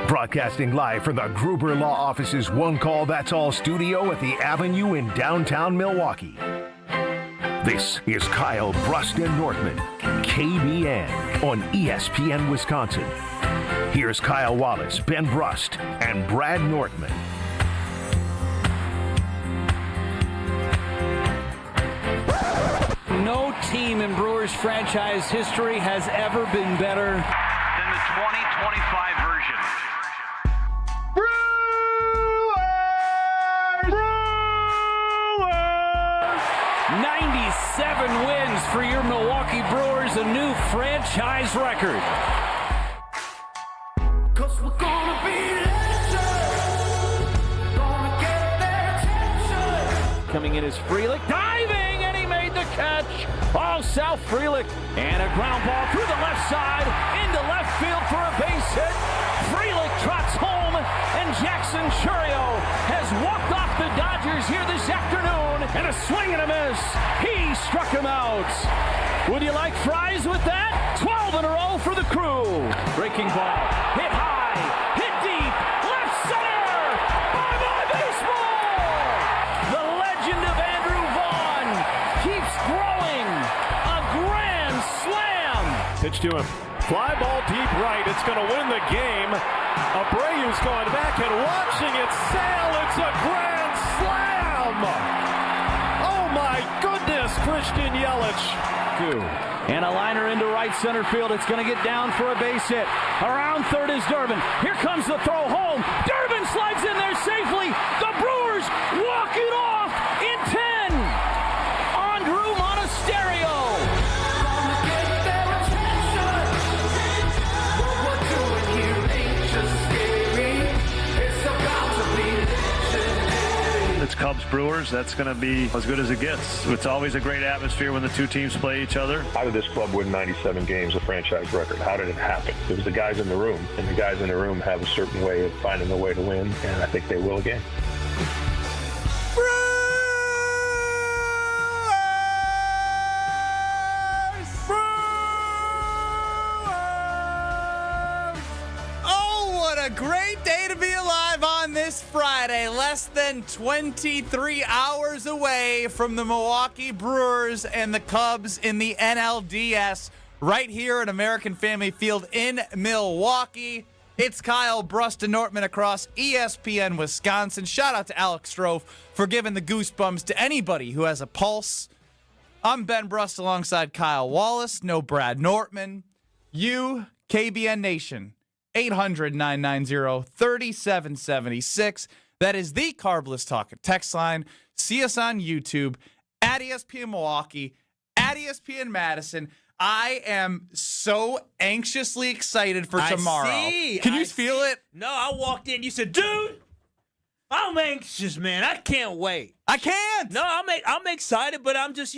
Broadcasting live from the Gruber Law Office's One Call That's All studio at the Avenue in downtown Milwaukee. This is Kyle Brust and Northman, KBN on ESPN Wisconsin. Here's Kyle Wallace, Ben Brust, and Brad Northman. No team in Brewers franchise history has ever been better than the 2025 version. Brewers! 97 wins for your Milwaukee Brewers, a new franchise record. Cause we're gonna be legends, gonna get their attention. Coming in is Frelick, diving, and he made the catch. Oh, South Frelick, and a ground ball through the left side, into left field for a base hit. Frelick trots home, and Jackson Churio has walked off the Dodgers here this afternoon, and a swing and a miss. He struck him out. Would you like fries with that? 12 in a row for the Crew. Breaking ball, hit high, hit deep, left center. Bye-bye baseball. The legend of Andrew Vaughn keeps growing. A grand slam. Pitch to him. Fly ball deep right. It's going to win the game. Abreu's going back and watching it sail. It's a grand slam. Oh my goodness, Christian Yelich. And a liner into right center field. It's going to get down for a base hit. Around third is Durbin. Here comes the throw home. Durbin slides in there safely. The Brewers walk it off in 10. Andrew Monasterio. Gonna get their attention. What we're doing here ain't just scary. It's about to be legendary. It's Cubs Brewers. That's going to be as good as it gets. It's always a great atmosphere when the two teams play each other. How did this club win 97 games, a franchise record? How did it happen? It was the guys in the room, and the guys in the room have a certain way of finding a way to win, and I think they will again. Oh, what a great day to be alive on this Friday. Less than 23 hours away from the Milwaukee Brewers and the Cubs in the NLDS right here at American Family Field in Milwaukee. It's Kyle Brust and Nortman across ESPN Wisconsin. Shout out to Alex Strofe for giving the goosebumps to anybody who has a pulse. I'm Ben Brust alongside Kyle Wallace. No Brad Nortman. You, KBN Nation. 800-990-3776. That is the Carbless Talk text line. See us on YouTube, at ESPN Milwaukee, at ESPN Madison. I am so anxiously excited for tomorrow. Can you feel it? No, I walked in. You said, dude, I'm anxious, man. I can't wait. I can't. No, I'm excited, but I'm just,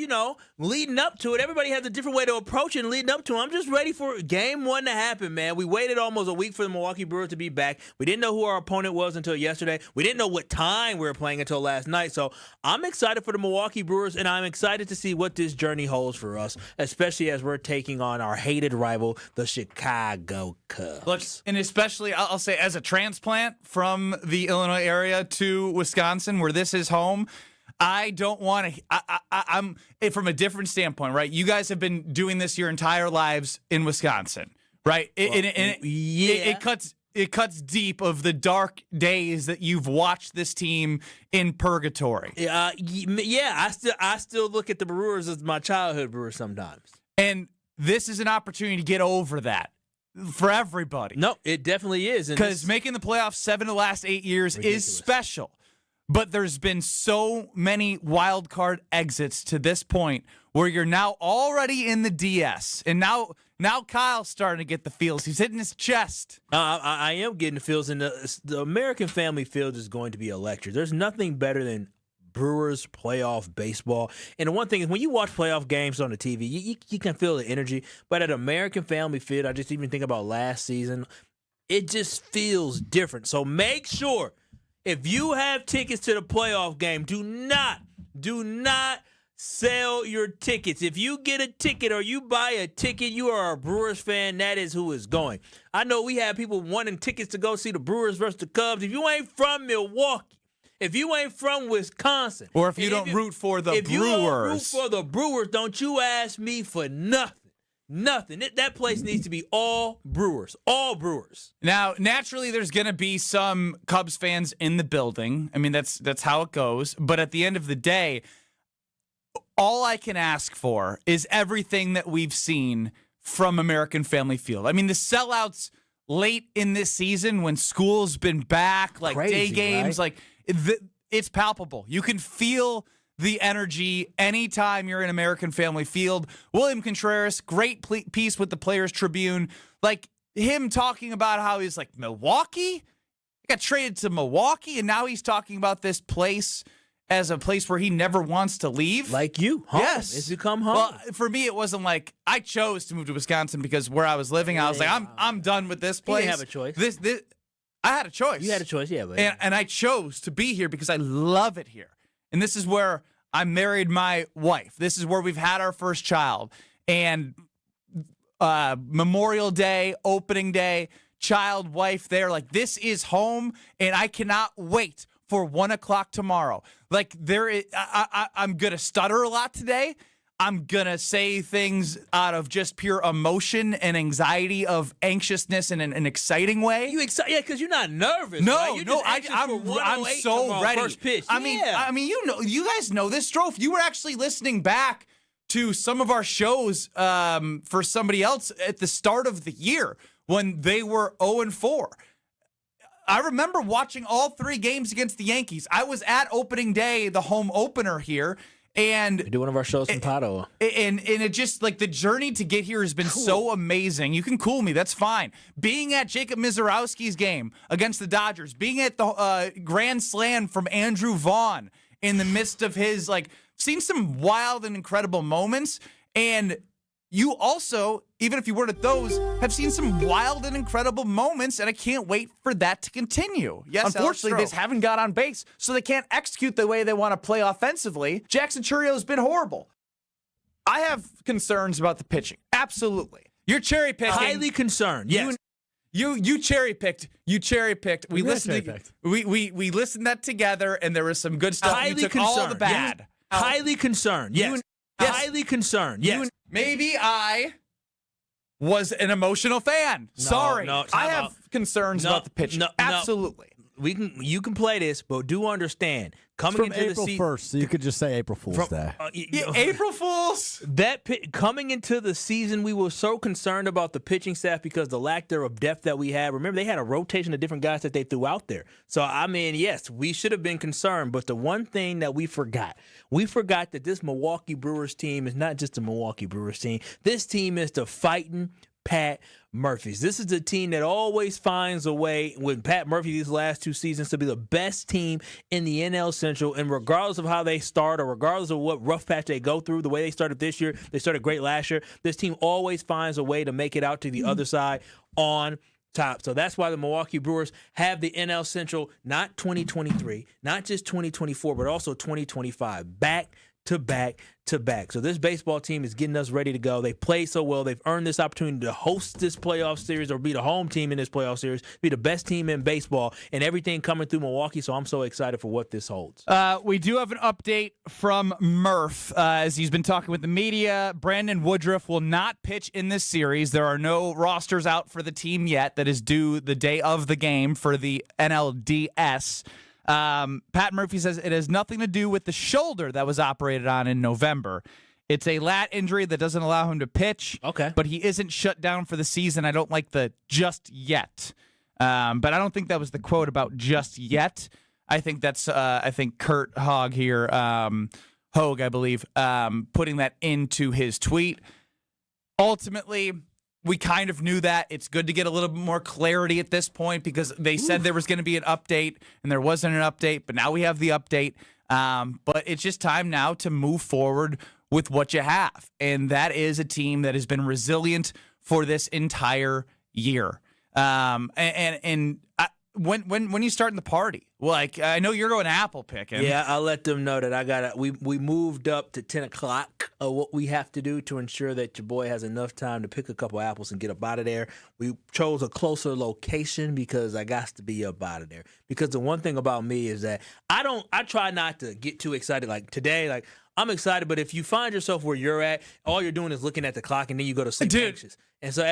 leading up to it. Everybody has a different way to approach it and leading up to it. I'm just ready for game one to happen, man. We waited almost a week for the Milwaukee Brewers to be back. We didn't know who our opponent was until yesterday. We didn't know what time we were playing until last night. So I'm excited for the Milwaukee Brewers, and I'm excited to see what this journey holds for us, especially as we're taking on our hated rival, the Chicago Cubs. Look, and especially, I'll say, as a transplant from the Illinois area to Wisconsin, where this is home, I don't want to. I'm from a different standpoint, right? You guys have been doing this your entire lives in Wisconsin, right? It cuts deep of the dark days that you've watched this team in purgatory. Yeah. I still look at the Brewers as my childhood Brewers sometimes. And this is an opportunity to get over that for everybody. No, it definitely is. Because making the playoffs 7 of the last 8 years is special. But there's been so many wild card exits to this point where you're now already in the DS. And now Kyle's starting to get the feels. He's hitting his chest. I am getting the feels. And the American Family Field is going to be electric. There's nothing better than Brewers playoff baseball. And the one thing is, when you watch playoff games on the TV, you can feel the energy. But at American Family Field, I just even think about last season, it just feels different. So make sure, if you have tickets to the playoff game, do not Sell your tickets. If you get a ticket or you buy a ticket, you are a Brewers fan. That is who is going. I know we have people wanting tickets to go see the Brewers versus the Cubs. If you ain't from Milwaukee, if you ain't from Wisconsin, or if you don't root for the Brewers, if you don't root for the Brewers, don't you ask me for nothing. Nothing. That place needs to be all Brewers. All Brewers. Now, naturally, there's going to be some Cubs fans in the building. I mean, that's how it goes. But at the end of the day, all I can ask for is everything that we've seen from American Family Field. I mean, the sellouts late in this season when school's been back, like Crazy, day games, right? it's palpable. You can feel the energy anytime you're in American Family Field. William Contreras, great piece with the Players Tribune. Like him talking about how he's like, Milwaukee? I got traded to Milwaukee, and now he's talking about this place as a place where he never wants to leave. Like you. Home. Yes. It's become home. Well, for me, it wasn't like I chose to move to Wisconsin because where I was living, I was like, I'm done with this place. You didn't have a choice. This I had a choice. You had a choice, yeah. But and I chose to be here because I love it here. And this is where I married my wife. This is where we've had our first child. And Memorial Day, opening day, child, wife there. Like, this is home, and I cannot wait for 1 o'clock tomorrow. Like, I'm going to stutter a lot today. I'm going to say things out of just pure emotion and anxiety of anxiousness in an exciting way. You excited? Yeah, because you're not nervous. No, right? You're no, just anxious for I'm 108 so tomorrow, ready. First pitch. I mean, you guys know this, Strofe. You were actually listening back to some of our shows for somebody else at the start of the year when they were 0-4. I remember watching all 3 games against the Yankees. I was at opening day, the home opener here. And we do one of our shows from Pato. And it just, like, the journey to get here has been so amazing. You can cool me. That's fine. Being at Jacob Mizorowski's game against the Dodgers, being at the grand slam from Andrew Vaughn in the midst of his, like, seen some wild and incredible moments. And you also, even if you weren't at those, have seen some wild and incredible moments, and I can't wait for that to continue. Yes, unfortunately, they just haven't got on base, so they can't execute the way they want to play offensively. Jackson Churrio's been horrible. I have concerns about the pitching. Absolutely. You're cherry picking. Highly concerned, yes. You cherry picked. We listened. We listened that together, and there was some good stuff. Highly you took concerned. all the bad. Highly concerned. Yes. Highly concerned. Yes. Maybe I was an emotional fan. Sorry. No, I have concerns about the pitching. Absolutely. You can play this, but do understand coming into April the 1st, so you could just say April Fool's Day. April Fools. Coming into the season, we were so concerned about the pitching staff because the lack there of depth that we had. Remember, they had a rotation of different guys that they threw out there. So, I mean, yes, we should have been concerned. But the one thing that we forgot that this Milwaukee Brewers team is not just a Milwaukee Brewers team. This team is the fighting Pat Murphys. This is the team that always finds a way with Pat Murphy these last 2 seasons to be the best team in the NL Central. And regardless of how they start or regardless of what rough patch they go through, the way they started this year, they started great last year, this team always finds a way to make it out to the other side on top. So that's why the Milwaukee Brewers have the NL Central, not 2023, not just 2024, but also 2025, back to back to back. So this baseball team is getting us ready to go. They play so well. They've earned this opportunity to host this playoff series or be the home team in this playoff series, be the best team in baseball, and everything coming through Milwaukee. So I'm so excited for what this holds. We do have an update from Murph as he's been talking with the media. Brandon Woodruff will not pitch in this series. There are no rosters out for the team yet. That is due the day of the game for the NLDS. Pat Murphy says it has nothing to do with the shoulder that was operated on in November. It's a lat injury that doesn't allow him to pitch. Okay. But he isn't shut down for the season. I don't like the just yet. But I don't think that was the quote about just yet. I think that's, Kurt Hogg here, Hogue, I believe, putting that into his tweet. Ultimately, we kind of knew that. It's good to get a little bit more clarity at this point because they said there was going to be an update, and there wasn't an update, but now we have the update. But it's just time now to move forward with what you have, and that is a team that has been resilient for this entire year. when you starting the party? Like, I know you're going apple picking. Yeah, I'll let them know that we moved up to 10 o'clock of what we have to do to ensure that your boy has enough time to pick a couple apples and get up out of there. We chose a closer location because I got to be up out of there. Because the one thing about me is that I try not to get too excited. Like today, like I'm excited, but if you find yourself where you're at, all you're doing is looking at the clock and then you go to sleep anxious. And so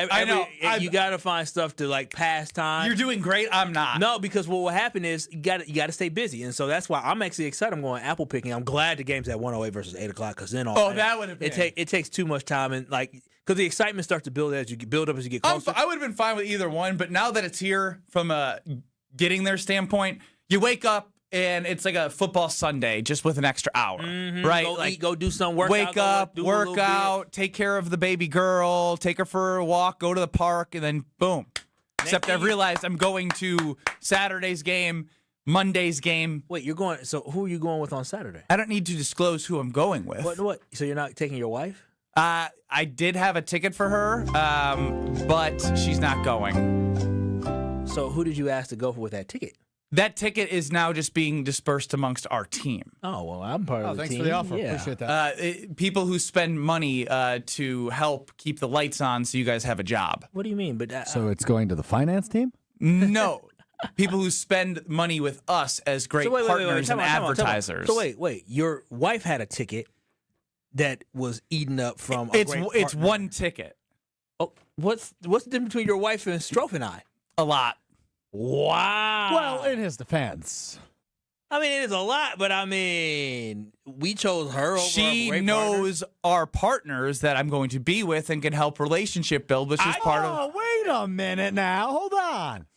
you got to find stuff to like pass time. You're doing great. I'm not. No, because what will happen is you got to stay busy, and so that's why I'm actually excited. I'm going apple picking. I'm glad the game's at 1:08 versus 8 o'clock because then that would have been. It takes too much time and like because the excitement starts to build as you build up as you get closer. I would have been fine with either one, but now that it's here from a getting there standpoint, you wake up. And it's like a football Sunday, just with an extra hour, right? Go like, eat, go do some workout. Wake up, work out, take care of the baby girl, take her for a walk, go to the park, and then boom. Except I've realized I'm going to Saturday's game, Monday's game. Wait, you're going? So who are you going with on Saturday? I don't need to disclose who I'm going with. What? So you're not taking your wife? I did have a ticket for her, but she's not going. So who did you ask to go with that ticket? That ticket is now just being dispersed amongst our team. Oh, well, I'm part of the thanks team. for the offer. Yeah. Appreciate that. People who spend money to help keep the lights on so you guys have a job. What do you mean? But So it's going to the finance team? No. People who spend money with us as great partners and advertisers. So wait. Your wife had a ticket that was eaten up from a great It's partner. one ticket. Oh, what's the difference between your wife and Strofe and I? A lot. Wow. Well, in his defense. I mean, it is a lot, but I mean, we chose her over She our great knows our partners that I'm going to be with and can help relationship build, which is part of. Oh, wait a minute now. Hold on.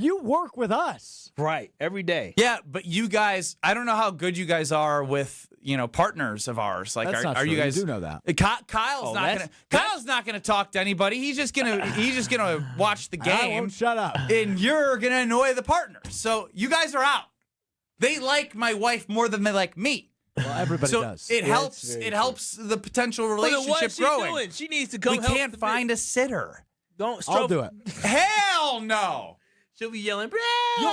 You work with us. Right, every day. Yeah, but you guys, I don't know how good you guys are with, partners of ours. Like, That's not are true. you guys? You do know that. Kyle's not gonna talk to anybody. He's just gonna watch the game. I won't shut up. And you're gonna annoy the partners. So you guys are out. They like my wife more than they like me. Well, everybody does. It helps. It helps the potential relationship what's she growing. doing? She needs to come. We help can't the find a sitter. Don't. I'll do it. Hell no. She'll be yelling. You'll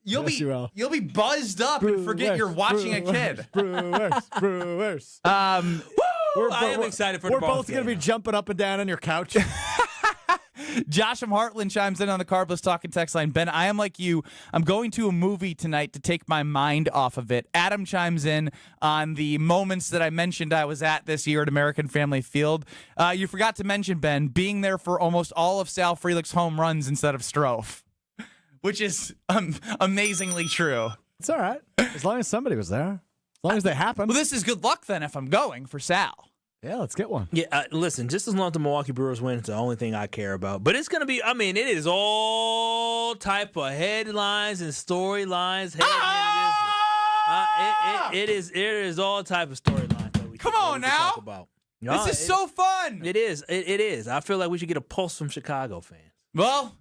Yes, you will. you'll be buzzed up and forget you're watching a kid. Brewers. I am excited for the We're both game. going to be jumping up and down on your couch. Josh from Heartland chimes in on the Carbless Talking text line. Ben, I am like you. I'm going to a movie tonight to take my mind off of it. Adam chimes in on the moments that I mentioned I was at this year at American Family Field. You forgot to mention, Ben, being there for almost all of Sal Frelick's home runs instead of Strofe, which is amazingly true. It's all right. As long as somebody was there. As long as they happen. Well, this is good luck then if I'm going for Sal. Yeah, let's get one. Yeah, listen, just as long as the Milwaukee Brewers win, it's the only thing I care about. But it's going to be, it is all type of headlines and storylines. It is all type of storylines that we talk about. This is so fun. It is. It is. I feel like we should get a pulse from Chicago fans. Well,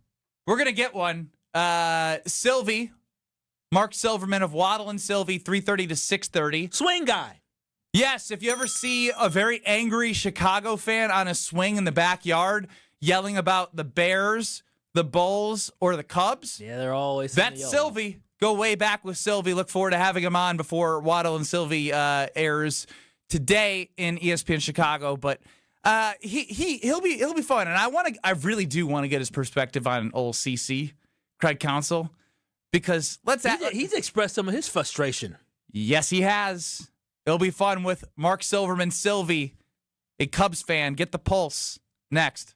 we're going to get one. Sylvie, Mark Silverman of Waddle and Sylvie, 3:30 to 6:30. Swing guy. Yes, if you ever see a very angry Chicago fan on a swing in the backyard yelling about the Bears, the Bulls, or the Cubs, yeah, they're always that's Sylvie. Go way back with Sylvie. Look forward to having him on before Waddle and Sylvie airs today in ESPN Chicago. But he'll be fun, and I really do want to get his perspective on old CC, Craig Counsell, because he's expressed some of his frustration. Yes, he has. It'll be fun with Mark Silverman, Sylvie, a Cubs fan. Get the pulse next.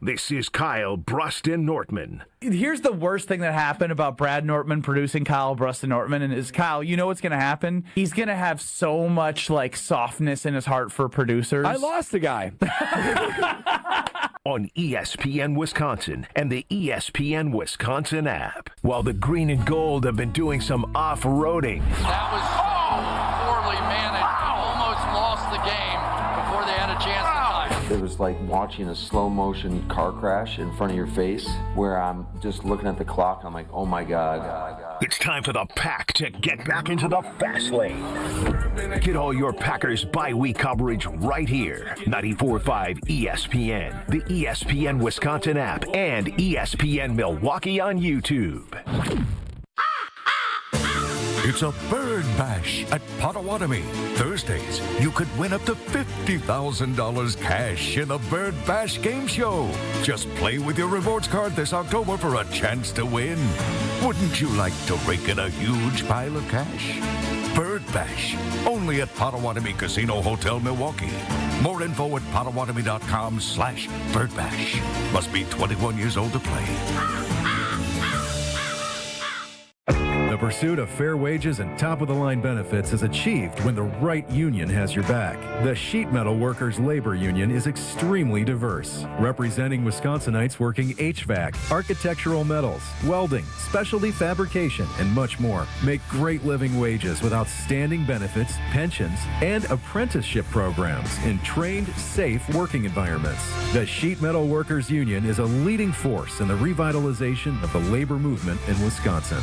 This is Kyle Bruston Nortman. Here's the worst thing that happened about Brad Nortman producing Kyle Bruston Nortman, and is Kyle, you know what's going to happen? He's going to have so much softness in his heart for producers. I lost the guy. On ESPN Wisconsin and the ESPN Wisconsin app. While the green and gold have been doing some off-roading. That was poorly managed. Almost lost the game before they had a chance to tie. It was like watching a slow motion car crash in front of your face where I'm just looking at the clock. I'm like, oh my God. It's time for the Pack to get back into the fast lane. Get all your Packers bye-week coverage right here. 94.5 ESPN, the ESPN Wisconsin app, and ESPN Milwaukee on YouTube. It's a bird bash at Potawatomi. Thursdays, you could win up to $50,000 cash in the Bird Bash game show. Just play with your rewards card this October for a chance to win. Wouldn't you like to rake in a huge pile of cash? Bird Bash, only at Potawatomi Casino Hotel, Milwaukee. More info at potawatomi.com/birdbash. Must be 21 years old to play. The pursuit of fair wages and top-of-the-line benefits is achieved when the right union has your back. The Sheet Metal Workers Labor Union is extremely diverse, representing Wisconsinites working HVAC, architectural metals, welding, specialty fabrication, and much more. Make great living wages with outstanding benefits, pensions, and apprenticeship programs in trained, safe working environments. The Sheet Metal Workers Union is a leading force in the revitalization of the labor movement in Wisconsin.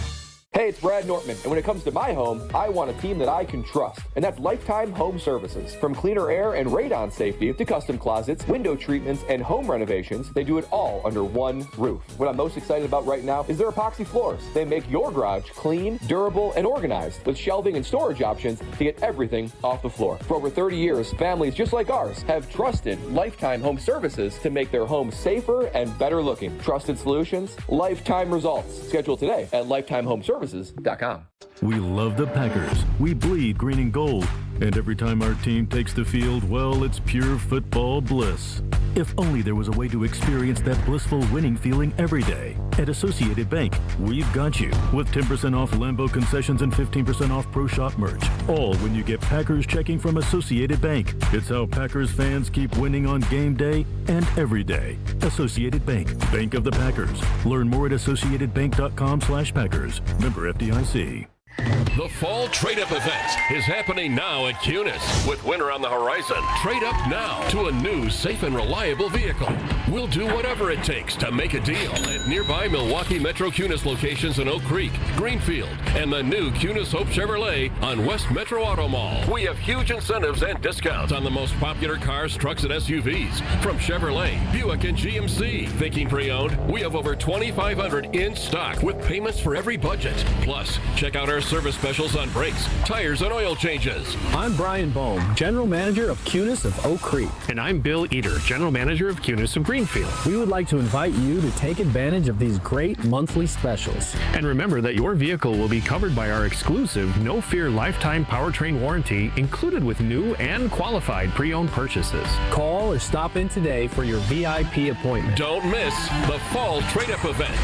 Hey, it's Brad Nortman, and when it comes to my home, I want a team that I can trust, and that's Lifetime Home Services. From cleaner air and radon safety to custom closets, window treatments, and home renovations, they do it all under one roof. What I'm most excited about right now is their epoxy floors. They make your garage clean, durable, and organized with shelving and storage options to get everything off the floor. For over 30 years, families just like ours have trusted Lifetime Home Services to make their homes safer and better looking. Trusted solutions, lifetime results. Schedule today at lifetimehomeservices.com. We love the Packers. We bleed green and gold. And every time our team takes the field, well, it's pure football bliss. If only there was a way to experience that blissful winning feeling every day. At Associated Bank, we've got you with 10% off Lambeau concessions and 15% off Pro Shop merch. All when you get Packers checking from Associated Bank. It's how Packers fans keep winning on game day and every day. Associated Bank, Bank of the Packers. Learn more at associatedbank.com/Packers. Member FDIC. The Fall Trade-Up event is happening now at Cunis. With winter on the horizon, trade up now to a new, safe, and reliable vehicle. We'll do whatever it takes to make a deal at nearby Milwaukee Metro Cunis locations in Oak Creek, Greenfield, and the new Cunis Hope Chevrolet on West Metro Auto Mall. We have huge incentives and discounts on the most popular cars, trucks, and SUVs from Chevrolet, Buick, and GMC. Thinking pre-owned? We have over 2,500 in stock with payments for every budget. Plus, check out our service specials on brakes, tires, and oil changes. I'm Brian Bohm, General Manager of Cunis of Oak Creek. And I'm Bill Eater, General Manager of Cunis of Greenfield. We would like to invite you to take advantage of these great monthly specials. And remember that your vehicle will be covered by our exclusive No Fear lifetime powertrain warranty included with new and qualified pre-owned purchases. Call or stop in today for your VIP appointment. Don't miss the Fall Trade-Up event.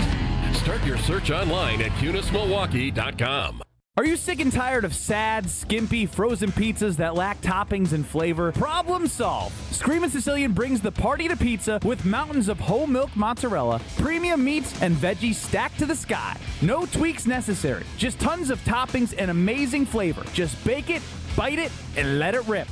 Start your search online at CunisMilwaukee.com. Are you sick and tired of sad, skimpy, frozen pizzas that lack toppings and flavor? Problem solved. Screamin' Sicilian brings the party to pizza with mountains of whole milk mozzarella, premium meats, and veggies stacked to the sky. No tweaks necessary. Just tons of toppings and amazing flavor. Just bake it, bite it, and let it rip.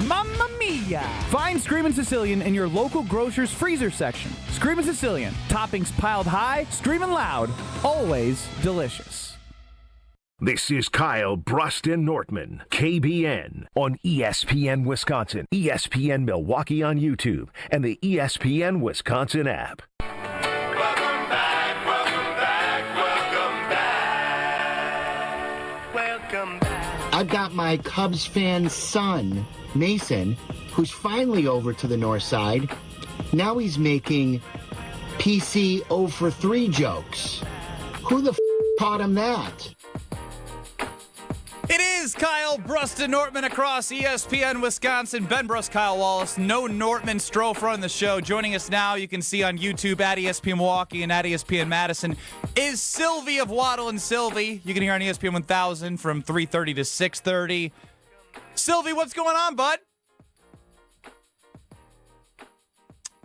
Mamma mia! Find Screamin' Sicilian in your local grocer's freezer section. Screamin' Sicilian. Toppings piled high, screaming loud, always delicious. This is Kyle Bruston Nortman, KBN, on ESPN Wisconsin, ESPN Milwaukee on YouTube, and the ESPN Wisconsin app. Welcome back. I've got my Cubs fan son, Mason, who's finally over to the north side. Now he's making PC 0 for 3 jokes. Who the taught him that? It is Kyle Bruston Nortman across ESPN Wisconsin. Ben Brust, Kyle Wallace. No Nortman Strofe on the show. Joining us now, you can see on YouTube at ESPN Milwaukee and at ESPN Madison, is Sylvie of Waddle and Sylvie. You can hear on ESPN 1000 from 3:30 to 6:30. Sylvie, what's going on, bud?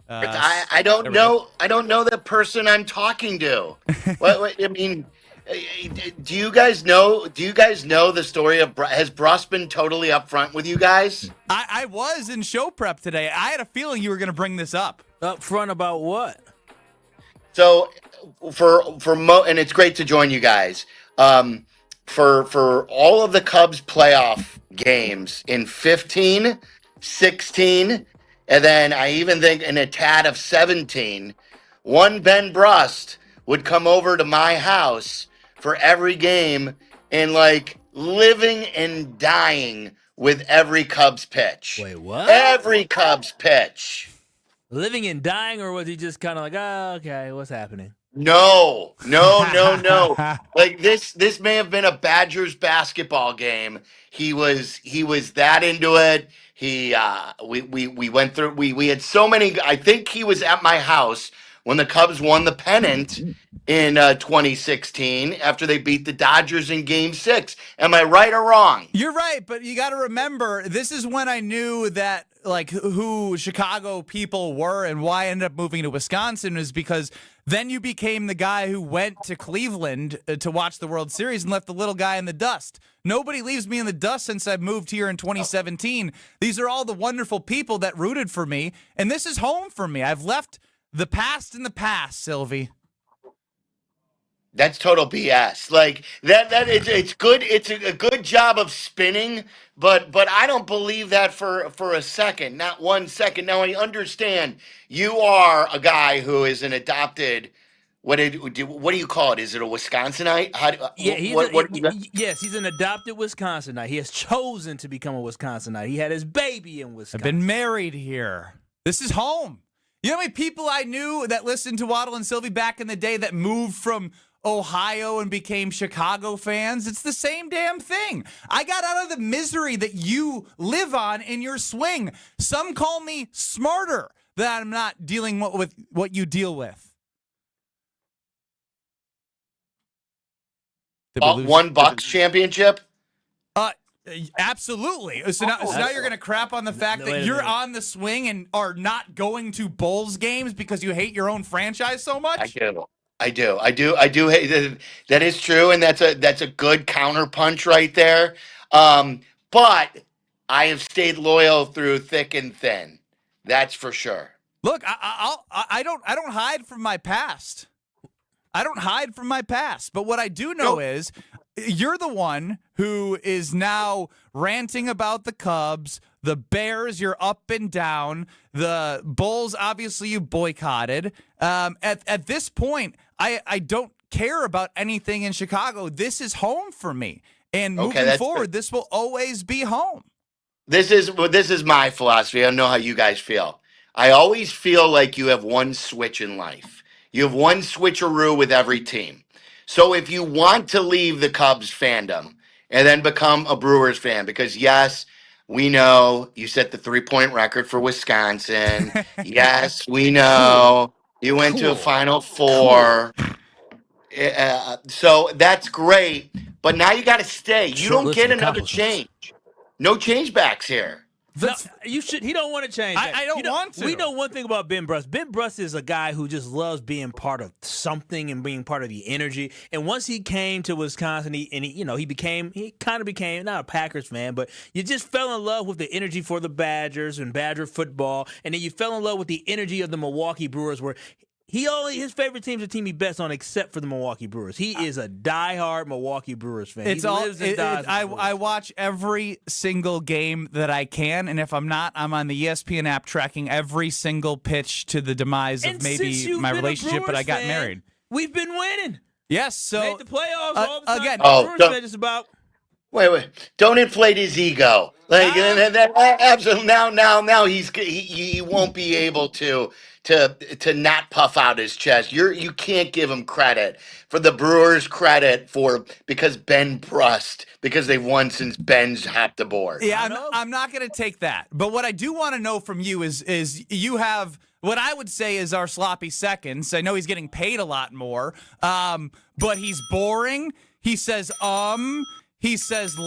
I don't know. I don't know the person I'm talking to. what I mean, Do you guys know the story of has Bruss been totally upfront with you guys? I was in show prep today. I had a feeling you were going to bring this up. Upfront about what? So and it's great to join you guys. For all of the Cubs playoff games in 15, 16, and then I even think in a tad of 17, one Ben Brust would come over to my house for every game and like living and dying with every Cubs pitch. Wait, what? Every Cubs pitch. Living and dying, or was he just kind of like, oh, okay, what's happening? No. Like this may have been a Badgers basketball game. He was that into it. We went through. We had so many. I think he was at my house when the Cubs won the pennant in 2016 after they beat the Dodgers in Game 6. Am I right or wrong? You're right, but you got to remember, this is when I knew that like who Chicago people were and why I ended up moving to Wisconsin is because then you became the guy who went to Cleveland to watch the World Series and left the little guy in the dust. Nobody leaves me in the dust since I moved here in 2017. These are all the wonderful people that rooted for me, and this is home for me. I've left the past in the past, Sylvie. That's total BS. Like it's good. It's a good job of spinning, but I don't believe that for a second, not 1 second. Now I understand you are a guy who is an adopted. What do you call it? Is it a Wisconsinite? Yes, he's an adopted Wisconsinite. He has chosen to become a Wisconsinite. He had his baby in Wisconsin. I've been married here. This is home. You know how many people I knew that listened to Waddle and Sylvie back in the day that moved from Ohio and became Chicago fans? It's the same damn thing. I got out of the misery that you live on in your swing. Some call me smarter that I'm not dealing with what you deal with. One Bucks championship? Absolutely. So now you're going to crap on the fact that you're on the swing and are not going to Bulls games because you hate your own franchise so much? I do hate that is true, and that's a good counterpunch right there. But I have stayed loyal through thick and thin. That's for sure. Look, I don't hide from my past. I don't hide from my past. But what I do know is you're the one who is now ranting about the Cubs, the Bears, you're up and down. The Bulls, obviously, you boycotted. At this point, I don't care about anything in Chicago. This is home for me. And moving forward, this will always be home. This is my philosophy. I don't know how you guys feel. I always feel like you have one switch in life. You have one switcheroo with every team. So if you want to leave the Cubs fandom and then become a Brewers fan, because yes, we know you set the 3-point record for Wisconsin. Yes, we know you went to a Final Four. So that's great. But now you got to stay. You don't get another change. No change backs here. No, you should. He don't want to change. I don't want to. We know one thing about Ben Brust. Ben Brust is a guy who just loves being part of something and being part of the energy. And once he came to Wisconsin, he kind of became not a Packers fan, but you just fell in love with the energy for the Badgers and Badger football, and then you fell in love with the energy of the Milwaukee Brewers, where his favorite team's the team he bets on, except for the Milwaukee Brewers. He is a diehard Milwaukee Brewers fan. I watch every single game that I can, and if I'm not, I'm on the ESPN app tracking every single pitch to the demise of maybe my relationship. But I got married. We've been winning. Yes, so made the playoffs all the time. Again, just about. Wait! Don't inflate his ego. Like absolutely. Now he won't be able to not puff out his chest. You can't give him credit for the Brewers because Ben Brust, because they've won since Ben's hopped aboard. Yeah, I'm not going to take that. But what I do want to know from you is you have what I would say is our sloppy seconds. I know he's getting paid a lot more, but he's boring. He says he says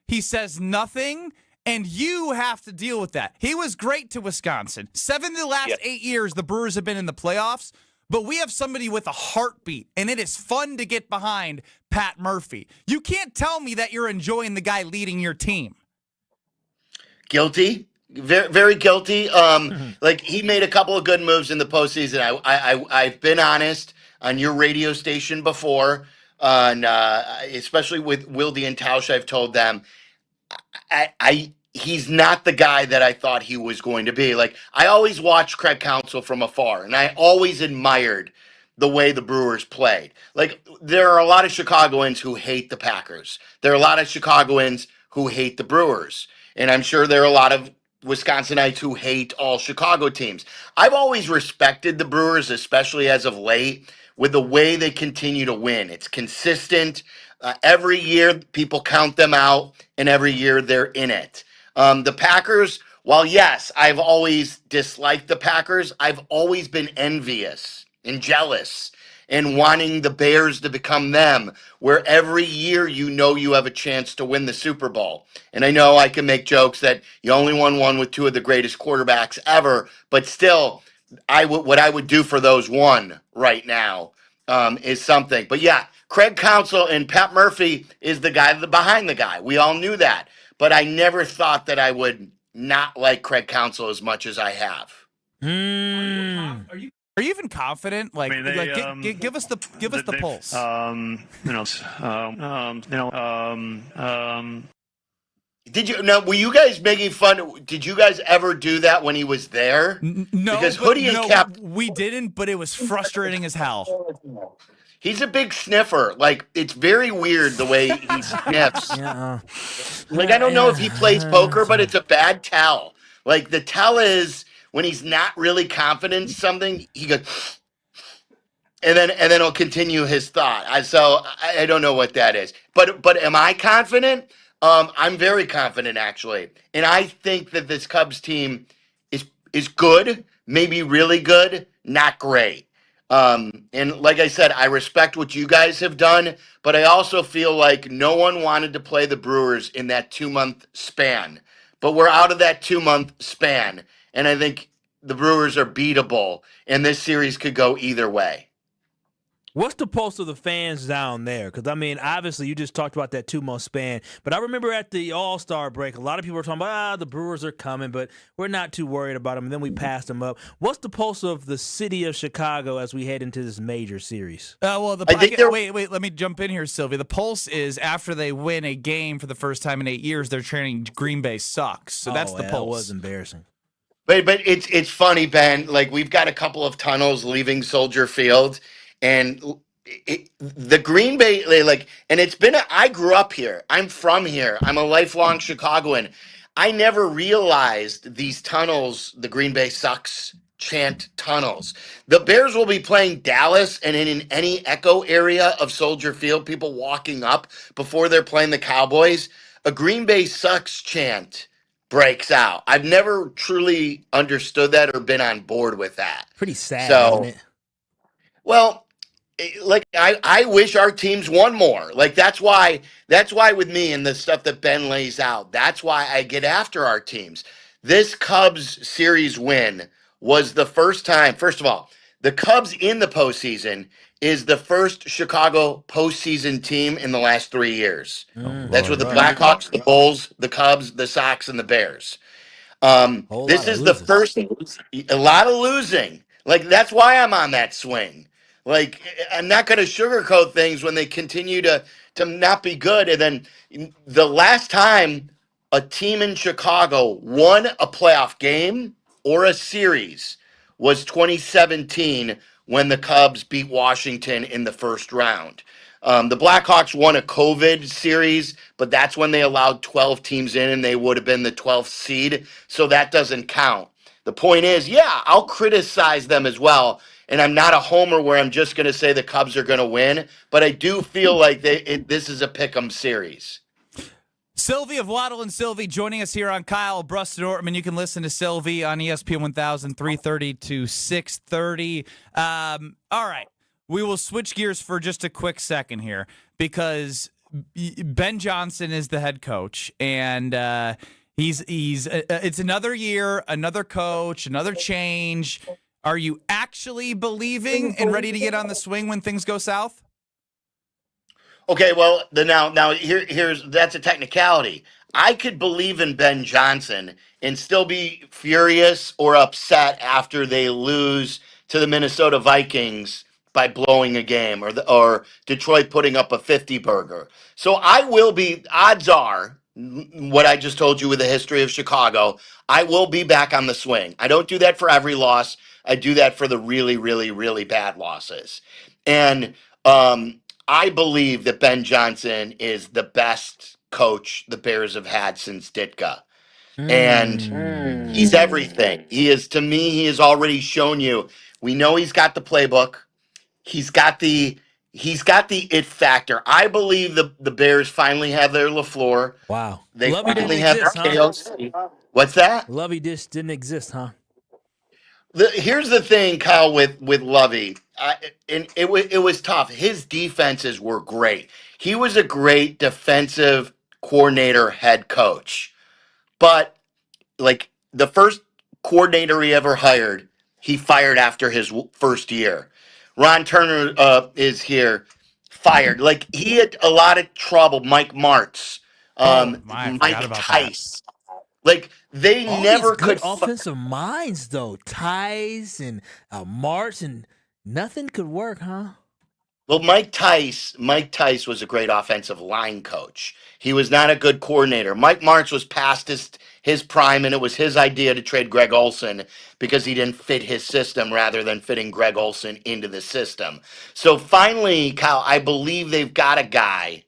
he says nothing. And you have to deal with that. He was great to Wisconsin. 7 of the last 8 years, the Brewers have been in the playoffs. but we have somebody with a heartbeat, and it is fun to get behind Pat Murphy. You can't tell me that you're enjoying the guy leading your team. Guilty. Very, very guilty. Like, he made a couple of good moves in the postseason. I've been honest on your radio station before, especially with Wilde and Tausch. I've told them he's not the guy that I thought he was going to be. Like, I always watched Craig Counsell from afar, and I always admired the way the Brewers played. Like, there are a lot of Chicagoans who hate the Packers. There are a lot of Chicagoans who hate the Brewers. And I'm sure there are a lot of Wisconsinites who hate all Chicago teams. I've always respected the Brewers, especially as of late, with the way they continue to win. It's consistent. Every year, people count them out, and every year they're in it. The Packers, while yes, I've always disliked the Packers, I've always been envious and jealous and wanting the Bears to become them, where every year you know you have a chance to win the Super Bowl. And I know I can make jokes that you only won one with two of the greatest quarterbacks ever, but still, what I would do for those one right now is something. But yeah, Craig Counsell and Pat Murphy is the guy behind the guy. We all knew that. But I never thought that I would not like Craig Counsell as much as I have. Are you even confident? Like, give us the pulse. Did you were you guys making fun? Did you guys ever do that when he was there? No, because Hoodie and Cap, we didn't, but it was frustrating as hell. He's a big sniffer. Like, it's very weird the way he sniffs. Like, I don't know if he plays poker, but it's a bad tell. Like, the tell is when he's not really confident in something, he goes, and then he'll continue his thought. So I don't know what that is. But am I confident? I'm very confident, actually. And I think that this Cubs team is good, maybe really good, not great. And like I said, I respect what you guys have done, but I also feel like no one wanted to play the Brewers in that 2-month span. But we're out of that 2-month span, and I think the Brewers are beatable, and this series could go either way. What's the pulse of the fans down there? Because, I mean, obviously you just talked about that 2-month span. But I remember at the All-Star break, a lot of people were talking about, the Brewers are coming, but we're not too worried about them. And then we passed them up. What's the pulse of the city of Chicago as we head into this major series? Wait, let me jump in here, Sylvia. The pulse is after they win a game for the first time in 8 years, they're chanting Green Bay sucks. So that's the pulse. That was embarrassing. But it's funny, Ben. Like, we've got a couple of tunnels leaving Soldier Field. And the Green Bay, and it's been, I grew up here. I'm from here. I'm a lifelong Chicagoan. I never realized these tunnels, the Green Bay sucks chant tunnels. The Bears will be playing Dallas, and in any echo area of Soldier Field, people walking up before they're playing the Cowboys, a Green Bay sucks chant breaks out. I've never truly understood that or been on board with that. Pretty sad, isn't it? Well, like, I wish our teams won more. Like, that's why with me and the stuff that Ben lays out, that's why I get after our teams. This Cubs series win was the first time. First of all, the Cubs in the postseason is the first Chicago postseason team in the last 3 years. That's with the Blackhawks, the Bulls, the Cubs, the Sox, and the Bears. This is the first, a lot of losing. Like, that's why I'm on that swing. Like, I'm not going to sugarcoat things when they continue to not be good. And then the last time a team in Chicago won a playoff game or a series was 2017 when the Cubs beat Washington in the first round. The Blackhawks won a COVID series, but that's when they allowed 12 teams in, and they would have been the 12th seed. So that doesn't count. The point is, yeah, I'll criticize them as well. And I'm not a homer where I'm just going to say the Cubs are going to win, but I do feel like this is a pick'em series. Sylvie of Waddle and Sylvie joining us here on Kyle Brust and Ortman. You can listen to Sylvie on ESPN 1000, 3:30 to 6:30. All right, we will switch gears for just a quick second here because Ben Johnson is the head coach, and it's another year, another coach, another change. Are you actually believing and ready to get on the swing when things go south? Okay, well, here's that's a technicality. I could believe in Ben Johnson and still be furious or upset after they lose to the Minnesota Vikings by blowing a game, or Detroit putting up a 50 burger. So I will be. Odds are, what I just told you with the history of Chicago, I will be back on the swing. I don't do that for every loss. I do that for the really, really, really bad losses, and I believe that Ben Johnson is the best coach the Bears have had since Ditka. And he's everything. He is, to me, he has already shown you. We know he's got the playbook. He's got the it factor. I believe the Bears finally have their LaFleur. Wow. They Lovey finally didn't have exist, their huh? KOC. What's that? Lovey dish didn't exist, huh? Here's the thing, Kyle, with Lovey, and it was tough. His defenses were great. He was a great defensive coordinator, head coach, but like the first coordinator he ever hired, he fired after his first year. Ron Turner is here, fired. Like he had a lot of trouble. Mike Martz, Mike Tice. Like they All never these good could. offensive minds, though. Ties and March, and nothing could work, huh? Well, Mike Tice was a great offensive line coach. He was not a good coordinator. Mike Martz was past his prime, and it was his idea to trade Greg Olson because he didn't fit his system rather than fitting Greg Olson into the system. So finally, Kyle, I believe they've got a guy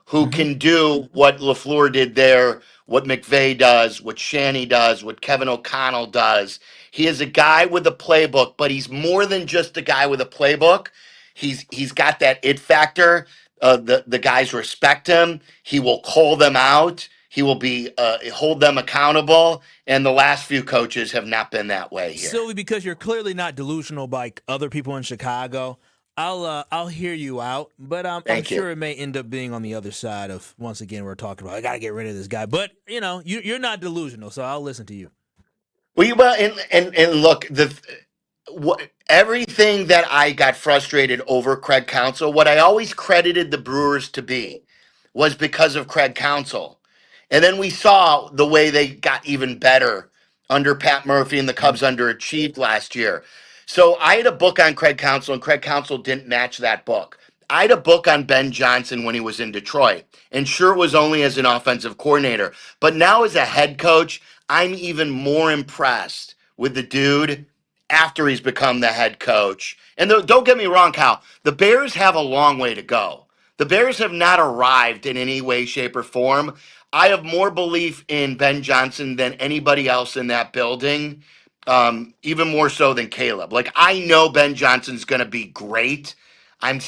who can do what LaFleur did there, what McVay does, what Shanny does, what Kevin O'Connell does. He is a guy with a playbook, but he's more than just a guy with a playbook. He's got that it factor. The guys respect him. He will call them out. He will be hold them accountable. And the last few coaches have not been that way here. Sylvie, because you're clearly not delusional like other people in Chicago, I'll hear you out, but I'm sure it may end up being on the other side of, once again, we're talking about, I got to get rid of this guy. But, you're not delusional, so I'll listen to you. Well, and look, everything that I got frustrated over Craig Counsell, what I always credited the Brewers to be was because of Craig Counsell. And then we saw the way they got even better under Pat Murphy and the Cubs underachieved last year. So I had a book on Craig Counsell, and Craig Counsell didn't match that book. I had a book on Ben Johnson when he was in Detroit. And sure, it was only as an offensive coordinator. But now as a head coach, I'm even more impressed with the dude after he's become the head coach. And don't get me wrong, Kyle, the Bears have a long way to go. The Bears have not arrived in any way, shape, or form. I have more belief in Ben Johnson than anybody else in that building, even more so than Caleb. Like, I know Ben Johnson's going to be great. I'm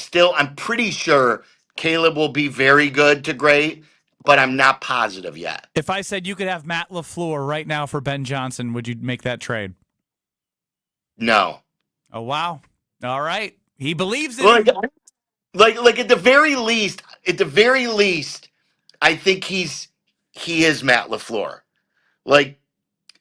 pretty sure Caleb will be very good to great, but I'm not positive yet. If I said you could have Matt LaFleur right now for Ben Johnson, would you make that trade? No. Oh, wow. All right. He believes in it. Like at the very least, I think he is Matt LaFleur. Like,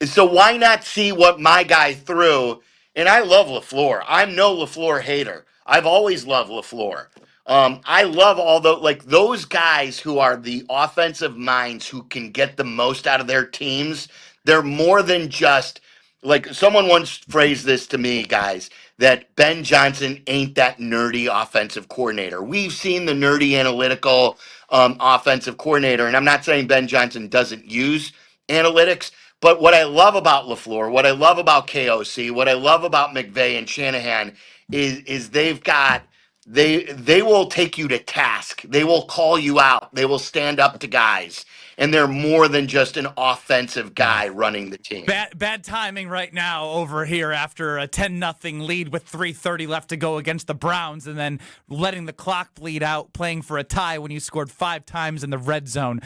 so why not see what my guy threw? And I love LaFleur. I'm no LaFleur hater. I've always loved LaFleur. I love those guys who are the offensive minds who can get the most out of their teams. They're more than just, like, someone once phrased this to me, guys, that Ben Johnson ain't that nerdy offensive coordinator. We've seen the nerdy analytical offensive coordinator, and I'm not saying Ben Johnson doesn't use analytics, but what I love about LaFleur, what I love about KOC, what I love about McVay and Shanahan is they will take you to task. They will call you out. They will stand up to guys. And they're more than just an offensive guy running the team. Bad timing right now over here after a 10-0 lead with 3:30 left to go against the Browns, and then letting the clock bleed out, playing for a tie when you scored 5 times in the red zone.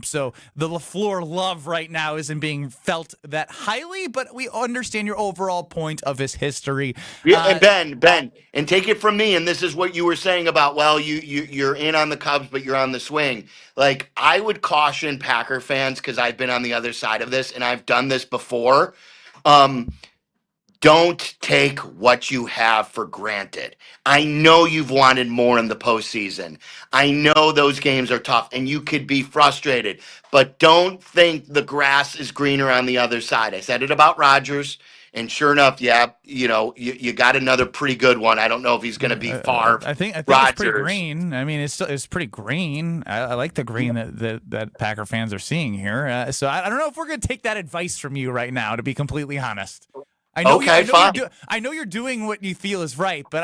So the LaFleur love right now isn't being felt that highly, but we understand your overall point of his history. Yeah, and Ben, and take it from me, and this is what you were saying about, well, you're in on the Cubs, but you're on the swing. Like, I would caution Packer fans, because I've been on the other side of this, and I've done this before. don't take what you have for granted. I know you've wanted more in the postseason. I know those games are tough and you could be frustrated, but don't think the grass is greener on the other side. I said it about Rodgers, and sure enough, you got another pretty good one. I don't know if he's going to be Favre. I think it's Rodgers. pretty green. I mean, it's pretty green. I like the green that Packer fans are seeing here. So I don't know if we're going to take that advice from you right now, to be completely honest. I know I know you're doing what you feel is right, but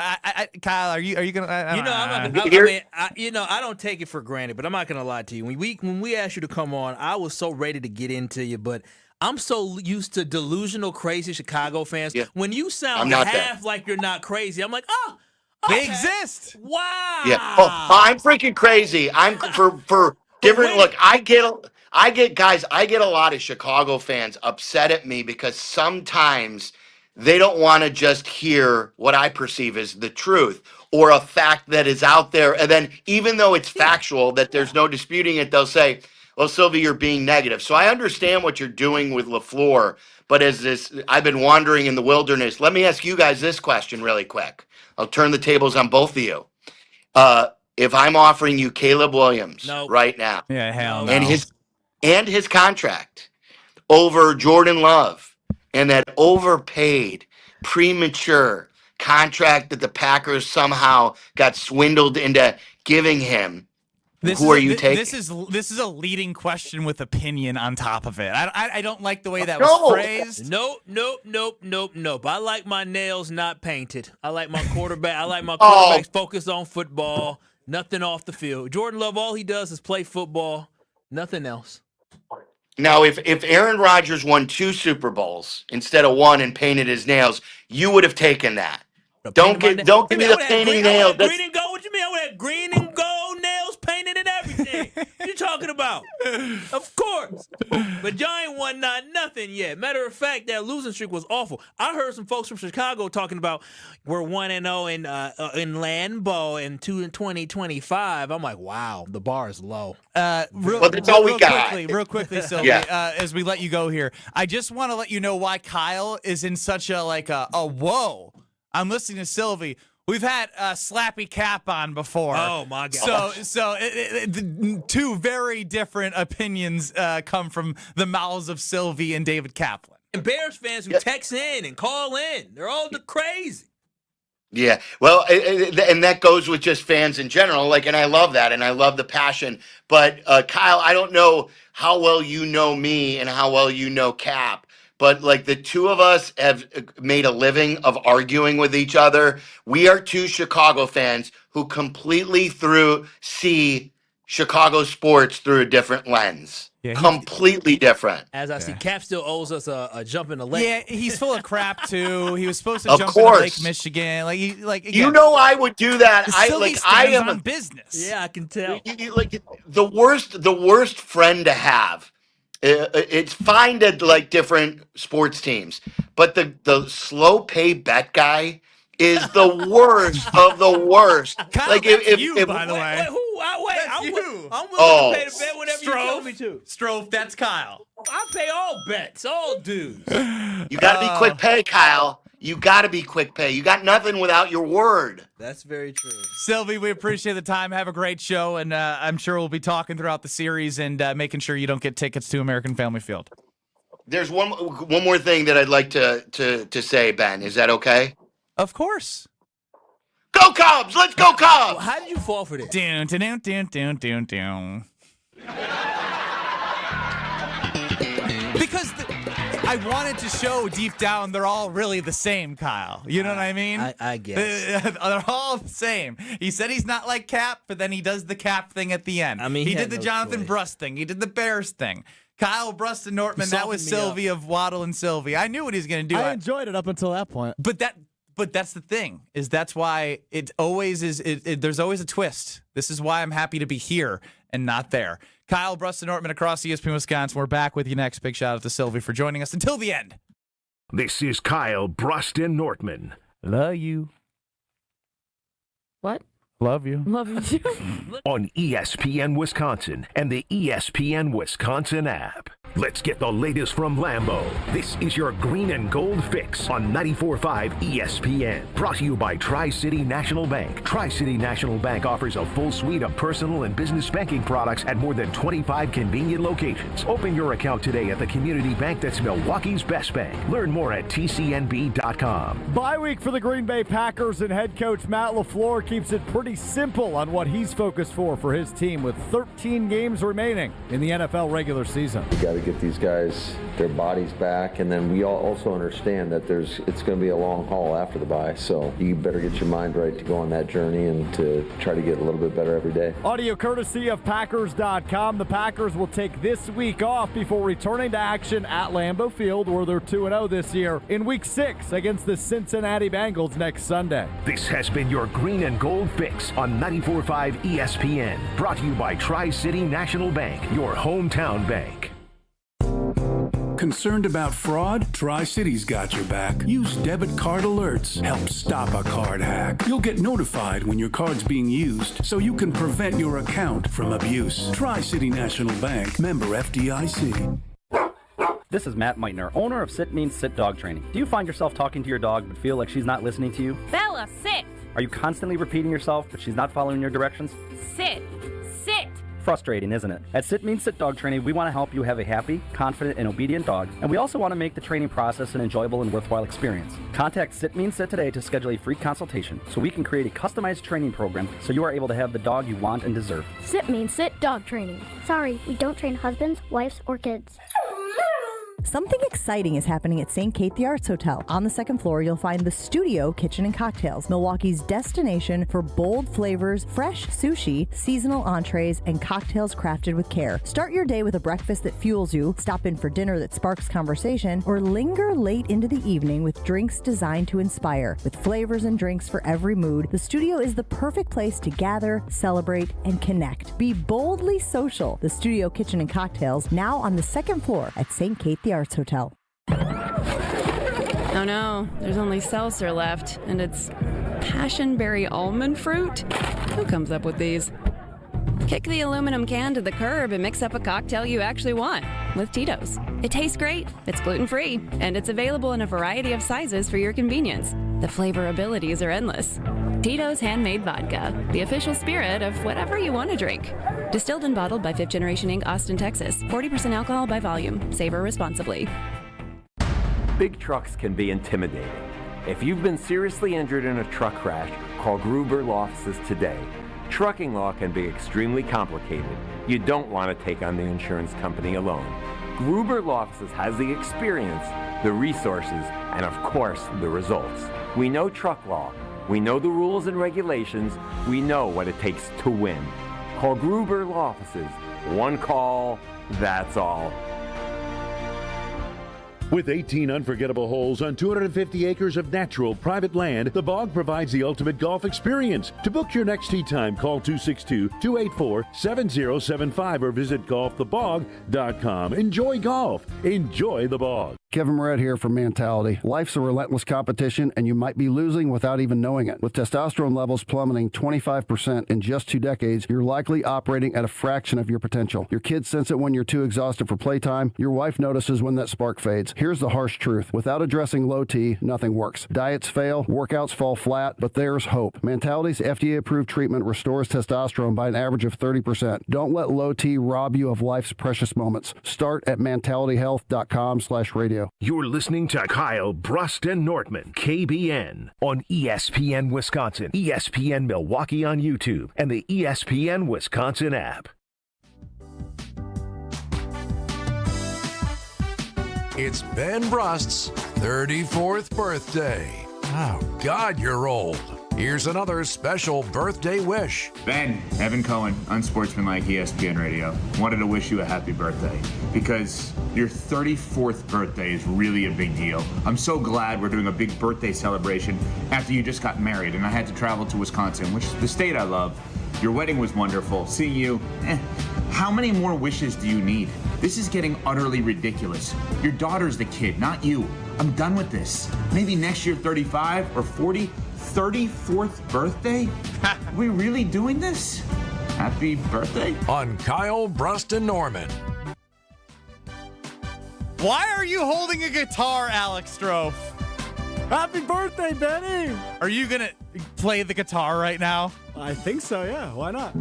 Kyle, are you gonna? I don't take it for granted, but I'm not gonna lie to you. When we asked you to come on, I was so ready to get into you, but I'm so used to delusional, crazy Chicago fans. Yeah. When you sound half like you're not crazy, I'm like, oh, okay. They exist. Wow. Yeah. Oh, I'm freaking crazy. I'm for different. Look, I get a lot of Chicago fans upset at me because sometimes they don't want to just hear what I perceive as the truth or a fact that is out there. And then even though it's factual, that there's no disputing it, they'll say, well, Sylvie, you're being negative. So I understand what you're doing with LaFleur, but I've been wandering in the wilderness. Let me ask you guys this question really quick. I'll turn the tables on both of you. If I'm offering you Caleb Williams right now, hell no. and his contract over Jordan Love, and that overpaid, premature contract that the Packers somehow got swindled into giving him, who are you taking? This is a leading question with opinion on top of it. I don't like the way that was phrased. Nope. I like my nails not painted. I like my quarterbacks focused on football, nothing off the field. Jordan Love, all he does is play football, nothing else. Now, if Aaron Rodgers won 2 Super Bowls instead of 1 and painted his nails, you would have taken that. Don't give me the painting nails. Green and gold. What you mean? I would have green and gold nails painted and everything. What you talking about? Of course. But y'all ain't won nothing yet. Matter of fact, that losing streak was awful. I heard some folks from Chicago talking about we're 1-0 in Lambeau in 2025. I'm like, wow, the bar is low. That's all we got. Real quickly, Sylvie, as we let you go here, I just want to let you know why Kyle is in such a whoa. I'm listening to Sylvie. We've had Slappy Cap on before. Oh, my God. So the 2 very different opinions come from the mouths of Sylvie and David Kaplan. And Bears fans who text in and call in, they're all crazy. Yeah, well, and that goes with just fans in general. And I love that, and I love the passion. But Kyle, I don't know how well you know me and how well you know Cap. But the 2 of us have made a living of arguing with each other. We are 2 Chicago fans who completely see Chicago sports through a different lens. Yeah, completely different. As I see, Cap still owes us a jump in the lake. Yeah, he's full of crap too. He was supposed to jump in Lake Michigan. Again, you know, I would do that. I am on business. Yeah, I can tell. The worst friend to have. It's fine to like different sports teams, but the slow pay bet guy is the worst of the worst. Kyle, by the way. I'm willing to pay the bet whenever you tell me to. Strofe, that's Kyle. I pay all bets, all dues. You got to be quick pay, Kyle. You got to be quick pay. You got nothing without your word. That's very true. Sylvie, we appreciate the time. Have a great show, and I'm sure we'll be talking throughout the series and making sure you don't get tickets to American Family Field. There's one more thing that I'd like to say, Ben. Is that okay? Of course. Go Cubs! Let's go Cubs! How did you fall for this? Down. Because I wanted to show deep down they're all really the same, Kyle. You know what I mean? I guess. They're all the same. He said he's not like Cap, but then he does the Cap thing at the end. I mean, he did the Jonathan Brust thing. He did the Bears thing. Kyle Brust and Nortman, that was Sylvie of Waddle and Sylvie. I knew what he was going to do. I enjoyed it up until that point. But that's the thing, is that's why it always is. There's always a twist. This is why I'm happy to be here and not there. Kyle Brust and Nortman across ESPN Wisconsin. We're back with you next. Big shout out to Sylvie for joining us until the end. This is Kyle Brust and Nortman. Love you. What? Love you. Love you too. On ESPN Wisconsin and the ESPN Wisconsin app. Let's get the latest from Lambeau. This is your Green and Gold Fix on 94.5 ESPN. Brought to you by Tri-City National Bank. Tri-City National Bank offers a full suite of personal and business banking products at more than 25 convenient locations. Open your account today at the community bank that's Milwaukee's best bank. Learn more at tcnb.com. Bye week for the Green Bay Packers, and head coach Matt LaFleur keeps it pretty simple on what he's focused for his team with 13 games remaining in the NFL regular season. You got to get these guys their bodies back, and then we all also understand that it's going to be a long haul after the bye, so you better get your mind right to go on that journey and to try to get a little bit better every day. Audio courtesy of Packers.com. The Packers will take this week off before returning to action at Lambeau Field, where they're 2-0 this year, in Week 6 against the Cincinnati Bengals next Sunday. This has been your Green and Gold Fix on 94.5 ESPN. Brought to you by Tri-City National Bank, your hometown bank. Concerned about fraud? Tri-City's got your back. Use debit card alerts. Help stop a card hack. You'll get notified when your card's being used so you can prevent your account from abuse. Tri-City National Bank, member FDIC. This is Matt Meitner, owner of Sit Means Sit Dog Training. Do you find yourself talking to your dog but feel like she's not listening to you? Bella, sit! Are you constantly repeating yourself but she's not following your directions? Sit! Sit! Frustrating, isn't it? At Sit Means Sit Dog Training, we want to help you have a happy, confident, and obedient dog, and we also want to make the training process an enjoyable and worthwhile experience. Contact Sit Means Sit today to schedule a free consultation so we can create a customized training program so you are able to have the dog you want and deserve. Sit Means Sit Dog Training. Sorry, we don't train husbands, wives, or kids. Something exciting is happening at St. Kate the Arts Hotel. On the second floor, you'll find the Studio Kitchen and Cocktails, Milwaukee's destination for bold flavors, fresh sushi, seasonal entrees, and cocktails crafted with care. Start your day with a breakfast that fuels you, stop in for dinner that sparks conversation, or linger late into the evening with drinks designed to inspire. With flavors and drinks for every mood, the Studio is the perfect place to gather, celebrate, and connect. Be boldly social. The Studio Kitchen and Cocktails, now on the second floor at St. Kate the Arts Hotel. Oh no, there's only seltzer left, and it's passionberry almond fruit? Who comes up with these? Kick the aluminum can to the curb and mix up a cocktail you actually want with Tito's. It tastes great, it's gluten-free, and it's available in a variety of sizes for your convenience. The flavor abilities are endless. Tito's Handmade Vodka, the official spirit of whatever you want to drink. Distilled and bottled by 5th Generation Inc., Austin, Texas. 40% alcohol by volume. Savor responsibly. Big trucks can be intimidating. If you've been seriously injured in a truck crash, call Gruber Law Offices today. Trucking law can be extremely complicated. You don't want to take on the insurance company alone. Gruber Law Offices has the experience, the resources, and of course, the results. We know truck law. We know the rules and regulations. We know what it takes to win. Call Gruber Law Offices. One call, that's all. With 18 unforgettable holes on 250 acres of natural private land, the Bog provides the ultimate golf experience. To book your next tee time, call 262-284-7075 or visit golfthebog.com. Enjoy golf. Enjoy the Bog. Kevin Moret here from Mentality. Life's a relentless competition, and you might be losing without even knowing it. With testosterone levels plummeting 25% in just 2 decades, you're likely operating at a fraction of your potential. Your kids sense it when you're too exhausted for playtime. Your wife notices when that spark fades. Here's the harsh truth. Without addressing low T, nothing works. Diets fail, workouts fall flat, but there's hope. Mentality's FDA-approved treatment restores testosterone by an average of 30%. Don't let low T rob you of life's precious moments. Start at mentalityhealth.com/radio. You're listening to Kyle Brust and Nortman, KBN, on ESPN Wisconsin, ESPN Milwaukee on YouTube, and the ESPN Wisconsin app. It's Ben Brust's 34th birthday. Oh, God, you're old. Here's another special birthday wish. Ben, Evan Cohen, Unsportsmanlike ESPN Radio. Wanted to wish you a happy birthday because your 34th birthday is really a big deal. I'm so glad we're doing a big birthday celebration after you just got married and I had to travel to Wisconsin, which is the state I love. Your wedding was wonderful. Seeing you, how many more wishes do you need? This is getting utterly ridiculous. Your daughter's the kid, not you. I'm done with this. Maybe next year 35 or 40. 34th birthday? Are we really doing this? Happy birthday. On Kyle Brust and Norman. Why are you holding a guitar, Alex Strofe? Happy birthday, Benny! Are you going to play the guitar right now? I think so, yeah. Why not?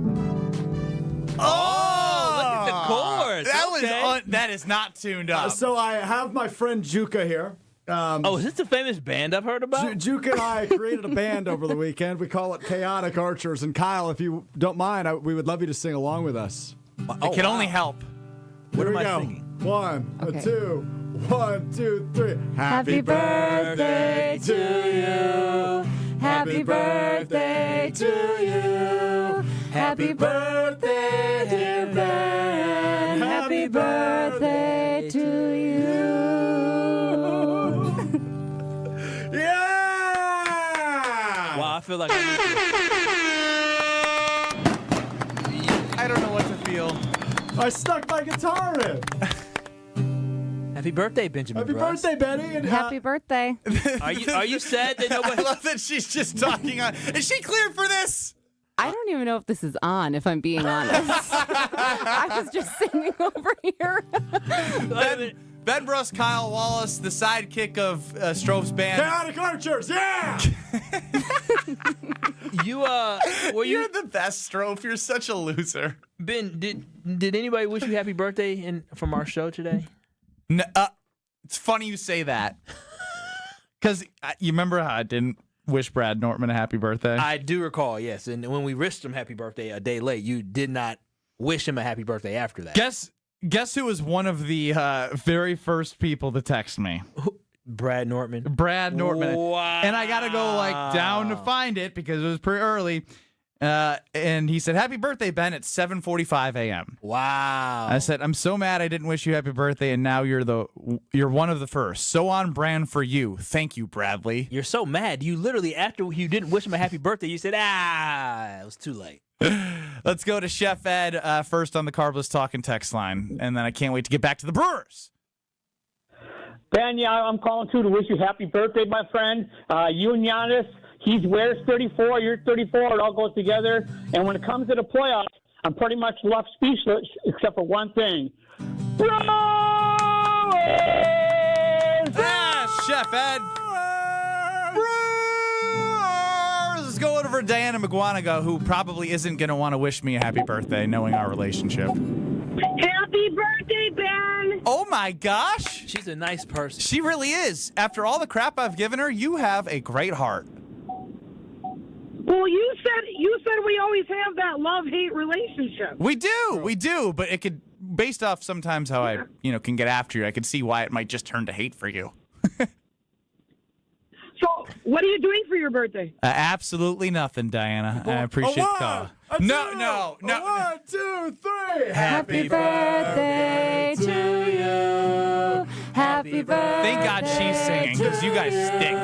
Oh! Look at the chords. That is not tuned up. So I have my friend Juka here. Is this the famous band I've heard about? Juke and I created a band over the weekend. We call it Chaotic Archers. And Kyle, if you don't mind, we would love you to sing along with us. It can only help. Here we am I go. singing? 1, Okay. 2, 1, 2, 3. Happy birthday to you. Happy birthday to you. Happy birthday, dear Ben. Happy birthday to you. Yeah! Wow, I feel like I don't know what to feel. I stuck my guitar in. Happy birthday, Benjamin. Happy Russ. birthday, Benny. And, Happy birthday. Are you sad that I nobody? love that she's just talking on. Is she cleared for this? I don't even know if this is on, if I'm being honest. I was just singing over here. Ben Bruss, Kyle Wallace, the sidekick of Strove's band. Chaotic Archers, yeah! You're the best, Strove. You're such a loser. Ben, did anybody wish you happy birthday from our show today? No, it's funny you say that. Because you remember how I didn't wish Brad Nortman a happy birthday? I do recall, yes. And when we wished him happy birthday a day late, you did not wish him a happy birthday after that. Guess who was one of the very first people to text me? Brad Nortman. Brad Nortman. Wow. And I got to go down to find it because it was pretty early. And he said, "Happy birthday, Ben," at 7:45 a.m. Wow. I said, "I'm so mad I didn't wish you happy birthday, and now you're one of the first. So on brand for you. Thank you, Bradley." You're so mad. You literally, after you didn't wish him a happy birthday, you said, it was too late. Let's go to Chef Ed first on the Carbless Talking text line, and then I can't wait to get back to the Brewers. Ben, yeah, I'm calling too to wish you happy birthday, my friend. You and Giannis, he wears 34, you're 34, it all goes together. And when it comes to the playoffs, I'm pretty much left speechless except for one thing. Brewers! Chef Ed. Brewers! Let's go over for Diana McGuanaga, who probably isn't going to want to wish me a happy birthday, knowing our relationship. Happy birthday, Ben! Oh my gosh! She's a nice person. She really is. After all the crap I've given her, you have a great heart. Well, you said we always have that love-hate relationship. We do, but it could, based off sometimes how I, can get after you, I could see why it might just turn to hate for you. So, what are you doing for your birthday? Absolutely nothing, Diana. I appreciate the call. No. 1, 2, 3. Happy birthday to you. Happy birthday. Thank God she's singing, because you guys stink.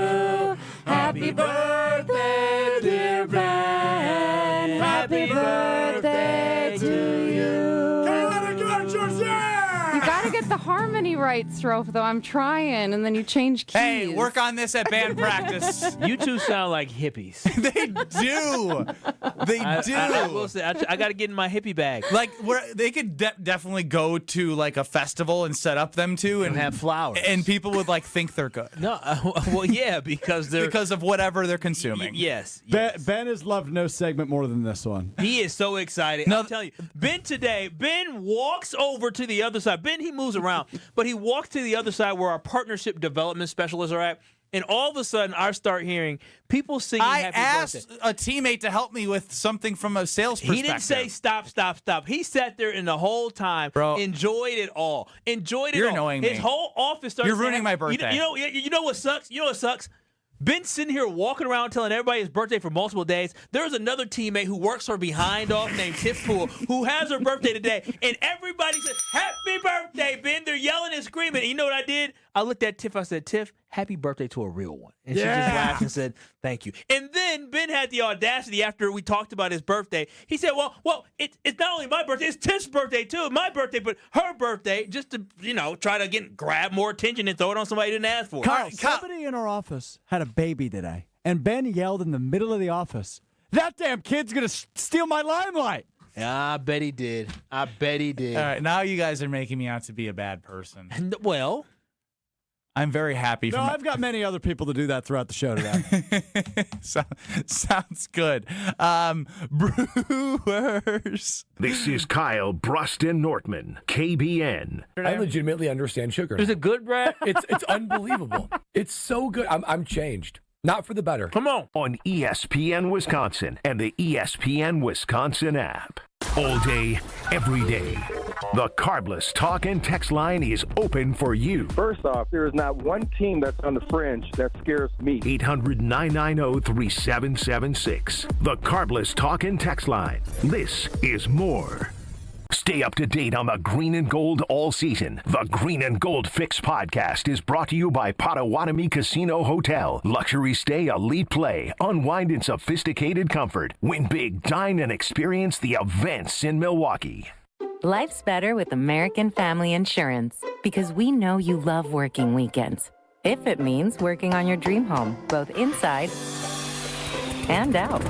Happy birthday, dear Ben. Happy birthday to you. Chaotic Archers, yeah! You gotta get the harmony right, Strofe, though. I'm trying, and then you change keys. Hey, work on this at band practice. You two sound like hippies. They do. I will say, I got to get in my hippie bag. Like, they could definitely go to like a festival and set up them two and have flowers, and people would like think they're good. No, well, yeah, because of whatever they're consuming. Yes. Ben has loved no segment more than this one. He is so excited. I'm telling you, Ben walks over to the other side. Ben, he moves around, but he walks to the other side where our partnership development specialists are at. And all of a sudden, I start hearing people singing happy birthday. I asked a teammate to help me with something from a sales perspective. He didn't say stop. He sat there and the whole time enjoyed it all. You're annoying me. His whole office started. You're ruining my birthday. You know what sucks? Ben's sitting here walking around telling everybody his birthday for multiple days. There's another teammate who works her behind off named Tiff Poole who has her birthday today. And everybody says, happy birthday, Ben. They're yelling and screaming. And you know what I did? I looked at Tiff. I said, Tiff, happy birthday to a real one. And she just laughed and said, thank you. And then Ben had the audacity after we talked about his birthday. He said, well, it's not only my birthday, it's Tiff's birthday too. My birthday, but her birthday, just to, try to grab more attention and throw it on somebody who didn't ask for it. Kyle, somebody in our office had a baby today, and Ben yelled in the middle of the office, "That damn kid's going to steal my limelight." Yeah, I bet he did. All right, now you guys are making me out to be a bad person. Well, I'm very happy. No, I've got many other people to do that throughout the show today. Sounds good. Brewers. This is Kyle Bruston Nortman, KBN. I legitimately understand sugar. Is it good, Brad? It's unbelievable. It's so good. I'm changed. Not for the better. Come on. On ESPN Wisconsin and the ESPN Wisconsin app. All day, every day. The Carbless Talk and Text line is open for you. First off, there is not one team that's on the fringe that scares me. 800-990-3776. The Carbless Talk and Text line. This is more. Stay up to date on the Green and Gold all season. The Green and Gold Fix podcast is brought to you by Potawatomi Casino Hotel. Luxury stay, elite play, unwind in sophisticated comfort. Win big, dine, and experience the events in Milwaukee. Life's better with American Family Insurance because we know you love working weekends. If it means working on your dream home, both inside and out.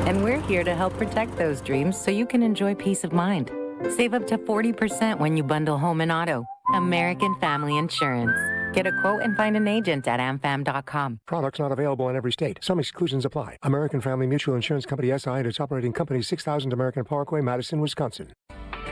And we're here to help protect those dreams so you can enjoy peace of mind. Save up to 40% when you bundle home and auto. American Family Insurance. Get a quote and find an agent at amfam.com. Products not available in every state. Some exclusions apply. American Family Mutual Insurance Company SI and its operating company 6000 American Parkway, Madison, Wisconsin.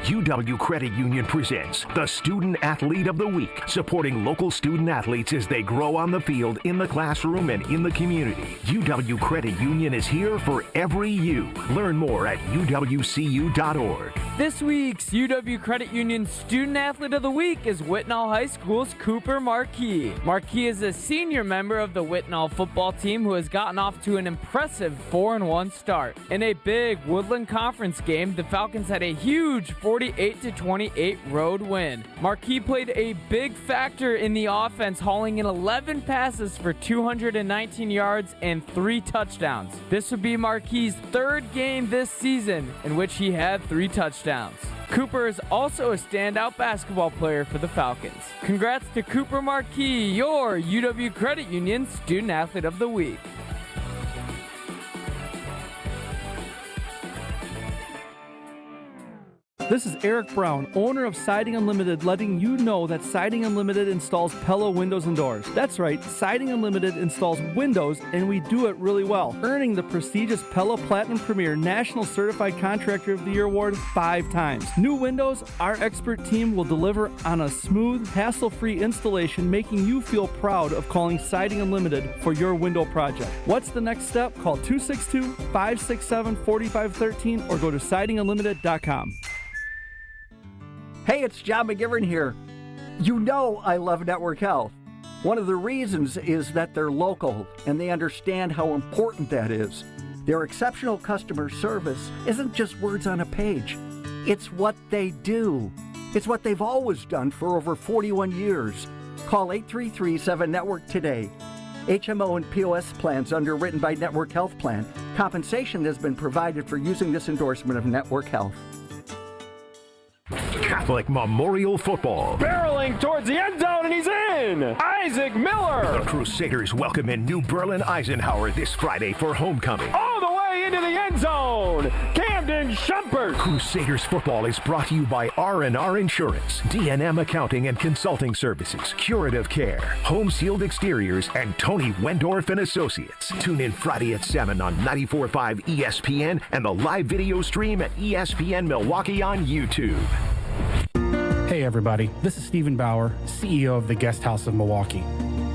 UW Credit Union presents the Student Athlete of the Week, supporting local student athletes as they grow on the field, in the classroom, and in the community. UW Credit Union is here for every you. Learn more at uwcu.org. This week's UW Credit Union Student Athlete of the Week is Whitnall High School's Cooper Marquis. Marquis is a senior member of the Whitnall football team who has gotten off to an impressive 4-1 start. In a big Woodland Conference game, the Falcons had a huge 48-28 road win. Marquis played a big factor in the offense, hauling in 11 passes for 219 yards and 3 touchdowns. This would be Marquis' third game this season in which he had 3 touchdowns. Cooper is also a standout basketball player for the Falcons. Congrats to Cooper Marquis, your UW Credit Union Student Athlete of the Week. This is Eric Brown, owner of Siding Unlimited, letting you know that Siding Unlimited installs Pella windows and doors. That's right, Siding Unlimited installs windows, and we do it really well, earning the prestigious Pella Platinum Premier National Certified Contractor of the Year award 5 times. New windows, our expert team will deliver on a smooth, hassle-free installation, making you feel proud of calling Siding Unlimited for your window project. What's the next step? Call 262-567-4513 or go to sidingunlimited.com. Hey, it's John McGivern here. You know I love Network Health. One of the reasons is that they're local and they understand how important that is. Their exceptional customer service isn't just words on a page. It's what they do. It's what they've always done for over 41 years. Call 833-7-NETWORK today. HMO and POS plans underwritten by Network Health Plan. Compensation has been provided for using this endorsement of Network Health. Catholic Memorial Football. Barreling towards the end zone, and he's in! Isaac Miller! The Crusaders welcome in New Berlin Eisenhower this Friday for homecoming. All the way into the end zone, Camden Shumpert! Crusaders football is brought to you by R&R Insurance, D&M Accounting and Consulting Services, Curative Care, Home Sealed Exteriors, and Tony Wendorf and Associates. Tune in Friday at 7 on 94.5 ESPN and the live video stream at ESPN Milwaukee on YouTube. Hey everybody, this is Stephen Bauer, CEO of the Guest House of Milwaukee.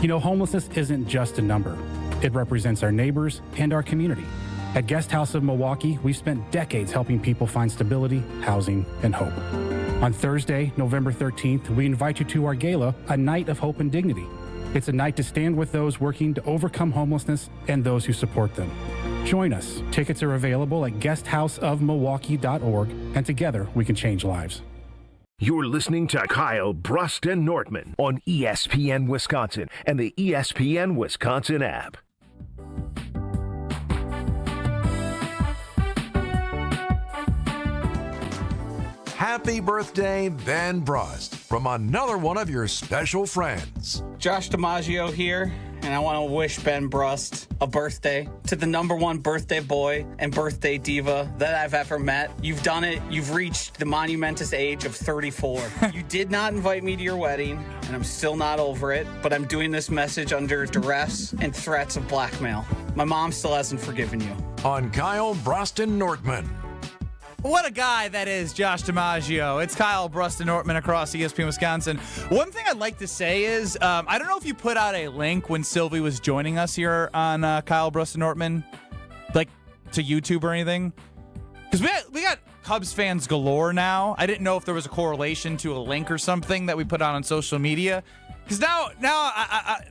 You know, homelessness isn't just a number. It represents our neighbors and our community. At Guest House of Milwaukee, we've spent decades helping people find stability, housing, and hope. On Thursday, November 13th, we invite you to our gala, A Night of Hope and Dignity. It's a night to stand with those working to overcome homelessness and those who support them. Join us. Tickets are available at guesthouseofmilwaukee.org, and together we can change lives. You're listening to Kyle Bruston Nortman on ESPN Wisconsin and the ESPN Wisconsin app. Happy birthday, Ben Brust, from another one of your special friends. Josh DiMaggio here. and I want to wish Ben Brust a birthday to the #1 birthday boy and birthday diva that I've ever met. You've done it. You've reached the monumentous age of 34. You did not invite me to your wedding, and I'm still not over it, but I'm doing this message under duress and threats of blackmail. My mom still hasn't forgiven you. On Kyle Broston Nortman. What a guy that is, Josh DiMaggio. It's Kyle Bruston Nortman across ESPN Wisconsin. One thing I'd like to say is, I don't know if you put out a link when Sylvie was joining us here on Kyle Bruston Nortman, like to YouTube or anything. Because we got Cubs fans galore now. I didn't know if there was a correlation to a link or something that we put out on social media. Because now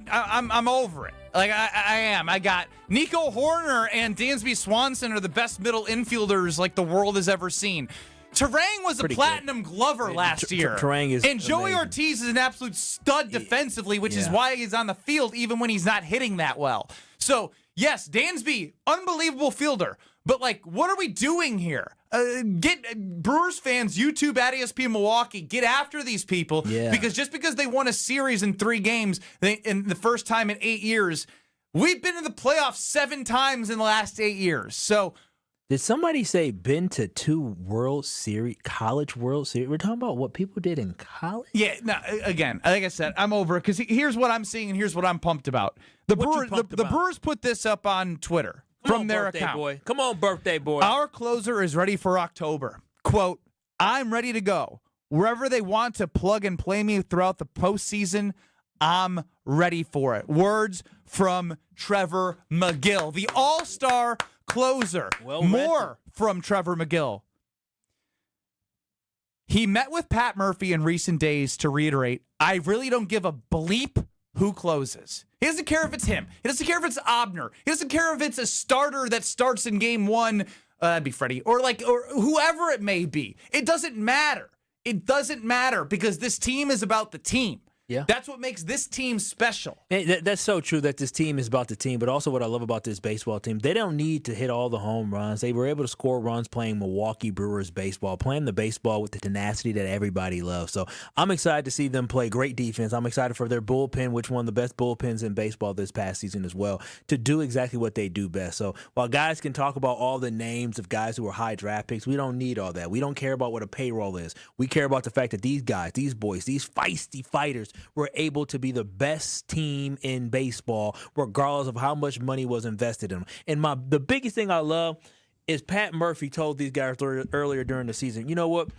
I'm over it. Like, I am. I got Nico Horner and Dansby Swanson are the best middle infielders like the world has ever seen. Terang was a platinum glover last year. Terang is and Joey amazing. Ortiz is an absolute stud defensively, which is why he's on the field even when he's not hitting that well. So, yes, Dansby, unbelievable fielder. But, like, what are we doing here? Get Brewers fans, YouTube at ESPN Milwaukee, get after these people. Yeah. Because just because they won a series in 3 games in the first time in 8 years, we've been in the playoffs 7 times in the last 8 years. So, did somebody say been to 2 World Series, college World Series? We're talking about what people did in college? yeah, no, again, like I said, I'm over it because here's what I'm seeing and here's what I'm pumped about. The Brewers put this up on Twitter. From their account. Boy. Come on, birthday boy. Our closer is ready for October. Quote, I'm ready to go. Wherever they want to plug and play me throughout the postseason, I'm ready for it. Words from Trevor McGill, the all-star closer. More from Trevor McGill. He met with Pat Murphy in recent days to reiterate, I really don't give a bleep who closes. He doesn't care if it's him. He doesn't care if it's Obner. He doesn't care if it's a starter that starts in game 1. That'd be Freddie. Or whoever it may be. It doesn't matter. It doesn't matter because this team is about the team. Yeah. That's what makes this team special. That's so true that this team is about the team, but also what I love about this baseball team, they don't need to hit all the home runs. They were able to score runs playing Milwaukee Brewers baseball, playing the baseball with the tenacity that everybody loves. So I'm excited to see them play great defense. I'm excited for their bullpen, which one of the best bullpens in baseball this past season as well, to do exactly what they do best. So while guys can talk about all the names of guys who are high draft picks, we don't need all that. We don't care about what a payroll is. We care about the fact that these guys, these boys, these feisty fighters were able to be the best team in baseball, regardless of how much money was invested in them. And the biggest thing I love is Pat Murphy told these guys earlier during the season, you know what?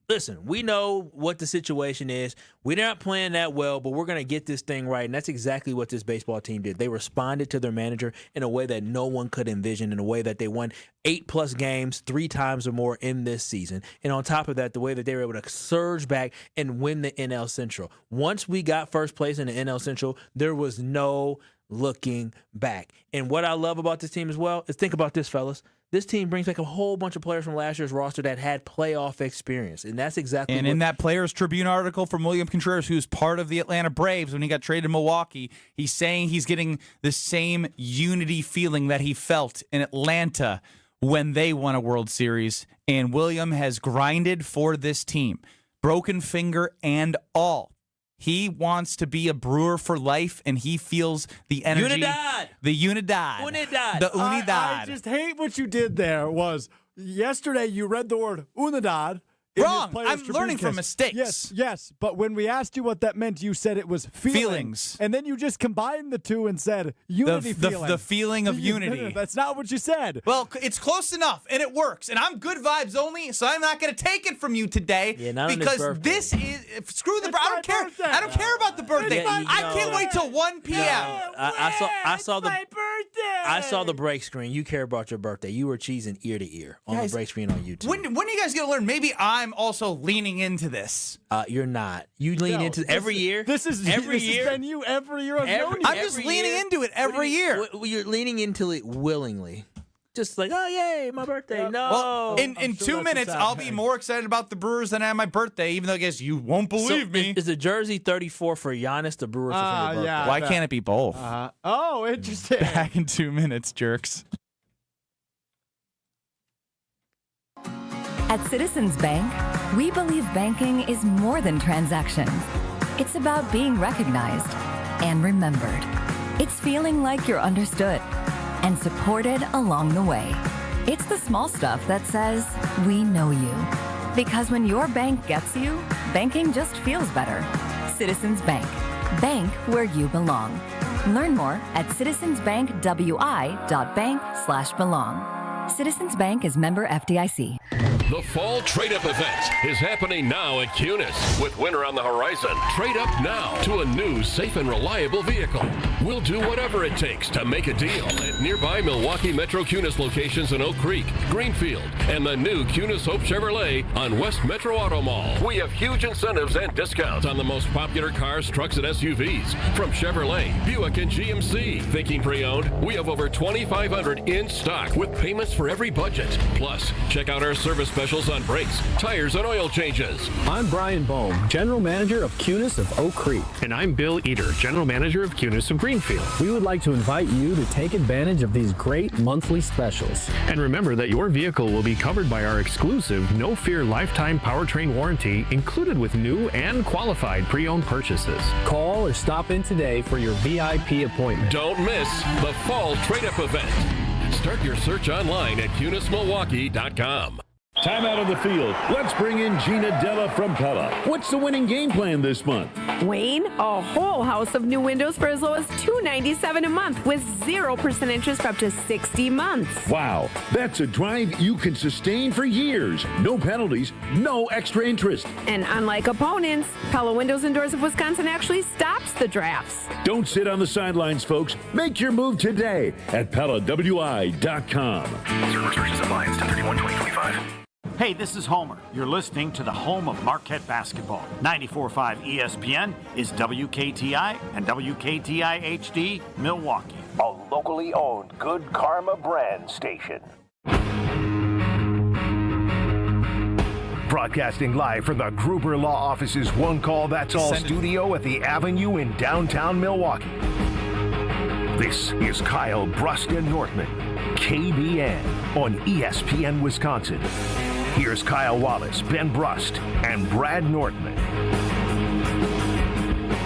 Listen, we know what the situation is. We're not playing that well, but we're going to get this thing right. And that's exactly what this baseball team did. They responded to their manager in a way that no one could envision, in a way that they won 8+ games 3 times or more in this season. And on top of that, the way that they were able to surge back and win the NL Central. Once we got first place in the NL Central, there was no looking back. And what I love about this team as well is think about this, fellas. This team brings back a whole bunch of players from last year's roster that had playoff experience, and that's exactly. And in that Players Tribune article from William Contreras, who's part of the Atlanta Braves when he got traded to Milwaukee, he's saying he's getting the same unity feeling that he felt in Atlanta when they won a World Series. And William has grinded for this team, broken finger and all. He wants to be a Brewer for life, and he feels the energy. Unidad. The Unidad. Unidad. The Unidad. I just hate what you did there. Was yesterday you read the word Unidad. Wrong. I'm learning from mistakes. Yes. But when we asked you what that meant, you said it was feelings. And then you just combined the two and said unity feeling. The feeling of unity. No, that's not what you said. Well, it's close enough, and it works. And I'm good vibes only, so I'm not going to take it from you today. Yeah, not because on his birthday. this is screw the. I don't care. Birthday. I don't care about the birthday. I can't wait till 1 p.m. I saw the birthday. I saw the break screen. You care about your birthday. You were cheesing ear to ear on the break screen on YouTube. When are you guys going to learn? Maybe I'm also leaning into this. You're not. You lean into every year. This is every year. Has been you every year. I'm just leaning into it every year. You're leaning into it willingly. Just like, oh, yay, my birthday. Yeah. No. Well, in 2 minutes, I'll be more excited about the Brewers than I am my birthday, even though I guess you won't believe me. Is the jersey 34 for Giannis, the Brewers? Yeah. Why can't it be both? Oh, interesting. Back in 2 minutes, jerks. At Citizens Bank, we believe banking is more than transactions. It's about being recognized and remembered. It's feeling like you're understood and supported along the way. It's the small stuff that says, we know you. Because when your bank gets you, banking just feels better. Citizens Bank. Bank where you belong. Learn more at citizensbankwi.bank/belong. Citizens Bank is member FDIC. The Fall Trade-Up event is happening now at Cunis. With winter on the horizon, trade up now to a new, safe, and reliable vehicle. We'll do whatever it takes to make a deal at nearby Milwaukee Metro Cunis locations in Oak Creek, Greenfield, and the new Cunis Hope Chevrolet on West Metro Auto Mall. We have huge incentives and discounts on the most popular cars, trucks, and SUVs from Chevrolet, Buick, and GMC. Thinking pre-owned? We have over 2,500 in stock with payments for every budget. Plus, check out our service specials on brakes, tires, and oil changes. I'm Brian Bohm, General Manager of Cunis of Oak Creek. And I'm Bill Eater, General Manager of Cunis of Greenfield. We would like to invite you to take advantage of these great monthly specials. And remember that your vehicle will be covered by our exclusive No Fear Lifetime Powertrain Warranty included with new and qualified pre-owned purchases. Call or stop in today for your VIP appointment. Don't miss the Fall Trade-Up event. Start your search online at CunisMilwaukee.com. Time out on the field. Let's bring in Gina Della from Pella. What's the winning game plan this month? Wayne, a whole house of new windows for as low as $297 a month with 0% interest for up to 60 months. Wow, that's a drive you can sustain for years. No penalties, no extra interest. And unlike opponents, Pella Windows and Doors of Wisconsin actually stops the drafts. Don't sit on the sidelines, folks. Make your move today at PellaWI.com. Zero restrictions apply. It's 10/31/2025. Hey, this is Homer. You're listening to the home of Marquette basketball. 94.5 ESPN is WKTI and WKTI HD Milwaukee. A locally owned Good Karma brand station. Broadcasting live from the Gruber Law Office's One Call That's All studio at the Avenue in downtown Milwaukee. This is Kyle Brust and Nortman, KBN on ESPN Wisconsin. Here's Kyle Wallace, Ben Brust, and Brad Nortman.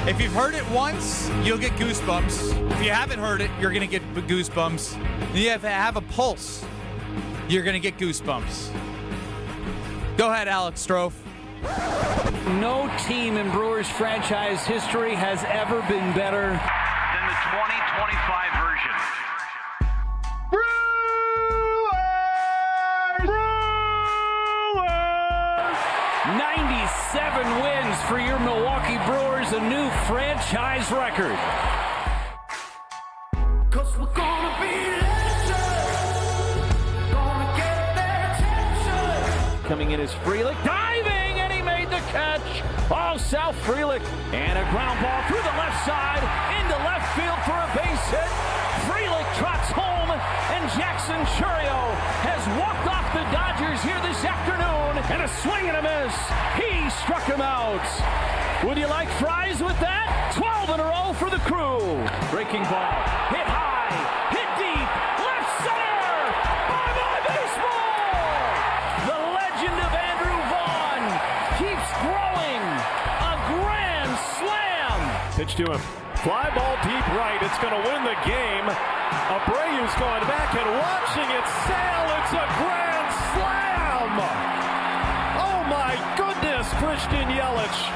If you've heard it once, you'll get goosebumps. If you haven't heard it, you're going to get goosebumps. You have a pulse, you're going to get goosebumps. Go ahead, Alex Strofe. No team in Brewers franchise history has ever been better than the 2025 version. 97 wins for your Milwaukee Brewers, a new franchise record. 'Cause we're gonna be legends, gonna get their attention. Coming in is Frelick, diving, and he made the catch. Oh, South Frelick, and a ground ball through the left side, into left field for a base hit. Frelick trots home, and Jackson Churio has walked off the Dodgers here this afternoon, and a swing and a miss. He struck him out. Would you like fries with that? 12 in a row for the Crew. Breaking ball, hit high, hit deep, left center. Bye-bye baseball. The legend of Andrew Vaughn keeps growing. A grand slam. Pitch to him. Fly ball deep right. It's going to win the game. Abreu's going back and watching it sail. It's a grand slam. Oh, my goodness, Christian Yelich.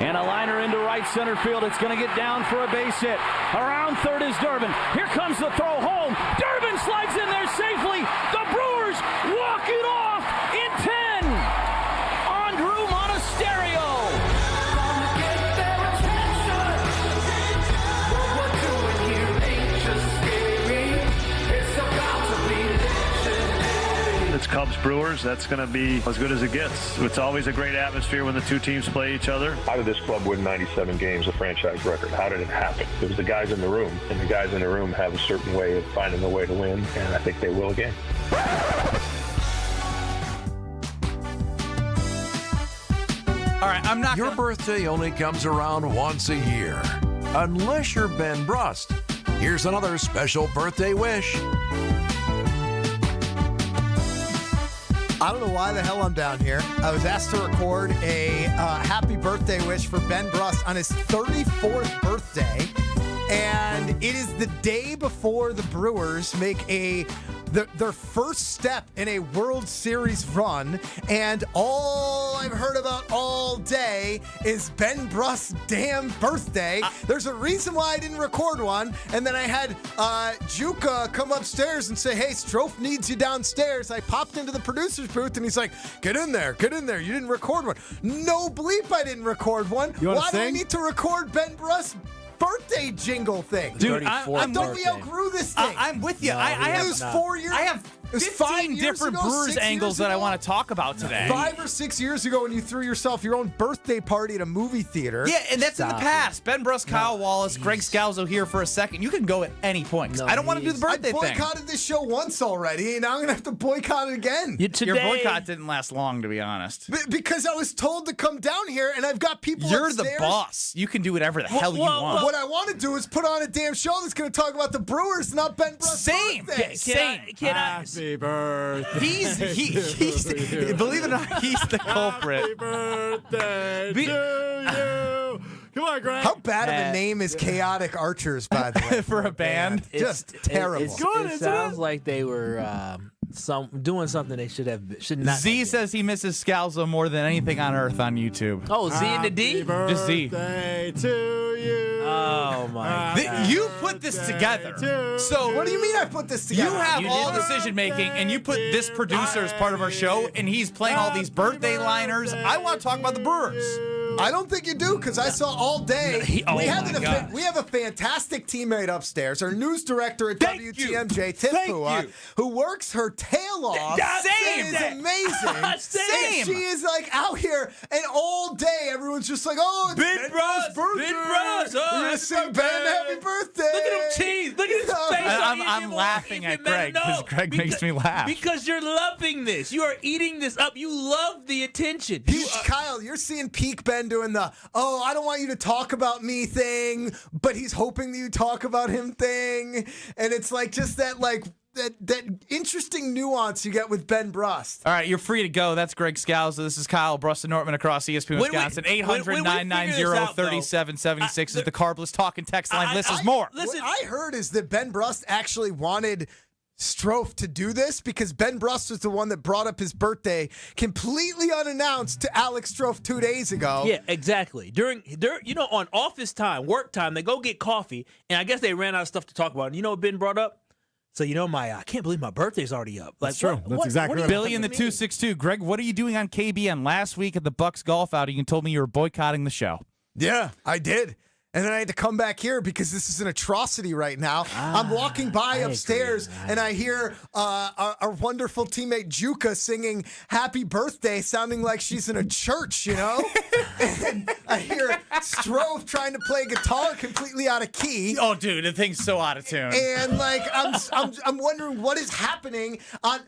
And a liner into right center field. It's going to get down for a base hit. Around third is Durbin. Here comes the throw home. Durbin slides in there safely. The Brewers walk it off in 10. Andrew Monasterio. It's Cubs Brewers. That's going to be as good as it gets. It's always a great atmosphere when the two teams play each other. How did this club win 97 games, a franchise record? How did it happen? It was the guys in the room, and the guys in the room have a certain way of finding a way to win, and I think they will again. All right, I'm not. Your birthday only comes around once a year, unless you're Ben Brust. Here's another special birthday wish. I don't know why the hell I'm down here. I was asked to record a happy birthday wish for Ben Brust on his 34th birthday. and it is the day before the Brewers make their first step in a World Series run, and all I've heard about all day is Ben Brust's damn birthday. There's a reason why I didn't record one, and then I had Juka come upstairs and say, hey, Strofe needs you downstairs. I popped into the producer's booth, and he's like, get in there. You didn't record one. No bleep, I didn't record one. Why do I need to record Ben Brust's birthday jingle thing? Dude, I thought we outgrew this thing. I'm with you. I have it was 4 years. I have 15 different Brewers angles that I want to talk about today. 5 or 6 years ago, when you threw yourself your own birthday party at a movie theater. Yeah, and that's in the past. Ben Brust, Kyle Wallace, Greg Scalzo here for a second. You can go at any point. I don't want to do the birthday thing. I boycotted this show once already, and now I'm going to have to boycott it again. Your boycott didn't last long, to be honest. Because I was told to come down here, and I've got people You're upstairs. the boss. You can do whatever the hell you want. What I want to do is put on a damn show that's going to talk about the Brewers, not Ben Brust's birthday. Happy birthday. He's believe it or not, he's the culprit. Happy birthday to you. Come on, Greg. How bad of a name is Chaotic Archers, by the way, for a band? Just terrible. It sounds like they were doing something they should not. Z says he misses Scalzo more than anything on earth on YouTube. Oh, Z and the D? Just Z. Birthday to you. Oh, my God. You put this together. So what do you mean I put this together? You have all decision making, and you put this producer as part of our show, and he's playing all these birthday liners. I want to talk about the Brewers. I don't think you do, because I saw all day. We have a fantastic teammate upstairs, our news director at WTMJ, Tiff Pua, who works her tail off. Same. It is amazing. Same. She is like out here, and all day everyone's just like, oh, it's Ben Brust's birthday. Ben Brust. Oh, We're gonna sing Ben happy birthday. Look at him cheese. Look at his face. I'm laughing at Greg because Greg makes me laugh. Because you're loving this. You are eating this up. You love the attention. Kyle, you're seeing peak Ben doing the, oh, I don't want you to talk about me thing, but he's hoping that you talk about him thing. And it's like just that, like, that interesting nuance you get with Ben Brust. All right, you're free to go. That's Greg Scalzo. This is Kyle Brust and Nortman across ESPN Wisconsin. 800-990-3776 is the Carbless talking text line. Listen, more. What I heard is that Ben Brust actually wanted Strofe to do this because Ben Brust was the one that brought up his birthday completely unannounced to Alex Strofe 2 days ago. Yeah, exactly. During on office time, work time, they go get coffee, and I guess they ran out of stuff to talk about. And you know what Ben brought up? So, I can't believe my birthday's already up. Like, that's true. That's exactly right. Billy in the 262. Greg, what are you doing on KBN? Last week at the Bucks golf outing, you told me you were boycotting the show. Yeah, I did. And then I had to come back here because this is an atrocity right now. I'm walking by upstairs, and I hear our wonderful teammate Juka singing Happy Birthday, sounding like she's in a church, And I hear Strofe trying to play guitar completely out of key. Oh, dude, the thing's so out of tune. And I'm wondering what is happening. I'm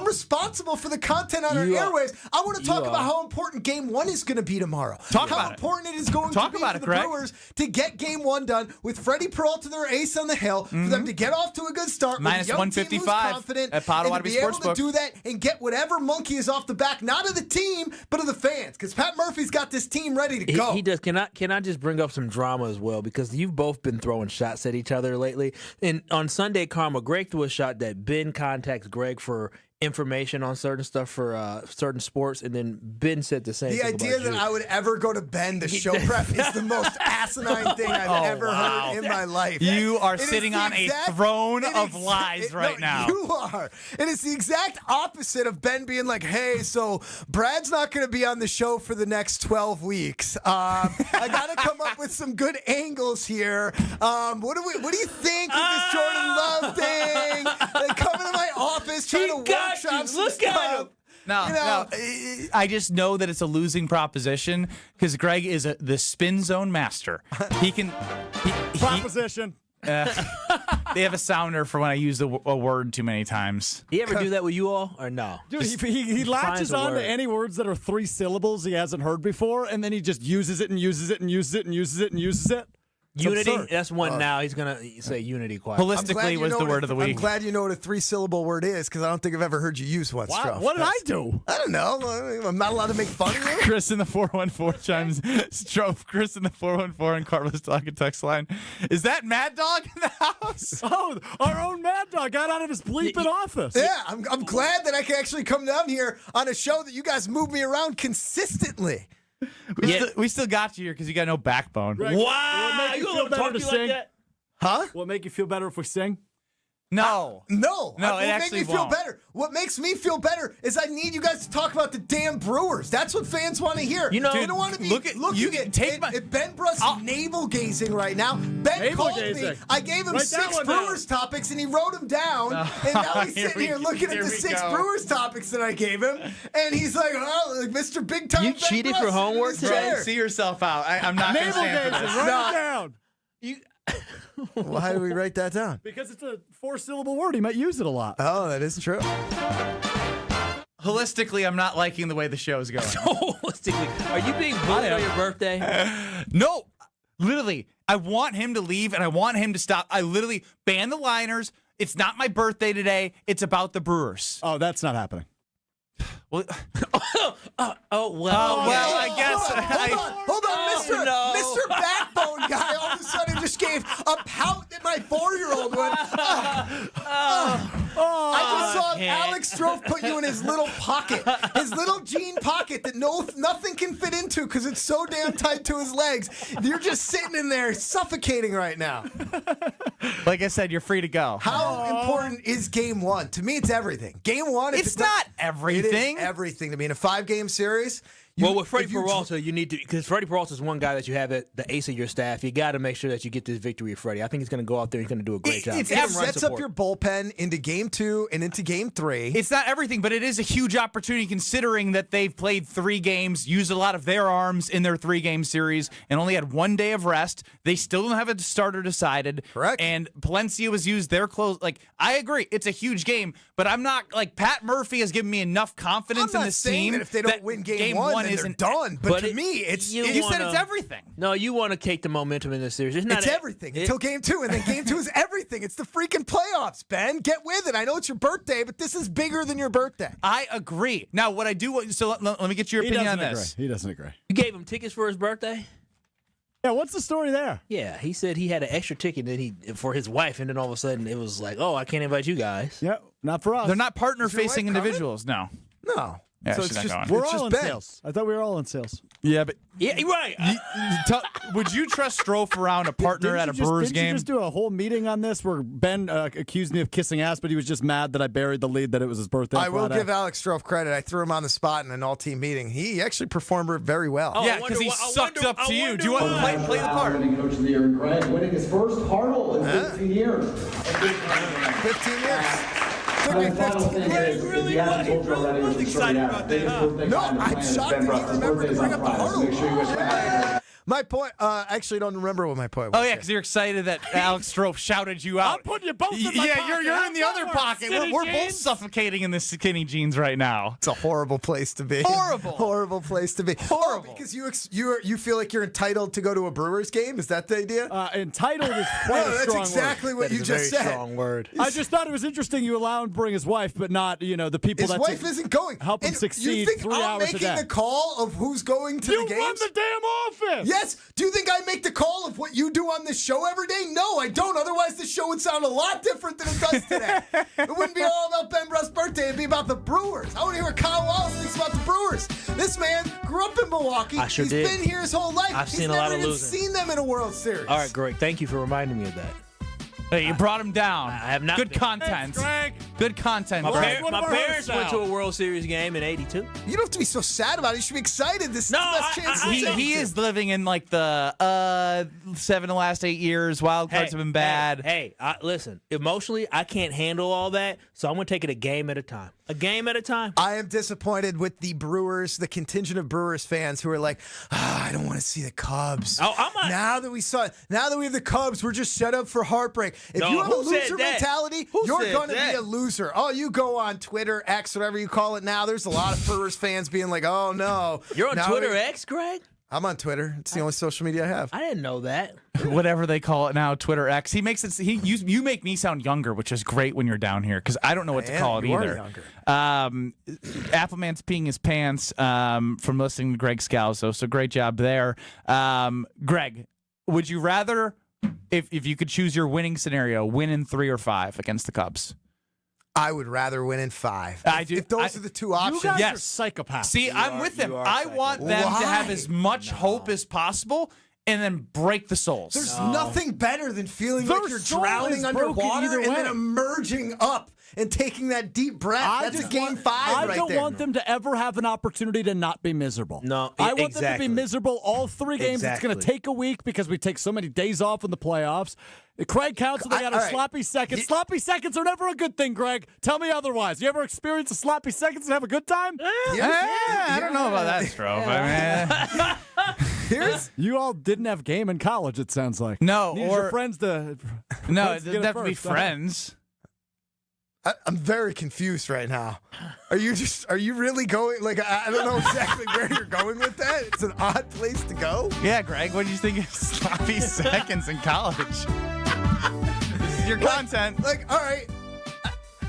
responsible for the content on our airwaves. I want to talk about how important Game 1 is going to be tomorrow. How important it is going to be for the Brewers to get Game 1 done with Freddie Peralta, their ace on the hill, for them to get off to a good start. Minus with a young 155 team who's confident, at Potawatomi and to be able Sportsbook. to do that and get whatever monkey is off the back, not of the team, but of the fans. Because Pat Murphy's got this team ready to go. He does. Can I just bring up some drama as well? Because you've both been throwing shots at each other lately. And on Sunday Karma, Greg threw a shot that Ben contacts Greg for information on certain stuff for certain sports, and then Ben said the same thing. The idea that I would ever go to Ben to show prep is the most asinine thing I've ever heard in my life. You are sitting on a throne of lies right now. You are. And it's the exact opposite of Ben being like, hey, so Brad's not going to be on the show for the next 12 weeks. I got to come up with some good angles here. What do you think of this Jordan Love thing? Like coming to my office trying to workshop some stuff. No, I just know that it's a losing proposition because Greg is the spin zone master. He can... Proposition. They have a sounder for when I use a word too many times. You ever do that with you all, or no? Dude, he latches on to any words that are 3 syllables he hasn't heard before, and then he just uses it and uses it and uses it and uses it and uses it. It's Unity, absurd. that's one now. He's going to say unity quiet. Holistically was the word of the week. I'm glad you know what a 3-syllable word is because I don't think I've ever heard you use one, Stroh. What did I do? I don't know. I'm not allowed to make fun of you. Chris in the 414 chimes. Strofe Chris in the 414 and Carlos talking text line. Is that Mad Dog in the house? Oh, our own Mad Dog got out of his bleeping office. Yeah, I'm glad that I can actually come down here on a show that you guys move me around consistently. We still got you here because you got no backbone. Greg, Wow, you gonna talk to you like that? Huh? Will it make you feel better if we sing? No. No, it What actually make me feel won't. better? What makes me feel better is I need you guys to talk about the damn Brewers. That's what fans want to hear. You know, they don't want to be looking at Ben Brust navel gazing right now. Ben Navel called gazing. me. I gave him Write that 6 one down. Brewers topics and he wrote them down. And now he's Here sitting we here go. looking at Here the we 6 go. Brewers topics that I gave him, and he's like, "Oh, like Mr. Big Time." You Ben cheated Brust for in homework, his bro? chair. See yourself out. I'm not going to Navel stand for gazing. this. Write it down. Well, how do we write that down? Because it's a 4-syllable word. He might use it a lot. Oh, that is true. Holistically, I'm not liking the way the show is going. Holistically, are you being bullied on your birthday? No, literally, I want him to leave and I want him to stop. I literally ban the Liners. It's not my birthday today. It's about the Brewers. Oh, that's not happening. Well, well, I guess. Hold on, Mr. Backbone guy all of a sudden just gave a pout that my 4-year-old went. I just saw Alex Strofe put you in his little pocket, his little jean pocket that nothing can fit into because it's so damn tight to his legs. You're just sitting in there suffocating right now. Like I said, you're free to go. How important is Game 1? To me, it's everything. Game 1, It's not everything. It is everything to me. In a 5-game series. Well, with Freddie Peralta, you need to, because Freddie Peralta is one guy that you have at the ace of your staff. You got to make sure that you get this victory with Freddie. I think he's going to go out there. He's going to do a great job. It sets up your bullpen into Game 2 and into Game 3. It's not everything, but it is a huge opportunity considering that they've played 3 games, used a lot of their arms in their 3-game series, and only had 1 day of rest. They still don't have a starter decided. Correct. And Palencia was used their close. Like, I agree, it's a huge game, but I'm not, like, Pat Murphy has given me enough confidence in this team. That if they don't win Game 1 then isn't they're done. But to me, it's you said it's everything. No, you want to take the momentum in this series. It's everything until Game 2, and then Game 2 is everything. It's the freaking playoffs, Ben. Get with it. I know it's your birthday, but this is bigger than your birthday. I agree. Now, what I do, so let me get your opinion on this. He doesn't agree. You gave him tickets for his birthday? Yeah, what's the story there? Yeah, he said he had an extra ticket that for his wife, and then all of a sudden it was like, oh, I can't invite you guys. Yeah, not for us. They're not partner-facing individuals, no. No. Yeah, So she's it's not just- going. We're It's all in just Ben. sales. I thought we were all in sales. Yeah, but Yeah, you're right. would you trust Strofe around a partner at a Brewers didn't game? you just do a whole meeting on this where Ben accused me of kissing ass, but he was just mad that I buried the lead that it was his birthday? I will Friday? give Alex Strofe credit. I threw him on the spot in an all-team meeting. He actually performed very well. Oh, yeah, because he sucked up to you. Do you want to play the part? Winning Coach of the Year, Greg, winning his first hurdle in 15 years. 15 years. Took me The final 15 thing years. is, if you haven't told you already, which I'm sure you have, biggest birthday No, time to I'm plan is shocked Ben that Brust. you His remember to birthday's bring on up the Friday, so hurdle. make sure you wish him happy. My point, I actually don't remember what my point was. Oh, yeah, because you're excited that Alex Strofe shouted you out. I'm putting you both in my Yeah, pocket. you're in the other pocket. We're both suffocating in the skinny jeans right now. It's a horrible place to be. Horrible place to be. Horrible. Oh, because you feel like you're entitled to go to a Brewers game? Is that the idea? Entitled is quite a that's strong exactly word. what That you is a just very said. strong word. I just thought it was interesting you allow him to bring his wife, but not, the people His that wife isn't going. help him And succeed You think 3 I'm hours a making day. the call of who's going to You the games? run the damn office! Yes. Do you think I make the call of what you do on this show every day? No, I don't. Otherwise, the show would sound a lot different than it does today. It wouldn't be all about Ben Brust's birthday. It'd be about the Brewers. I want to hear what Kyle Wallace thinks about the Brewers. This man grew up in Milwaukee. I sure He's did. been here his whole life. I've He's seen a never lot of even losing. seen them in a World Series. All right, Greg, thank you for reminding me of that. Hey, you brought him down. I have not Good been. content. Good content, My, Greg. my parents went to a World Series game in '82. You don't have to be so sad about it. You should be excited. This is No, the best chance He is living in like the 7 of the last 8 years. Wild cards have been bad. Hey, listen, emotionally, I can't handle all that, so I'm going to take it a game at a time. A game at a time. I am disappointed with the Brewers, the contingent of Brewers fans who are like, I don't want to see the Cubs. Oh, I'm not. Now that we have the Cubs, we're just set up for heartbreak. If No, you have a who said loser that? mentality, Who you're said going to be that? a loser. Oh, you go on Twitter, X, whatever you call it now. There's a lot of Brewers fans being like, oh, no. You're on Now Twitter we- X, Greg? I'm on Twitter. It's the only social media I have. I didn't know that. Whatever they call it now, Twitter X. He makes it. You make me sound younger, which is great when you're down here because I don't know what to call it either. Appleman's peeing his pants from listening to Greg Scalzo. So great job there, Greg. Would you rather, if you could choose your winning scenario, win in 3 or 5 against the Cubs? I would rather win in 5. If those are the two options. You guys Yes. are psychopaths. See, I'm with them. I want them to have as much hope as possible and then break the souls. There's nothing better than feeling Their like you're soul drowning is underwater broken either and then way. emerging up and taking that deep breath. That's a game 5 right there. I don't want them to ever have an opportunity to not be miserable. No, I want them to exactly. be miserable all 3 games. It's going to take a week because we take so many days off in the playoffs. Craig Counsell, they got a sloppy second. Sloppy seconds are never a good thing, Greg. Tell me otherwise. You ever experience a sloppy seconds and have a good time? I don't know about that, Strofe. You all didn't have game in college, it sounds like. No, Need your friends to. No, friends it to get doesn't have to be first, huh? friends. I'm very confused right now. Are you really going, like, I don't know exactly where you're going with that. It's an odd place to go. Yeah, Greg, what did you think of sloppy seconds in college? This is your content. Like, all right.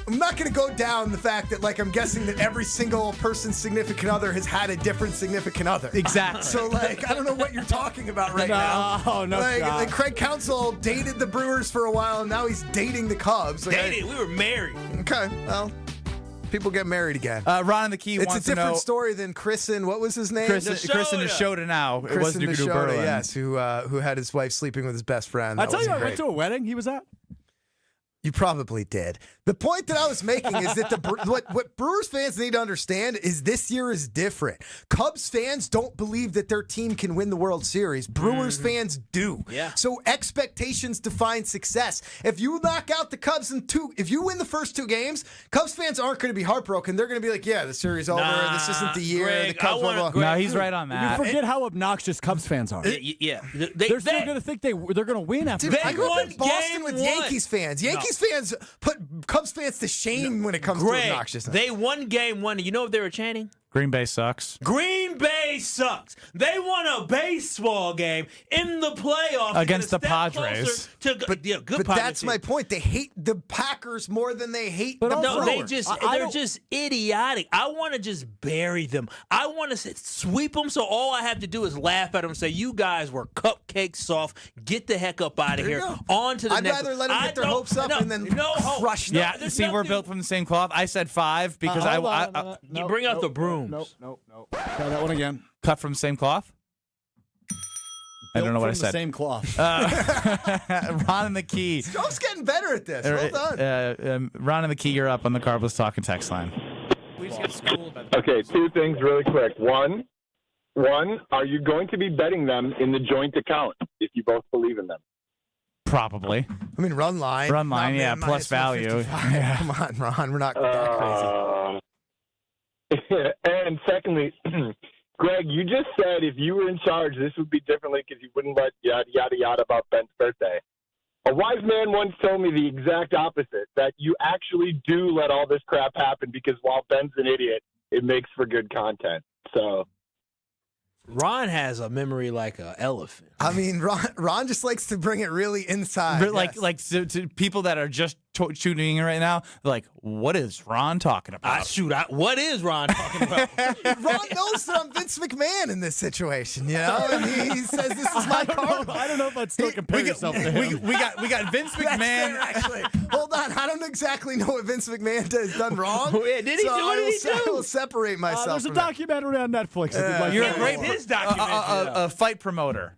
I'm not going to go down the fact that, like, I'm guessing that every single person's significant other has had a different significant other. Exactly. So, like, I don't know what you're talking about right now. No like Craig Counsell dated the Brewers for a while, and now he's dating the Cubs. Like, Dated. We were married. Okay, well, people get married again. Ron and the Key It's wants a to know. different story than Chris and what was his name? Chris and Nishota now. It Chris was and Duke Nishota, Berlin. yes, who had his wife sleeping with his best friend. I That tell you, I wasn't went to a wedding he was at. You probably did. The point that I was making is that what Brewers fans need to understand is this year is different. Cubs fans don't believe that their team can win the World Series. Brewers fans do. Yeah. So expectations define success. If you knock out the Cubs if you win the first 2 games, Cubs fans aren't going to be heartbroken. They're going to be like, yeah, the series over. This isn't the year. Greg, the Cubs I wanna- No, he's right on that. You forget how obnoxious Cubs fans are. Yeah. They're still going to think they're going to win after. Dude, They I grew up in won Boston game with 1. Yankees fans. Yankees fans put Cubs fans to shame when it comes to Greg, obnoxiousness. they won game 1. You know what they were chanting? Green Bay sucks. Green Bay sucks. They won a baseball game in the playoffs Against to the get a step Padres. closer to, good But Padres that's team. my point. They hate the Packers more than they hate the No, Brewers. they're just idiotic. I want to just bury them. I want to sweep them so all I have to do is laugh at them and say, you guys were cupcake soft. Get the heck up out of here. On to the I'd next rather one. let them get their hopes up and then crush them. Yeah, see, we're built from the same cloth. I said 5 because you bring out the brooms. Nope. Try that one again. Cut from the same cloth? I don't know what I From the said. same cloth. Ron and the Key. Joe's getting better at this. Well done. Ron and the Key, you're up on the Carbless Talking text line. Okay, 2 things really quick. One, are you going to be betting them in the joint account if you both believe in them? Probably. I mean, run line. Run line, yeah, plus value. Yeah. Come on, Ron. We're not that crazy. And secondly, Greg, you just said if you were in charge, this would be differently because you wouldn't let yada, yada, yada about Ben's birthday. A wise man once told me the exact opposite, that you actually do let all this crap happen because while Ben's an idiot, it makes for good content. So Ron has a memory like an elephant. I mean, Ron just likes to bring it really inside. To people that are just tuning in right now, they're like, what is Ron talking about? What is Ron talking about? Ron knows that I'm Vince McMahon in this situation, you know? And he says this is my card. I don't know if I'd still compare yourself to him. We got Vince That's McMahon. fair, actually. Hold on. I don't exactly know what Vince McMahon has done wrong. What did he do? I will separate myself There's a from that. documentary on Netflix. If you'd like You're to a great watch it. His documentary. a fight promoter.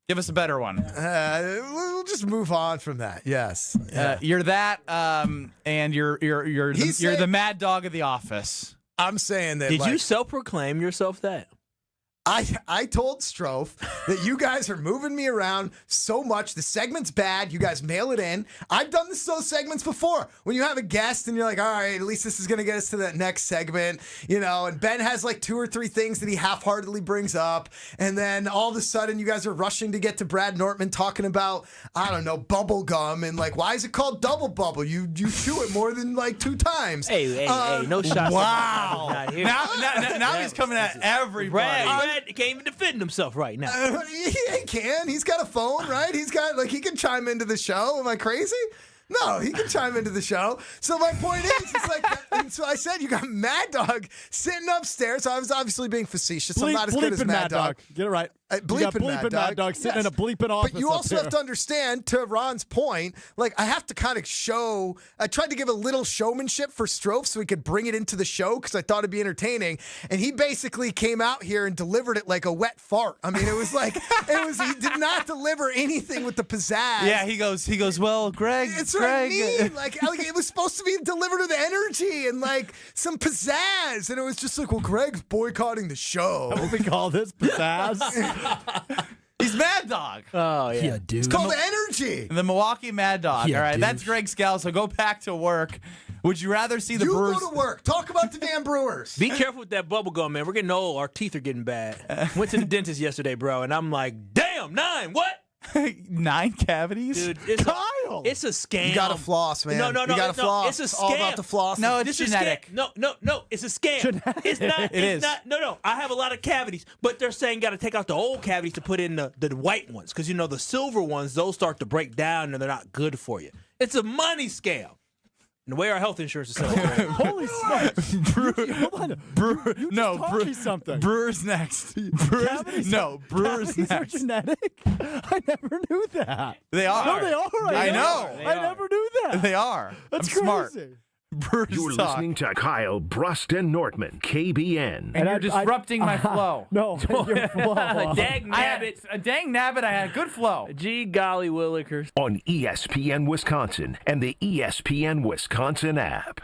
Give us a better one. We'll just move on from that. Yes. You're that, and you're the mad dog of the office. I'm saying that. Did you self-proclaim yourself that? I told Strofe that you guys are moving me around so much. The segment's bad. You guys mail it in. I've done those segments before. When you have a guest and you're like, all right, at least this is going to get us to that next segment, you know, and Ben has like 2 or 3 things that he half-heartedly brings up. And then all of a sudden you guys are rushing to get to Brad Nortman talking about, I don't know, bubble gum. And like, why is it called double bubble? You chew it more than like 2 times. Hey, no shots. Wow. Now he's coming at everybody. can't even defend himself right now. He can. He's got a phone, right? He can chime into the show. Am I crazy? No, he can chime into the show. So my point is, it's like, and so I said you got Mad Dog sitting upstairs. I was obviously being facetious. I'm not as good as Mad Dog. Get it right. Bleeping Mad Dog sitting in a bleeping office. But you also have to understand, to Ron's point, like I have to kind of show. I tried to give a little showmanship for Strofe so we could bring it into the show because I thought it'd be entertaining. And he basically came out here and delivered it like a wet fart. I mean, it was like he did not deliver anything with the pizzazz. Yeah, he goes. Well, Greg, it's what I mean. Like it was supposed to be delivered with energy and like some pizzazz, and it was just like, well, Greg's boycotting the show. What we call this pizzazz? He's Mad Dog. Oh, yeah. Dude. It's called energy. The Milwaukee Mad Dog. Yeah, All right, dude. that's Greg Scal, so go back to work. Would you rather see the Brewers? You go to work. Talk about the damn Brewers. Be careful with that bubble gum, man. We're getting old. Our teeth are getting bad. Went to the dentist yesterday, bro, and I'm like, damn, 9, what? 9 cavities? Dude, Kyle! It's a scam. You gotta floss, man. No. You gotta floss. It's a scam. All about the floss. No, it's This is genetic. scam. No. It's a scam. It's not. It is. Not. No. I have a lot of cavities, but they're saying got to take out the old cavities to put in the white ones because the silver ones those start to break down and they're not good for you. It's a money scam. And the way our health insurance is set up. Holy smokes. Something. Brewers next. Brewers Cavities next. are genetic? I never knew that. They are. No, they are. I know. I never knew that. They are. That's I'm smart. crazy. Brewers You're talk. listening to Kyle Brust and Nortman, KBN. And you're disrupting my flow. No, your flow. Dang nabbit. Dang nabbit, I had a good flow. Gee golly willikers. On ESPN Wisconsin and the ESPN Wisconsin app.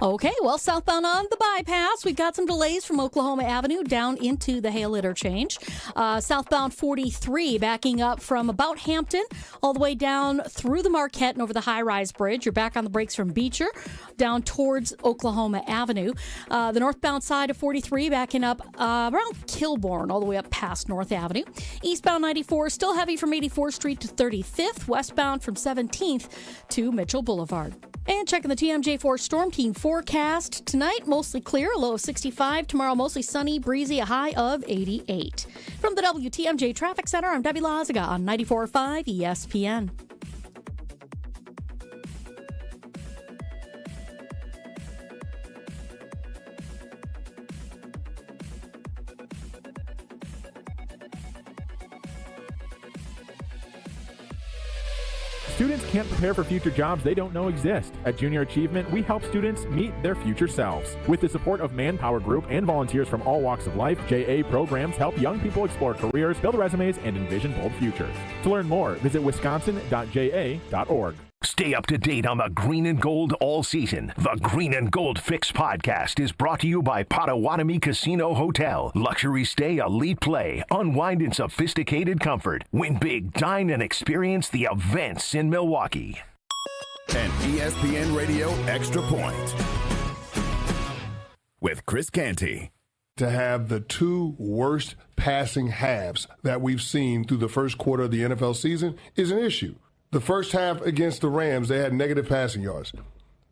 Okay, well, southbound on the bypass, we've got some delays from Oklahoma Avenue down into the Hale interchange. Southbound 43 backing up from about Hampton all the way down through the Marquette and over the high-rise bridge. You're back on the brakes from Beecher down towards Oklahoma Avenue. The northbound side of 43 backing up around Kilbourne all the way up past North Avenue. Eastbound 94 still heavy from 84th Street to 35th. Westbound from 17th to Mitchell Boulevard. And checking the TMJ4 Storm Team forecast. Tonight, mostly clear, a low of 65. Tomorrow, mostly sunny, breezy, a high of 88. From the WTMJ Traffic Center, I'm Debbie Lazaga on 94.5 ESPN. Students can't prepare for future jobs they don't know exist. At Junior Achievement, we help students meet their future selves. With the support of Manpower Group and volunteers from all walks of life, JA programs help young people explore careers, build resumes, and envision bold futures. To learn more, visit wisconsin.ja.org. Stay up to date on the green and gold all season. The Green and Gold Fix podcast is brought to you by Potawatomi Casino Hotel. Luxury stay, elite play, unwind in sophisticated comfort. Win big, dine, and experience the events in Milwaukee. An ESPN Radio Extra Point with Chris Canty. To have the two worst passing halves that we've seen through the first quarter of the NFL season is an issue. The first half against the Rams, they had negative passing yards.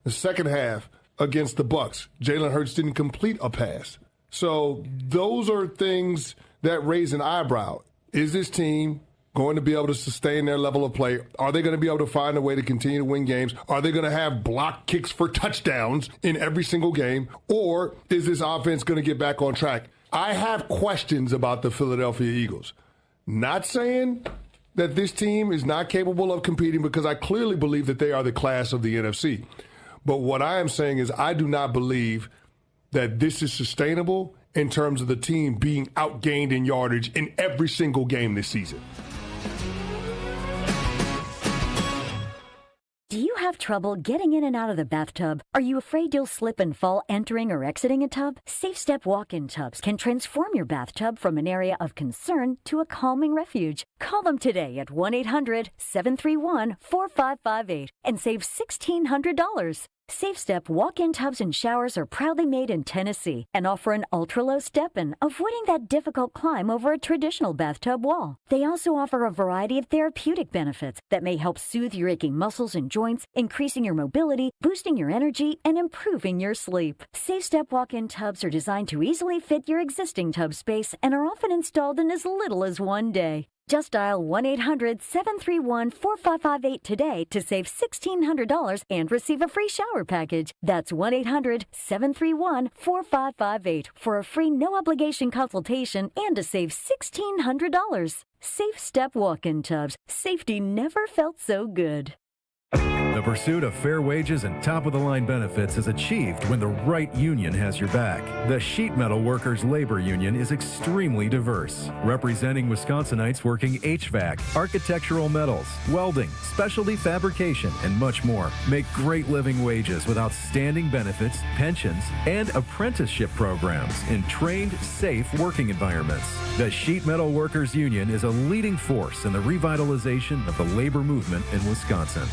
The second half against the Bucs, Jalen Hurts didn't complete a pass. So those are things that raise an eyebrow. Is this team going to be able to sustain their level of play? Are they going to be able to find a way to continue to win games? Are they going to have block kicks for touchdowns in every single game? Or is this offense going to get back on track? I have questions about the Philadelphia Eagles. Not saying that this team is not capable of competing, because I clearly believe that they are the class of the NFC. But what I am saying is I do not believe that this is sustainable in terms of the team being outgained in yardage in every single game this season. Do you have trouble getting in and out of the bathtub? Are you afraid you'll slip and fall entering or exiting a tub? Safe Step walk-in tubs can transform your bathtub from an area of concern to a calming refuge. Call them today at 1-800-731-4558 and save $1,600. Safe Step walk-in tubs and showers are proudly made in Tennessee and offer an ultra-low step-in, avoiding that difficult climb over a traditional bathtub wall. They also offer a variety of therapeutic benefits that may help soothe your aching muscles and joints, increasing your mobility, boosting your energy, and improving your sleep. Safe Step walk-in tubs are designed to easily fit your existing tub space and are often installed in as little as one day. Just dial 1-800-731-4558 today to save $1,600 and receive a free shower package. That's 1-800-731-4558 for a free no-obligation consultation and to save $1,600. Safe Step walk-in tubs. Safety never felt so good. The pursuit of fair wages and top-of-the-line benefits is achieved when the right union has your back. The Sheet Metal Workers Labor Union is extremely diverse, representing Wisconsinites working HVAC, architectural metals, welding, specialty fabrication, and much more. Make great living wages with outstanding benefits, pensions, and apprenticeship programs in trained, safe working environments. The Sheet Metal Workers Union is a leading force in the revitalization of the labor movement in Wisconsin.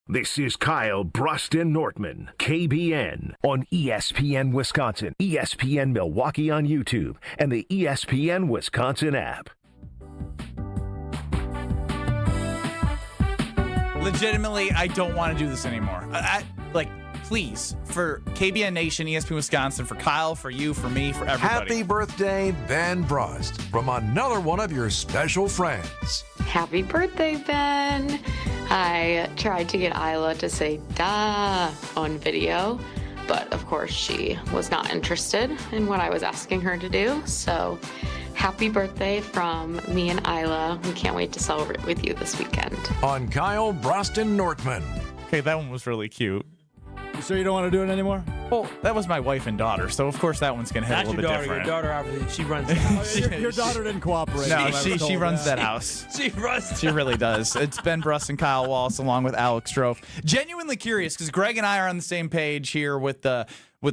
This is Kyle Bruston Nortman, KBN, on ESPN Wisconsin, ESPN Milwaukee on YouTube, and the ESPN Wisconsin app. Legitimately, I don't want to do this anymore. Please, for KBN Nation, ESPN Wisconsin, for Kyle, for you, for me, for everybody. Happy birthday, Ben Brust, from another one of your special friends. Happy birthday, Ben. I tried to get Isla to say "da" on video, but of course she was not interested in what I was asking her to do. So happy birthday from me and Isla. We can't wait to celebrate with you this weekend. On Kyle Bruston Nortman. Okay, that one was really cute. You sure you don't want to do it anymore? Well, that was my wife and daughter, so of course that one's going to hit a little bit different. Your daughter, obviously, she runs the house. Your daughter didn't cooperate. No, she runs that house. She runs. She really does. It's Ben Brust and Kyle Wallace along with Alex Strofe. Genuinely curious because Greg and I are on the same page here with the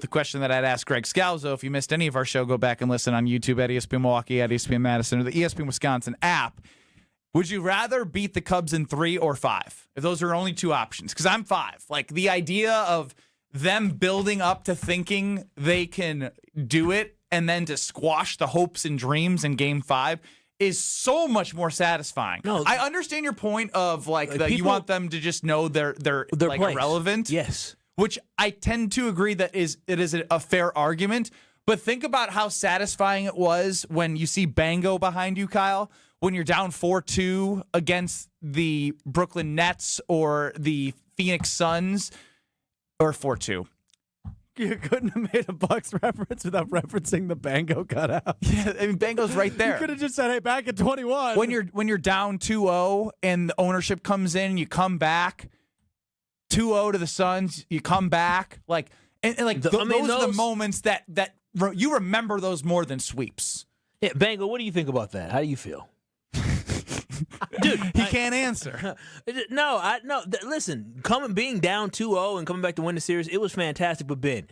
question that I'd asked Greg Scalzo. If you missed any of our show, go back and listen on YouTube at ESPN Milwaukee, at ESPN Madison, or the ESPN Wisconsin app. Would you rather beat the Cubs in 3 or 5? If those are only two options. Because I'm 5. Like, the idea of them building up to thinking they can do it and then to squash the hopes and dreams in Game 5 is so much more satisfying. No, I understand your point of you want them to just know they're like place. Irrelevant. Yes. Which I tend to agree that it is a fair argument. But think about how satisfying it was when you see Bango behind you, Kyle, when you're down 4-2 against the Brooklyn Nets or the Phoenix Suns. Or 4-2. You couldn't have made a Bucks reference without referencing the Bango cutout. Yeah, I mean, Bango's right there. You could have just said, hey, back at 21. When you're down 2-0 and the ownership comes in, you come back 2-0 to the Suns, you come back. Those are the moments that you remember those more than sweeps. Yeah, Bango, what do you think about that? How do you feel? Dude, he can't answer. Listen, being down 2-0 and coming back to win the series, it was fantastic. But Ben,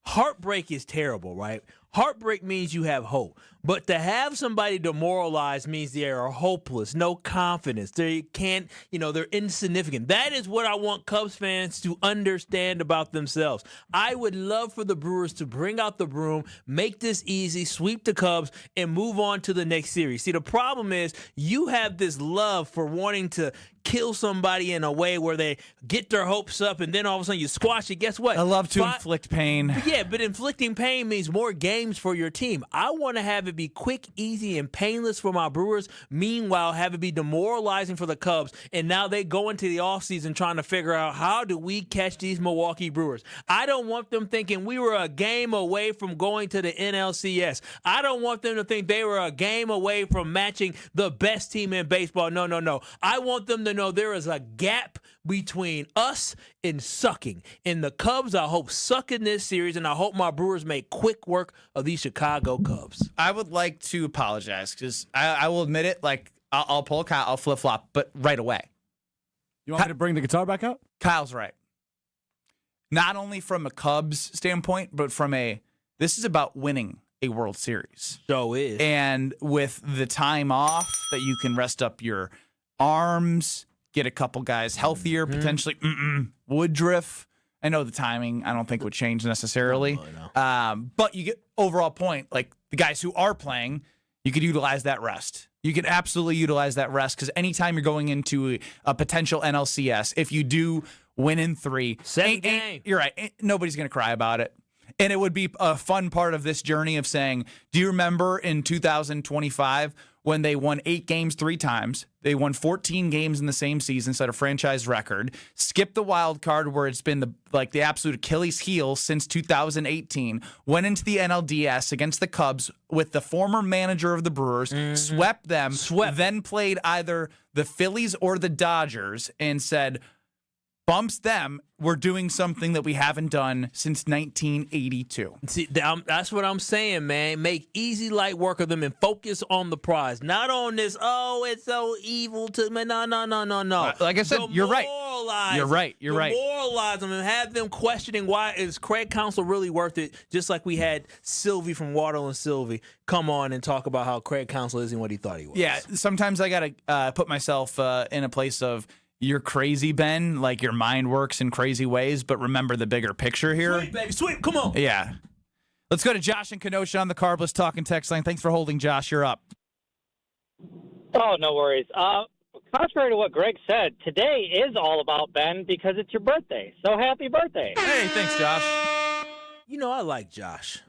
heartbreak is terrible, right? Heartbreak means you have hope. But to have somebody demoralized means they are hopeless, no confidence. They can't, they're insignificant. That is what I want Cubs fans to understand about themselves. I would love for the Brewers to bring out the broom, make this easy, sweep the Cubs, and move on to the next series. See, the problem is you have this love for wanting to kill somebody in a way where they get their hopes up and then all of a sudden you squash it. Guess what? I love to inflict pain. Yeah, but inflicting pain means more games for your team. I want to have it be quick, easy, and painless for my Brewers. Meanwhile, have it be demoralizing for the Cubs. And now they go into the offseason trying to figure out how do we catch these Milwaukee Brewers. I don't want them thinking we were a game away from going to the NLCS. I don't want them to think they were a game away from matching the best team in baseball. No. I want them to know there is a gap between us and sucking. And the Cubs, I hope, suck in this series, and I hope my Brewers make quick work of these Chicago Cubs. I would like to apologize because I will admit it. I'll pull a Kyle, I'll flip-flop, but right away. You want me to bring the guitar back out? Kyle's right. Not only from a Cubs standpoint, but this is about winning a World Series. So is. And with the time off that you can rest up your arms, get a couple guys healthier, potentially Woodruff, I know the timing I don't think would change necessarily. But you get overall point, like the guys who are playing, you could utilize that rest. You can absolutely utilize that rest because anytime you're going into a potential NLCS, if you do win in 3, you're right, nobody's going to cry about it. And it would be a fun part of this journey of saying, do you remember in 2025 when they won 8 games 3 times? They won 14 games in the same season, set a franchise record, skipped the wild card where it's been the absolute Achilles heel since 2018, went into the NLDS against the Cubs with the former manager of the Brewers, swept them, then played either the Phillies or the Dodgers and said, bumps them, we're doing something that we haven't done since 1982. See, that's what I'm saying, man. Make easy light work of them and focus on the prize. Not on this, it's so evil to me. No. Like I said, you're right. You're right. Demoralize them and have them questioning why is Craig Counsell really worth it, just like we had Sylvie from Waddle and Sylvie come on and talk about how Craig Counsell isn't what he thought he was. Yeah, sometimes I got to put myself in a place of, you're crazy, Ben. Like, your mind works in crazy ways, but remember the bigger picture here. Sweet, baby, sweet. Come on. Yeah. Let's go to Josh and Kenosha on the Carbless Talking text line. Thanks for holding, Josh. You're up. Oh, no worries. Contrary to what Greg said, today is all about Ben because it's your birthday. So happy birthday. Hey, thanks, Josh. I like Josh.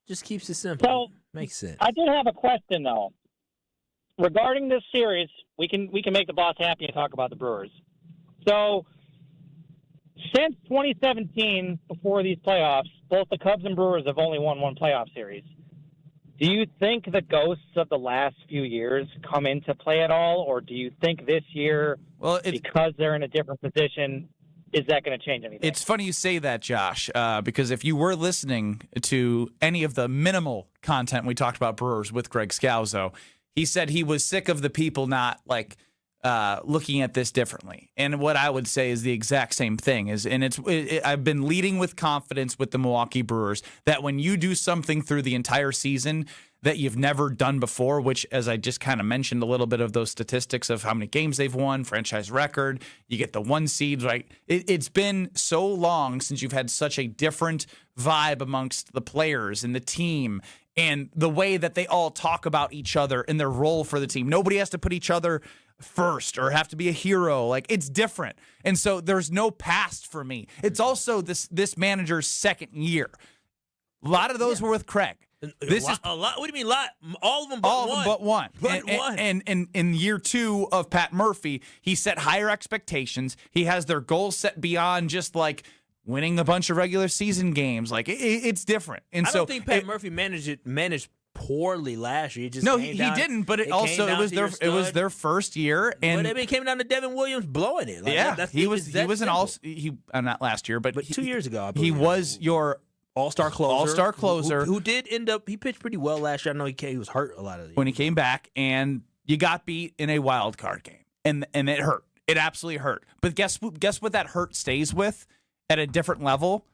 Just keeps it simple. So, makes sense. I did have a question, though. Regarding this series, we can make the boss happy and talk about the Brewers. So, since 2017, before these playoffs, both the Cubs and Brewers have only won one playoff series. Do you think the ghosts of the last few years come into play at all, or do you think this year, because they're in a different position, is that going to change anything? It's funny you say that, Josh, because if you were listening to any of the minimal content we talked about Brewers with Greg Scalzo, he said he was sick of the people not looking at this differently. And what I would say is the exact same thing. I've been leading with confidence with the Milwaukee Brewers that when you do something through the entire season that you've never done before, which, as I just kind of mentioned, a little bit of those statistics of how many games they've won, franchise record, you get the 1 seeds, right? It's been so long since you've had such a different vibe amongst the players and the team and the way that they all talk about each other and their role for the team. Nobody has to put each other first or have to be a hero. Like, it's different. And so there's no past for me. It's also this manager's second year. A lot of those were with Craig. A lot. What do you mean, lot? All of them but one. And in year 2 of Pat Murphy, he set higher expectations. He has their goals set beyond just winning a bunch of regular season games. It's different. And I don't think Pat Murphy managed poorly last year. He didn't. But it was their first year, and it came down to Devin Williams blowing it. He was not last year, but 2 years ago. I he was your all-star closer. Who did end up, he pitched pretty well last year. I know he was hurt a lot of the year. When he came back, and you got beat in a wild card game, and it hurt. It absolutely hurt. But guess what that hurt stays with at a different level,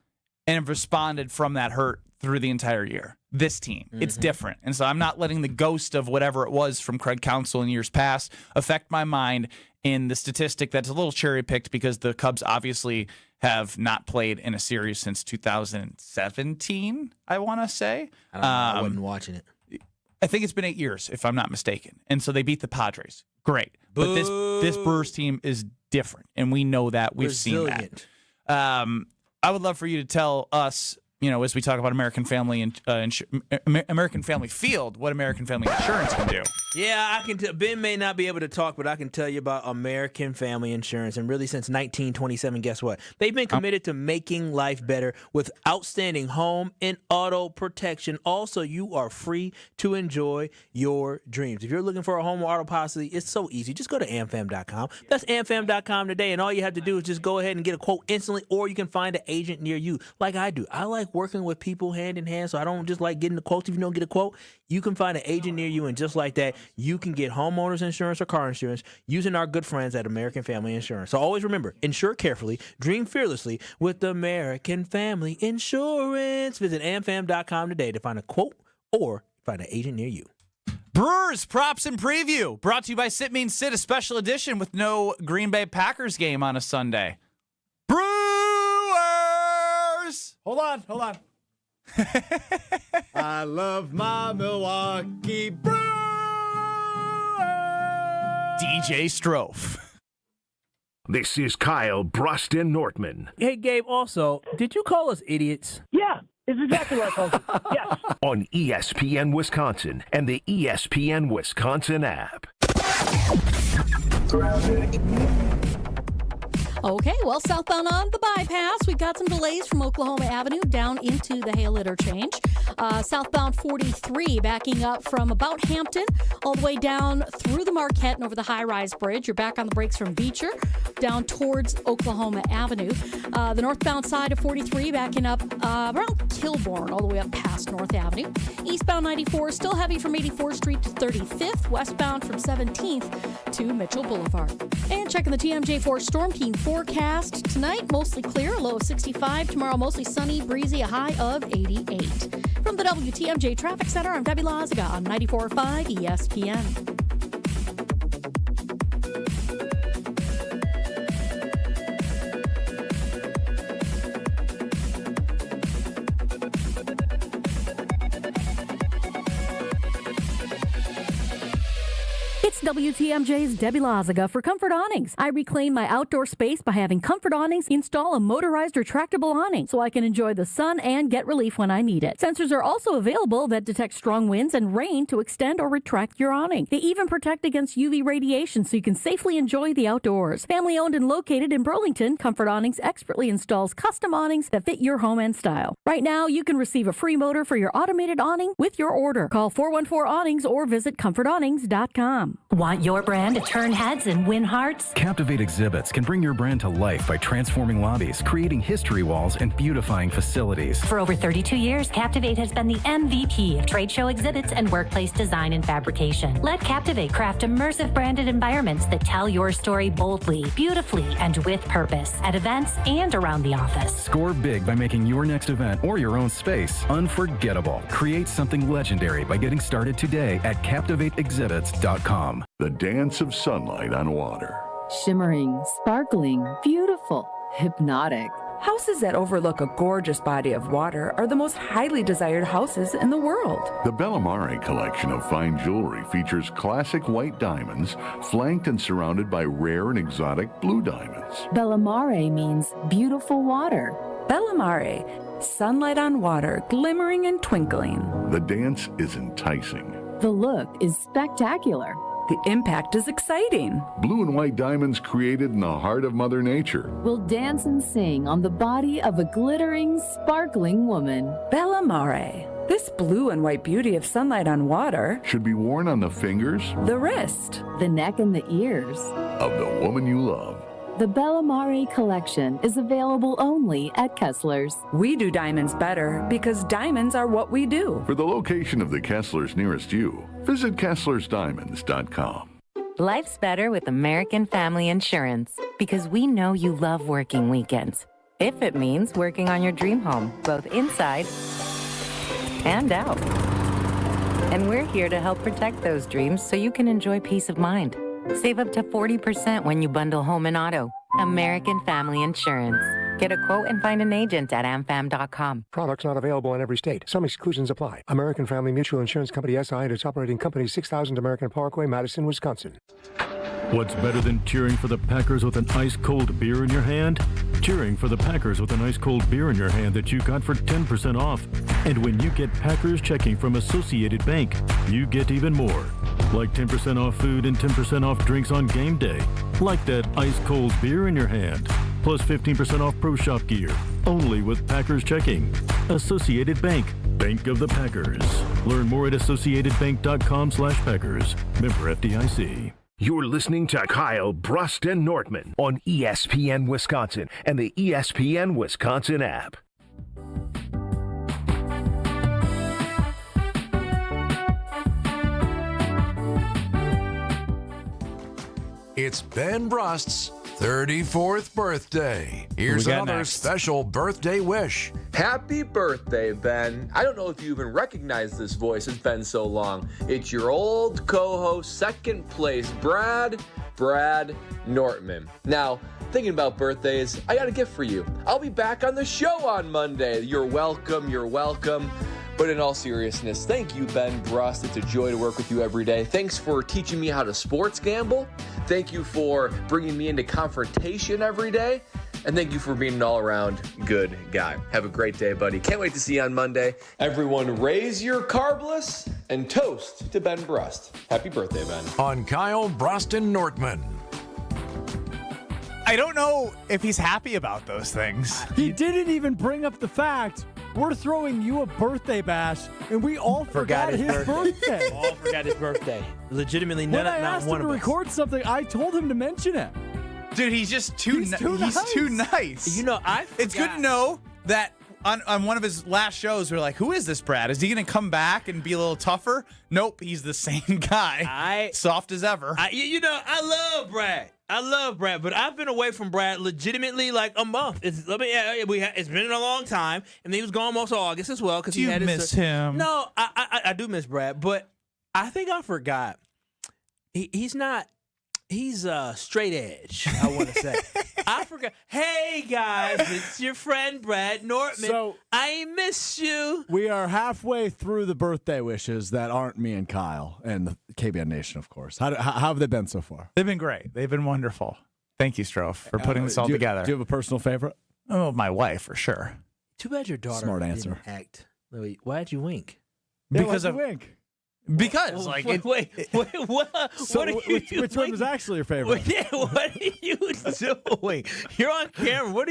and have responded from that hurt through the entire year. This team, it's different. And so I'm not letting the ghost of whatever it was from Craig Counsell in years past affect my mind in the statistic that's a little cherry-picked because the Cubs obviously have not played in a series since 2017, I want to say. I don't know. I wasn't watching it. I think it's been 8 years, if I'm not mistaken. And so they beat the Padres. Great. But this Brewers team is different, and we know that. We've seen that. I would love for you to tell us, as we talk about American Family and American Family Field, what American Family Insurance can do. Yeah, I can. Ben may not be able to talk, but I can tell you about American Family Insurance. And really, since 1927, guess what? They've been committed to making life better with outstanding home and auto protection. Also, you are free to enjoy your dreams. If you're looking for a home or auto policy, it's so easy. Just go to amfam.com. That's amfam.com today, and all you have to do is just go ahead and get a quote instantly, or you can find an agent near you, like I do. I like working with people hand in hand, so I don't just like getting the quotes. If you don't get a quote, you can find an agent near you, and just like that, you can get homeowners insurance or car insurance using our good friends at American Family Insurance. So always remember, insure carefully, dream fearlessly with American Family Insurance. Visit amfam.com today to find a quote or find an agent near you. Brewers Props and Preview, brought to you by Sit Means Sit, a special edition with no Green Bay Packers game on a Sunday. Brewers! Brewers. Hold on. I love my Milwaukee Brewers. DJ Strofe. This is Kyle Bruston Nortman. Hey, Gabe, also, did you call us idiots? Yeah, it's exactly what I called you. Yes. On ESPN Wisconsin and the ESPN Wisconsin app. Okay, well, southbound on the bypass, we've got some delays from Oklahoma Avenue down into the Hale Interchange. Southbound 43 backing up from about Hampton all the way down through the Marquette and over the high-rise bridge. You're back on the brakes from Beecher down towards Oklahoma Avenue. The northbound side of 43 backing up around Kilbourne all the way up past North Avenue. Eastbound 94 still heavy from 84th Street to 35th. Westbound from 17th to Mitchell Boulevard. And checking the TMJ4 Storm King forecast tonight, mostly clear, a low of 65. Tomorrow, mostly sunny, breezy, a high of 88. From the WTMJ Traffic Center, I'm Debbie Lazaga on 94.5 ESPN. It's WTMJ's Debbie Lazaga for Comfort Awnings. I reclaim my outdoor space by having Comfort Awnings install a motorized retractable awning so I can enjoy the sun and get relief when I need it. Sensors are also available that detect strong winds and rain to extend or retract your awning. They even protect against UV radiation so you can safely enjoy the outdoors. Family owned and located in Burlington, Comfort Awnings expertly installs custom awnings that fit your home and style. Right now, you can receive a free motor for your automated awning with your order. Call 414-AWNINGS or visit comfortawnings.com. Want your brand to turn heads and win hearts? Captivate Exhibits can bring your brand to life by transforming lobbies, creating history walls, and beautifying facilities. For over 32 years, Captivate has been the MVP of trade show exhibits and workplace design and fabrication. Let Captivate craft immersive branded environments that tell your story boldly, beautifully, and with purpose at events and around the office. Score big by making your next event or your own space unforgettable. Create something legendary by getting started today at CaptivateExhibits.com. The dance of sunlight on water. Shimmering, sparkling, beautiful, hypnotic. Houses that overlook a gorgeous body of water are the most highly desired houses in the world. The Bellamare collection of fine jewelry features classic white diamonds, flanked and surrounded by rare and exotic blue diamonds. Bellamare means beautiful water. Bellamare, sunlight on water, glimmering and twinkling. The dance is enticing. The look is spectacular. The impact is exciting. Blue and white diamonds created in the heart of Mother Nature will dance and sing on the body of a glittering, sparkling woman. Bellamare. This blue and white beauty of sunlight on water should be worn on the fingers, the wrist, the neck, and the ears of the woman you love. The Bellamare collection is available only at Kessler's. We do diamonds better because diamonds are what we do. For the location of the Kesslers nearest you, visit KesslersDiamonds.com. Life's better with American Family Insurance because we know you love working weekends. If it means working on your dream home, both inside and out. And we're here to help protect those dreams so you can enjoy peace of mind. Save up to 40% when you bundle home and auto. American Family Insurance. Get a quote and find an agent at amfam.com. Products not available in every state. Some exclusions apply. American Family Mutual Insurance Company SI and its operating company 6000 American Parkway, Madison, Wisconsin. What's better than cheering for the Packers with an ice-cold beer in your hand? Cheering for the Packers with an ice-cold beer in your hand that you got for 10% off. And when you get Packers checking from Associated Bank, you get even more. Like 10% off food and 10% off drinks on game day. Like that ice-cold beer in your hand. Plus 15% off Pro Shop gear. Only with Packers checking. Associated Bank. Bank of the Packers. Learn more at associatedbank.com/Packers. Member FDIC. You're listening to Kyle Bruston Nortman on ESPN Wisconsin and the ESPN Wisconsin app. It's Ben Brust's 34th birthday. Here's another special birthday wish. Happy birthday, Ben. I don't know if you even recognize this voice. It's been so long. It's your old co-host, second place, Brad. Brad Nortman. Now, thinking about birthdays, I got a gift for you. I'll be back on the show on Monday. You're welcome. You're welcome. But in all seriousness, thank you, Ben Brust. It's a joy to work with you every day. Thanks for teaching me how to sports gamble. Thank you for bringing me into confrontation every day. And thank you for being an all-around good guy. Have a great day, buddy. Can't wait to see you on Monday. Everyone, raise your carbless and toast to Ben Brust. Happy birthday, Ben. On Kyle Brust and Nortman. I don't know if he's happy about those things. He didn't even bring up the fact we're throwing you a birthday bash, and we all forgot his birthday. All forgot his birthday. Legitimately, When I not asked one him to of us. record something, I told him to mention it. Dude, he's just too nice. You know, It's good to know that on one of his last shows, we're like, who is this Brad? Is he going to come back and be a little tougher? Nope, he's the same guy. Soft as ever. I love Brad. But I've been away from Brad legitimately like a month. It's been a long time, and he was gone most of August as well. Do you miss him? No, I do miss Brad, but I think I forgot. He's not. He's straight edge, I want to say. I forgot. Hey, guys, it's your friend Brad Nortman. So, I miss you. We are halfway through the birthday wishes that aren't me and Kyle and the KBN Nation, of course. How have they been so far? They've been great. They've been wonderful. Thank you, Strofe, for putting this all together. Do you have a personal favorite? Oh, my wife, for sure. Too bad your daughter Smart answer. didn't act. Wait, why'd you wink? Because of wink. Because wait, what? So What are you which one was actually your favorite? What are you doing? You're on camera. What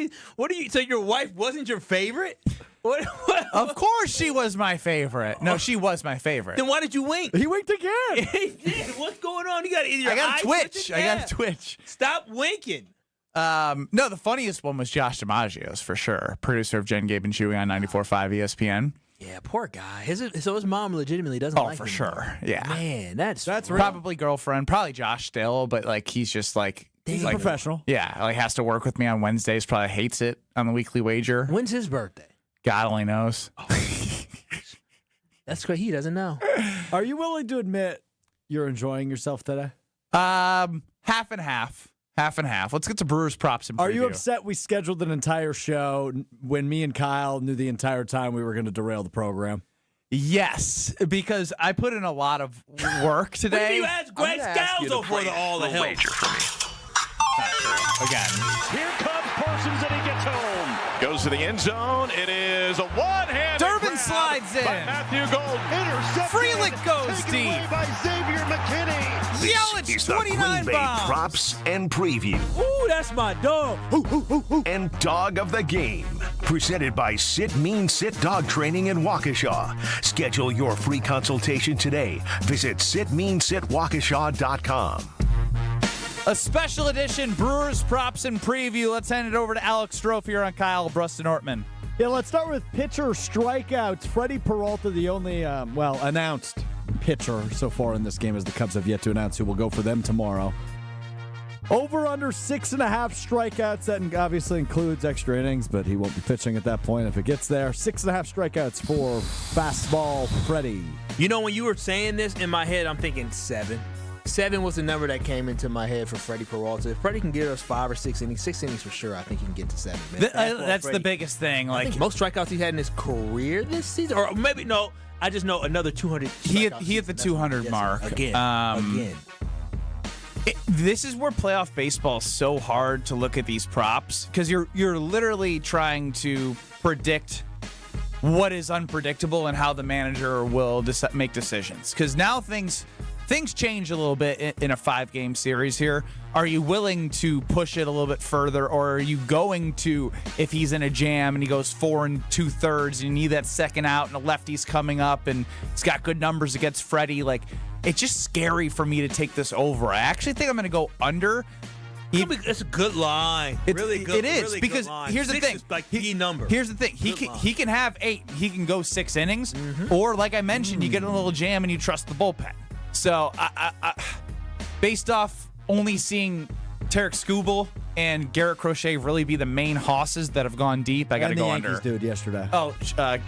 are you? So your wife wasn't your favorite? What? Of course she was my favorite. No, she was my favorite. Then why did you wink? He winked again. He did. What's going on? You got your I got eyes a twitch. twitching? I got Yeah. a twitch. Stop winking. No, the funniest one was Josh DiMaggio's for sure. Producer of Jen, Gabe, and Chewy on 94.5 ESPN. Yeah, poor guy. So his mom legitimately doesn't like him. For sure. Yeah. Man, that's real. Probably girlfriend, probably Josh still, but like he's just like He's a professional. Yeah, like has to work with me on Wednesdays. Probably hates it on the weekly wager. When's his birthday? God only knows. That's great. He doesn't know. Are you willing to admit you're enjoying yourself today? Half and half. Half and half. Let's get to Brewers props and preview. Are you upset we scheduled an entire show when me and Kyle knew the entire time we were going to derail the program? Yes, because I put in a lot of work today. What if you ask Greg Scalzo for all the help? Wager for me. Again. Here comes Parsons and he gets home. Goes to the end zone. It is a one-handed Durbin grab slides in. by Matthew Gold. Intercepted. Freelick goes Taken deep. away by Xavier McKinney. Yelich, Is the 29 Green Bay bombs. props and preview. Ooh, that's my dog. And dog of the game. Presented by Sit Mean Sit Dog Training in Waukesha. Schedule your free consultation today. Visit sitmeansitwaukesha.com. A special edition Brewers props and preview. Let's hand it over to Alex Strofe here on Kyle Brust and Ortman. Yeah, let's start with pitcher strikeouts. Freddie Peralta, the only, announced pitcher so far in this game, as the Cubs have yet to announce who will go for them tomorrow. Over under 6.5 strikeouts. That obviously includes extra innings, but he won't be pitching at that point if it gets there. 6.5 strikeouts for fastball Freddie. You know, when you were saying this in my head, I'm thinking 7. 7 was the number that came into my head for Freddie Peralta. If Freddie can get us 5 or 6 innings, 6 innings for sure, I think he can get to 7. Man. That's the biggest thing. I think most strikeouts he had in his career this season, or maybe no. I just know another 200. He hit the 200 mark again. This is where playoff baseball is so hard to look at these props because you're literally trying to predict what is unpredictable and how the manager will make decisions. Because now things change a little bit in a 5-game series here. Are you willing to push it a little bit further, or are you going to, if he's in a jam and he goes 4 2/3 and you need that second out and the lefty's coming up and he's got good numbers against Freddie, like, it's just scary for me to take this over. I actually think I'm going to go under. It's a good line. Really good. It is, really because good line. here's the 6 thing. is like key number. Here's the thing. He can have 8. He can go 6 innings. Or, like I mentioned, you get in a little jam and you trust the bullpen. So, I based off only seeing Tarek Skubal and Garrett Crochet really be the main hosses that have gone deep, I got to go under. Yankees dude yesterday. Oh, Schittler.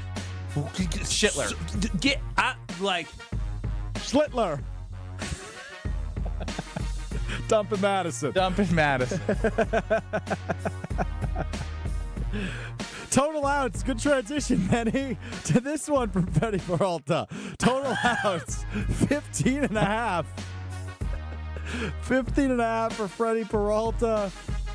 Schlittler. Dumping Madison. Dumping Madison. Total outs. Good transition, Benny, to this one from Freddie Peralta. Total outs, 15.5. 15.5 for Freddie Peralta,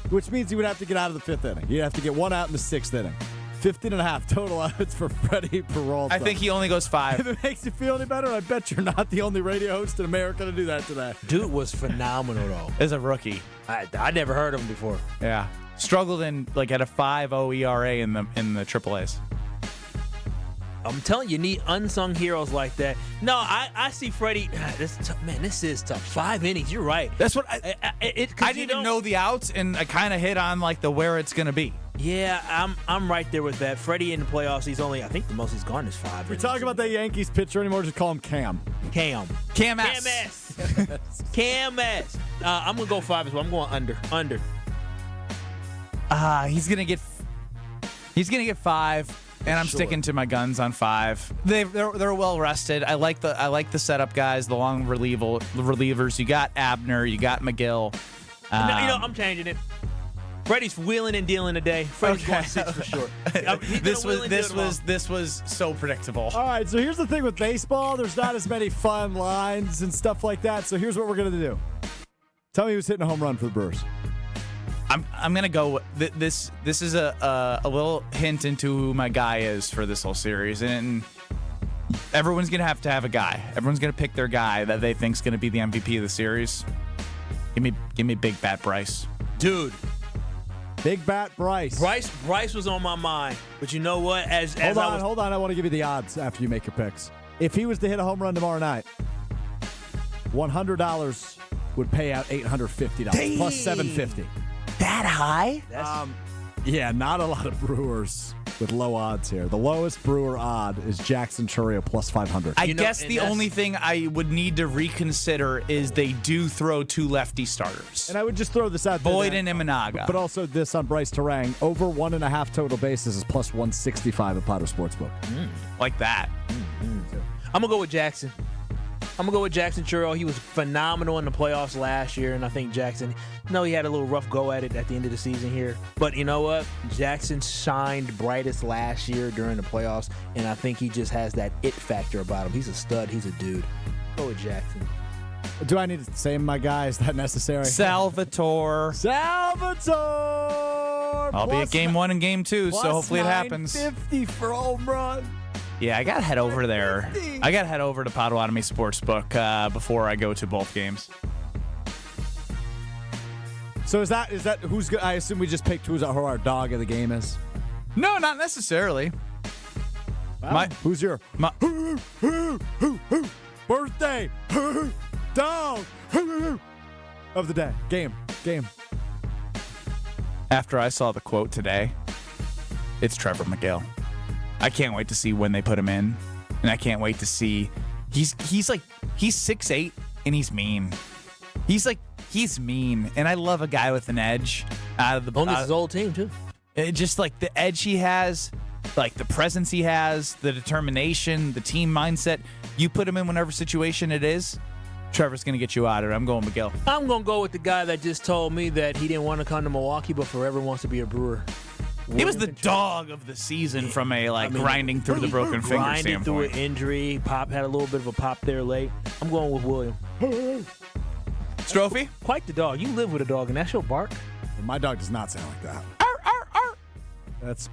which means he would have to get out of the 5th inning. He'd have to get 1 out in the 6th inning. 15.5 total outs for Freddie Peralta. I think he only goes 5. If it makes you feel any better, I bet you're not the only radio host in America to do that today. Dude was phenomenal, though. As a rookie. I never heard of him before. Yeah. Struggled in at a 5.0 ERA in the AAAs. I'm telling you, need unsung heroes like that. No, I see Freddie. This is tough. 5 innings. You're right. That's what I didn't know the outs, and I kind of hit on the where it's going to be. Yeah, I'm right there with that. Freddie in the playoffs, I think the most he's gone is 5. We talk about that Yankees pitcher anymore. Just call him Cam. Cam S. Cam S. I'm gonna go 5 as well. I'm going under. He's gonna get 5. And I'm sticking to my guns on 5. They're well rested. I like the setup guys, the long relievers. You got Abner, you got McGill. I'm changing it. Freddie's wheeling and dealing today. Freddie's going 6 for sure. This was so predictable. All right, so here's the thing with baseball. There's not as many fun lines and stuff like that. So here's what we're gonna do. Tell me who's hitting a home run for the Brewers. I'm gonna go. This is a little hint into who my guy is for this whole series, and everyone's gonna have to have a guy. Everyone's gonna pick their guy that they think's gonna be the MVP of the series. Give me Big Bat Bryce, dude. Big Bat Bryce. Bryce was on my mind, but you know what? Hold on. I want to give you the odds after you make your picks. If he was to hit a home run tomorrow night, $100 would pay out $850 plus $750. That high? Yeah, not a lot of Brewers with low odds here. The lowest Brewer odd is Jackson Chourio plus 500. I guess the only thing I would need to reconsider is they do throw 2 lefty starters. And I would just throw this out there. Boyd and Imanaga. But also this on Bryce Terang. Over 1.5 total bases is plus 165 at Potter Sportsbook. Like that. I'm going to go with Jackson. I'm going to go with Jackson Chourio. He was phenomenal in the playoffs last year, and I think Jackson, he had a little rough go at it at the end of the season here. But you know what? Jackson shined brightest last year during the playoffs, and I think he just has that it factor about him. He's a stud. He's a dude. Go with Jackson. Do I need to say my guy? Is that necessary? Salvatore. I'll be at game 1 and game 2, so hopefully it happens. 50 for a home run. Yeah, I got to head over there. I got to head over to Potawatomi Sportsbook before I go to both games. So is that who's good? I assume we just picked who our dog of the game is. No, not necessarily. Wow. Who's your birthday dog of the day? Game. After I saw the quote today, it's Trevor McGill. I can't wait to see when they put him in, and I can't wait to see. He's 6'8" and he's mean. He's mean, and I love a guy with an edge out of the. On his old team too. Just like the edge he has, like the presence he has, the determination, the team mindset. You put him in whatever situation it is, Trevor's going to get you out of it. I'm going McGill. I'm going to go with the guy that just told me that he didn't want to come to Milwaukee, but forever wants to be a Brewer. He was the dog of the season from a grinding through the broken finger grinding standpoint. Through an injury. Pop had a little bit of a pop there late. I'm going with William. Strophe? Quite the dog. You live with a dog, and that's your bark. Well, my dog does not sound like that. That's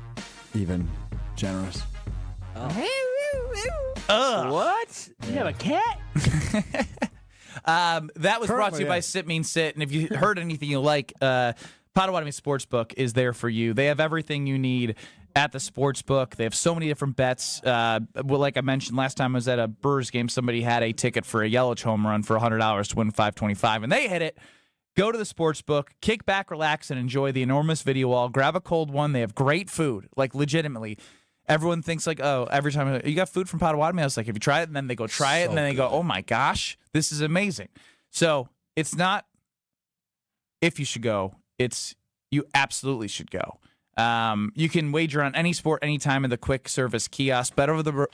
even generous. What? You have a cat? That was brought to you by Sit Mean Sit. And if you heard anything you like, Potawatomi Sportsbook is there for you. They have everything you need at the Sportsbook. They have so many different bets. Like I mentioned last time I was at a Brewers game, somebody had a ticket for a Yelich home run for $100 to win $525, and they hit it. Go to the Sportsbook, kick back, relax, and enjoy the enormous video wall. Grab a cold one. They have great food, like legitimately. Everyone thinks every time, you got food from Potawatomi? I was like, have you tried it? And then they go try it, and then they go, oh my gosh, this is amazing. So it's not if you should go. It's you absolutely should go. You can wager on any sport, anytime in the quick service kiosk, bet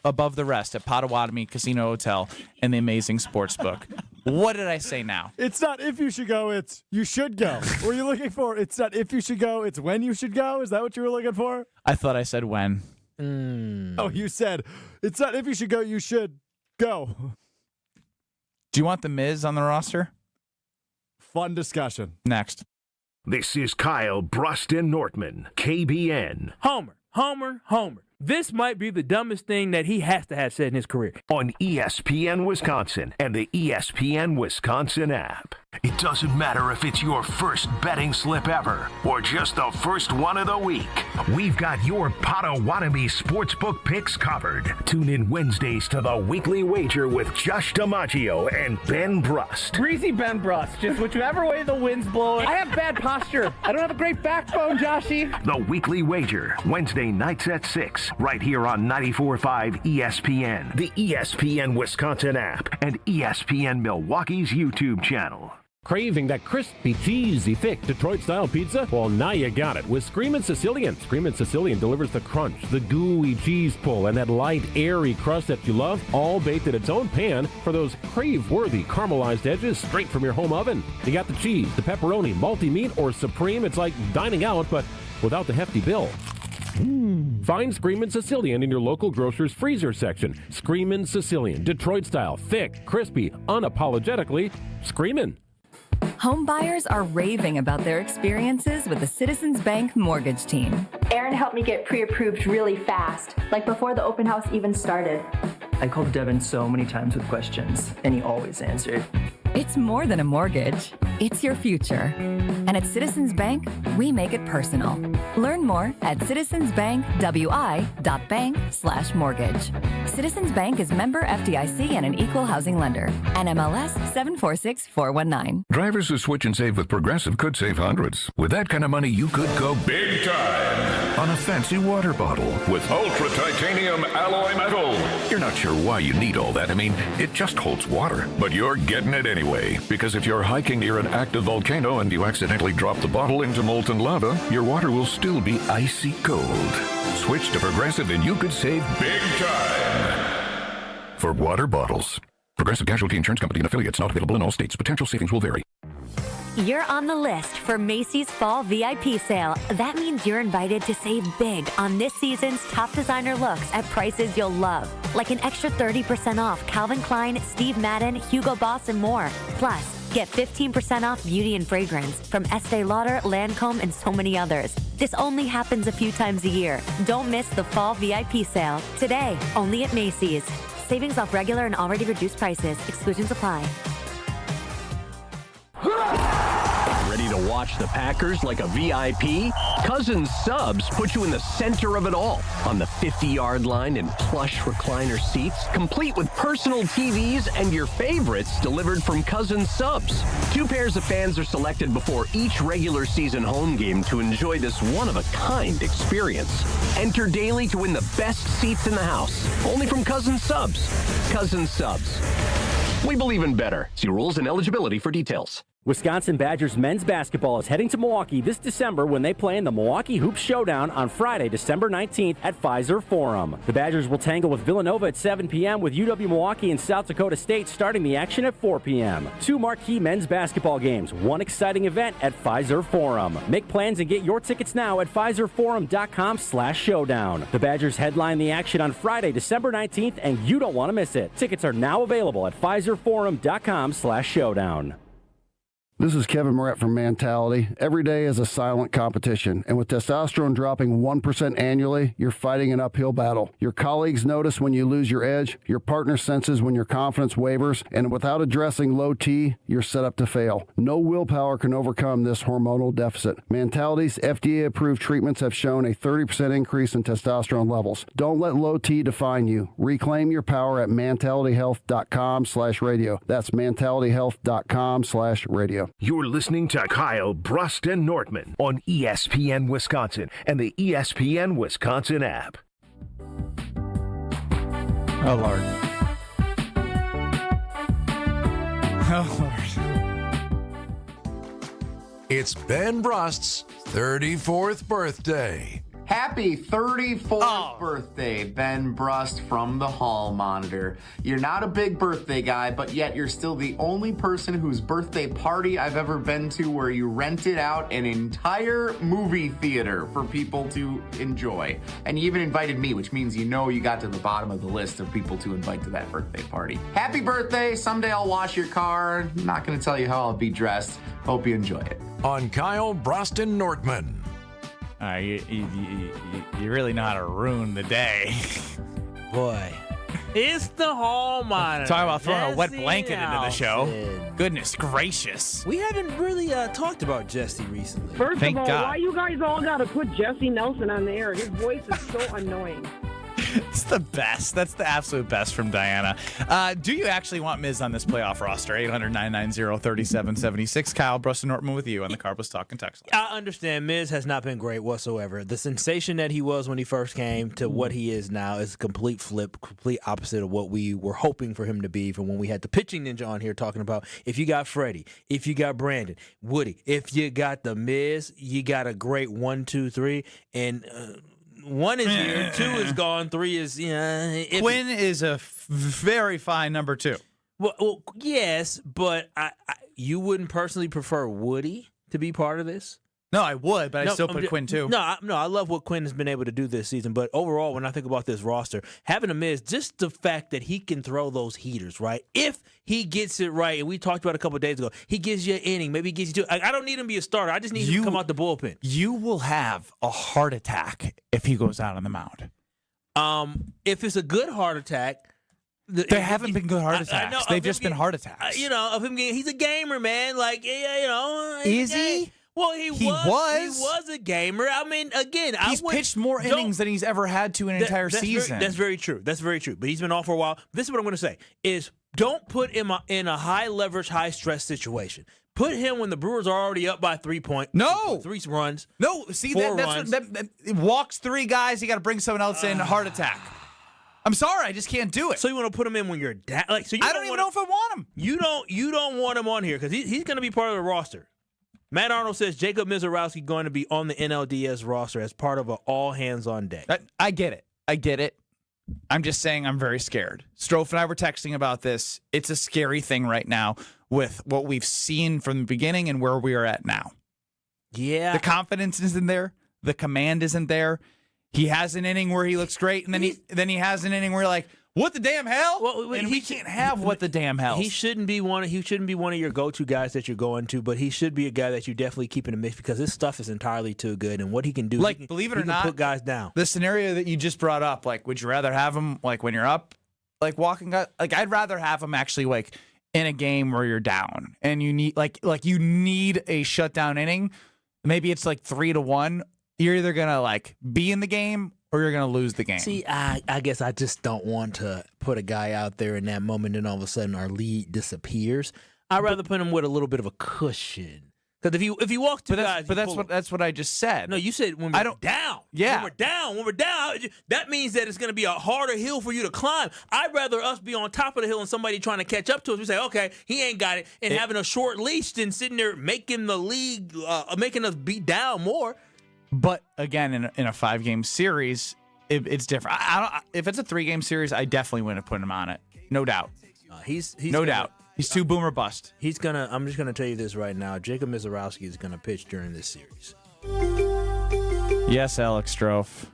above the rest at Potawatomi Casino Hotel and the amazing Sportsbook. What did I say now? It's not if you should go, it's you should go. Were you looking for? It's not if you should go, it's when you should go. Is that what you were looking for? I thought I said when. Oh, you said it's not if you should go, you should go. Do you want the Miz on the roster? Fun discussion. Next. This is Kyle Bruston Nortman, KBN. Homer, Homer, Homer. This might be the dumbest thing that he has to have said in his career. On ESPN Wisconsin and the ESPN Wisconsin app. It doesn't matter if it's your first betting slip ever or just the first one of the week. We've got your Potawatomi sportsbook picks covered. Tune in Wednesdays to the Weekly Wager with Josh DiMaggio and Ben Brust. Greasy Ben Brust. Just whichever way the wind's blowing. I have bad posture. I don't have a great backbone, Joshy. The Weekly Wager, Wednesday nights at 6, right here on 94.5 ESPN, the ESPN Wisconsin app, and ESPN Milwaukee's YouTube channel. Craving that crispy, cheesy, thick Detroit-style pizza? Well, now you got it with Screamin' Sicilian. Screamin' Sicilian delivers the crunch, the gooey cheese pull, and that light, airy crust that you love, all baked in its own pan for those crave-worthy caramelized edges straight from your home oven. You got the cheese, the pepperoni, multi-meat, or supreme. It's like dining out, but without the hefty bill. Find Screamin' Sicilian in your local grocer's freezer section. Screamin' Sicilian, Detroit-style, thick, crispy, unapologetically Screamin'. Home buyers are raving about their experiences with the Citizens Bank mortgage team. Aaron helped me get pre-approved really fast, like before the open house even started. I called Devin so many times with questions, and he always answered. It's more than a mortgage. It's your future. And at Citizens Bank, we make it personal. Learn more at citizensbankwi.bank/mortgage. Citizens Bank is member FDIC and an equal housing lender. NMLS 746419. Drivers who switch and save with Progressive could save hundreds. With that kind of money, you could go big time on a fancy water bottle with ultra titanium alloy metal. You're not sure why you need all that. I mean, it just holds water, but you're getting it anyway. Because if you're hiking near an active volcano and you accidentally drop the bottle into molten lava, your water will still be icy cold. Switch to Progressive and you could save big time. For water bottles. Progressive Casualty Insurance Company and affiliates, not available in all states. Potential savings will vary. You're on the list for Macy's Fall VIP Sale. That means you're invited to save big on this season's top designer looks at prices you'll love. Like an extra 30% off Calvin Klein, Steve Madden, Hugo Boss, and more. Plus, get 15% off beauty and fragrance from Estee Lauder, Lancome, and so many others. This only happens a few times a year. Don't miss the Fall VIP Sale. Today, only at Macy's. Savings off regular and already reduced prices. Exclusions apply. Ready to watch the Packers like a VIP? Cousins Subs put you in the center of it all on the 50-yard line in plush recliner seats, complete with personal TVs and your favorites delivered from Cousins Subs. 2 pairs of fans are selected before each regular season home game to enjoy this one-of-a-kind experience. Enter daily to win the best seats in the house, only from Cousins Subs. Cousins Subs. We believe in better. See rules and eligibility for details. Wisconsin Badgers men's basketball is heading to Milwaukee this December when they play in the Milwaukee Hoops Showdown on Friday, December 19th at Pfizer Forum. The Badgers will tangle with Villanova at 7 p.m. with UW-Milwaukee and South Dakota State starting the action at 4 p.m. 2 marquee men's basketball games, 1 exciting event at Pfizer Forum. Make plans and get your tickets now at PfizerForum.com/showdown. The Badgers headline the action on Friday, December 19th, and you don't want to miss it. Tickets are now available at PfizerForum.com/showdown. This is Kevin Moret from Mentality. Every day is a silent competition, and with testosterone dropping 1% annually, you're fighting an uphill battle. Your colleagues notice when you lose your edge, your partner senses when your confidence wavers, and without addressing low T, you're set up to fail. No willpower can overcome this hormonal deficit. Mentality's FDA-approved treatments have shown a 30% increase in testosterone levels. Don't let low T define you. Reclaim your power at mentalityhealth.com/radio. That's mentalityhealth.com/radio. You're listening to Kyle Bruston Nortman on ESPN Wisconsin and the ESPN Wisconsin app. Oh, Lord. Oh, Lord. It's Ben Brust's 34th birthday. Happy 34th birthday, Ben Brust from the Hall Monitor. You're not a big birthday guy, but yet you're still the only person whose birthday party I've ever been to where you rented out an entire movie theater for people to enjoy. And you even invited me, which means you got to the bottom of the list of people to invite to that birthday party. Happy birthday. Someday I'll wash your car. I'm not going to tell you how I'll be dressed. Hope you enjoy it. On Kyle Broston Nortman. You really know how to ruin the day. Boy. It's the Hall Monitor. Talk about throwing a wet Jesse blanket into the show. Nelson. Goodness gracious. We haven't really talked about Jesse recently. First Thank of all, God. why you guys all got to put Jesse Nelson on the air? His voice is so annoying. It's the best. That's the absolute best from Diana. Do you actually want Miz on this playoff roster? 800-990-3776. Kyle Bruston Nortman with you on the Carpus Talking text line. I understand Miz has not been great whatsoever. The sensation that he was when he first came to what he is now is a complete flip, complete opposite of what we were hoping for him to be from when we had the pitching ninja on here talking about if you got Freddie, if you got Brandon, Woody, if you got the Miz, you got a great 1, 2, 3, and 1 is here, 2 is gone, 3 is Quinn is a very fine number 2. Well, yes, but you wouldn't personally prefer Woody to be part of this? No, I would, but I still put Quinn too. No, I love what Quinn has been able to do this season. But overall, when I think about this roster, having a Miz, just the fact that he can throw those heaters, right? If he gets it right, and we talked about it a couple of days ago, he gives you an inning, maybe he gives you 2. I don't need him to be a starter. I just need him to come out the bullpen. You will have a heart attack if he goes out on the mound. If it's a good heart attack. There haven't been good heart attacks. They've just been heart attacks. Of him getting, he's a gamer, man. Like, Is he? Well, he was. He was a gamer. I mean, again, he's pitched more innings than he's ever had to in an entire season. That's very true. That's very true. But he's been off for a while. This is what I'm going to say: is don't put him in a high leverage, high stress situation. Put him when the Brewers are already up by 3 points. No, 3 runs. No, see that's that walks 3 guys. You got to bring someone else in. Heart attack. I'm sorry, I just can't do it. So you want to put him in when you're down? Like, so I don't even know if I want him. You don't want him on here because he's going to be part of the roster. Matt Arnold says Jacob Mizorowski going to be on the NLDS roster as part of an all-hands-on deck. I get it. I'm just saying I'm very scared. Strofe and I were texting about this. It's a scary thing right now with what we've seen from the beginning and where we are at now. Yeah. The confidence isn't there. The command isn't there. He has an inning where he looks great, and then he has an inning where you're like, what the damn hell? Well, and we can't have what the damn hell. He shouldn't be one of your go-to guys that you're going to, but he should be a guy that you definitely keep in the mix because his stuff is entirely too good, and what he can do, believe it or not, put guys down. The scenario that you just brought up, like, would you rather have him like when you're up, like walking guys? Like, I'd rather have him actually like in a game where you're down and you need like you need a shutdown inning. Maybe it's like 3-1. You're either gonna like be in the game or you're going to lose the game. See, I guess I just don't want to put a guy out there in that moment and all of a sudden our lead disappears. I'd rather put him with a little bit of a cushion. Because if you walk 2 guys, that's what I just said. No, you said when we're down. Yeah, when we're down, that means that it's going to be a harder hill for you to climb. I'd rather us be on top of the hill and somebody trying to catch up to us. We say, okay, he ain't got it, and having a short leash than sitting there making the league, making us beat down more. But again, in a 5-game series, it's different. If it's a 3-game series, I definitely wouldn't have put him on it. No doubt. He's no doubt. He's too boomer bust. I'm just gonna tell you this right now. Jacob Mizorowski is gonna pitch during this series. Yes, Alex Strofe.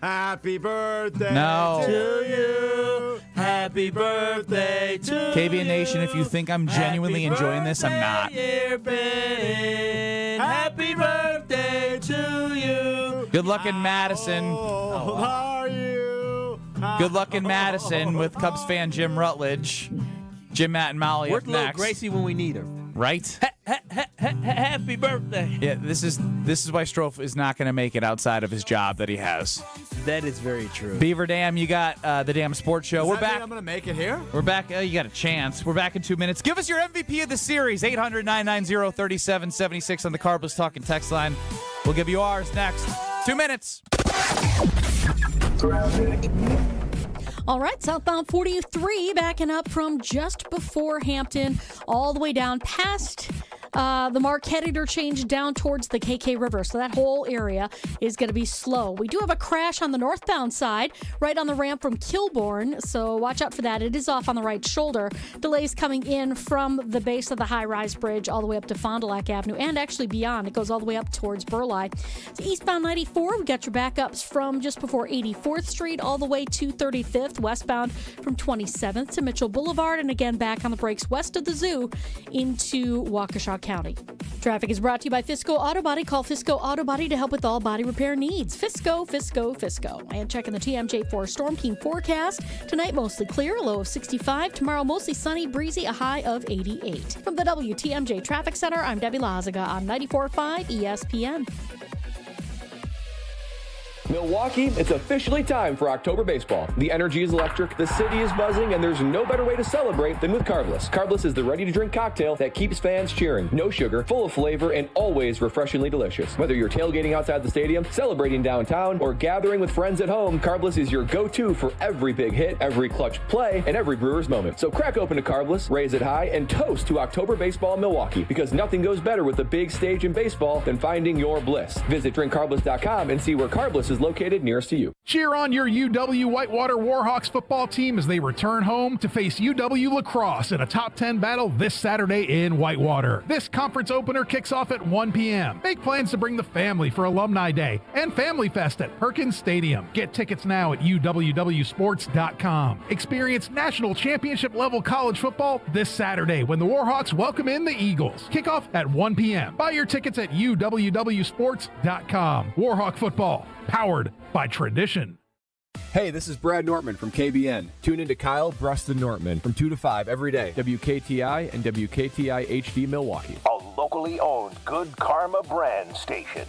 Happy birthday to you. Happy birthday to KBN Nation, if you think I'm genuinely enjoying this, I'm not. Happy birthday to you. Good luck in Madison. How are you? Good luck in Madison with Cubs fan Jim Rutledge. Jim, Matt, and Molly Where's up next. little Gracie when we need her? Right? Happy birthday. Yeah, this is why Strofe is not going to make it outside of his job that he has. That is very true. Beaver Dam, you got the Damn Sports Show. We're back. I'm going to make it here? We're back. You got a chance. We're back in 2 minutes. Give us your MVP of the series. 800-990-3776 on the Carbless Talking text line. We'll give you ours next. 2 minutes. All right, southbound 43 backing up from just before Hampton all the way down past the Marquette interchange down towards the KK River. So that whole area is going to be slow. We do have a crash on the northbound side, right on the ramp from Kilbourne. So watch out for that. It is off on the right shoulder. Delays coming in from the base of the high-rise bridge all the way up to Fond du Lac Avenue and actually beyond. It goes all the way up towards Burleigh. So eastbound 94, we got your backups from just before 84th Street all the way to 35th, westbound from 27th to Mitchell Boulevard, and again back on the brakes west of the zoo into Waukesha County. Traffic is brought to you by Fisco Auto Body. Call Fisco Auto Body to help with all body repair needs. Fisco, Fisco, Fisco. And checking the TMJ4 Storm King forecast. Tonight, mostly clear, a low of 65. Tomorrow, mostly sunny, breezy, a high of 88. From the WTMJ Traffic Center, I'm Debbie Lazaga on 94.5 ESPN. Milwaukee, it's officially time for October baseball. The energy is electric, the city is buzzing, and there's no better way to celebrate than with Carbless. Carbless is the ready-to-drink cocktail that keeps fans cheering. No sugar, full of flavor, and always refreshingly delicious. Whether you're tailgating outside the stadium, celebrating downtown, or gathering with friends at home, Carbless is your go-to for every big hit, every clutch play, and every Brewers moment. So crack open a Carbless, raise it high, and toast to October baseball in Milwaukee, because nothing goes better with the big stage in baseball than finding your bliss. Visit drinkcarbless.com and see where Carbless is located nearest to you. Cheer on your UW Whitewater Warhawks football team as they return home to face UW Lacrosse in a top 10 battle this Saturday in Whitewater. This conference opener kicks off at 1 p.m. Make plans to bring the family for Alumni Day and Family Fest at Perkins Stadium. Get tickets now at uwwsports.com. Experience national championship level college football this Saturday when the Warhawks welcome in the Eagles. Kickoff at 1 p.m. Buy your tickets at uwwsports.com. Warhawk football, powered by tradition. Hey, this is Brad Nortman from KBN. Tune in to Kyle, Brust, and Nortman from 2 to 5 every day. WKTI and WKTI HD Milwaukee. A locally owned Good Karma brand station.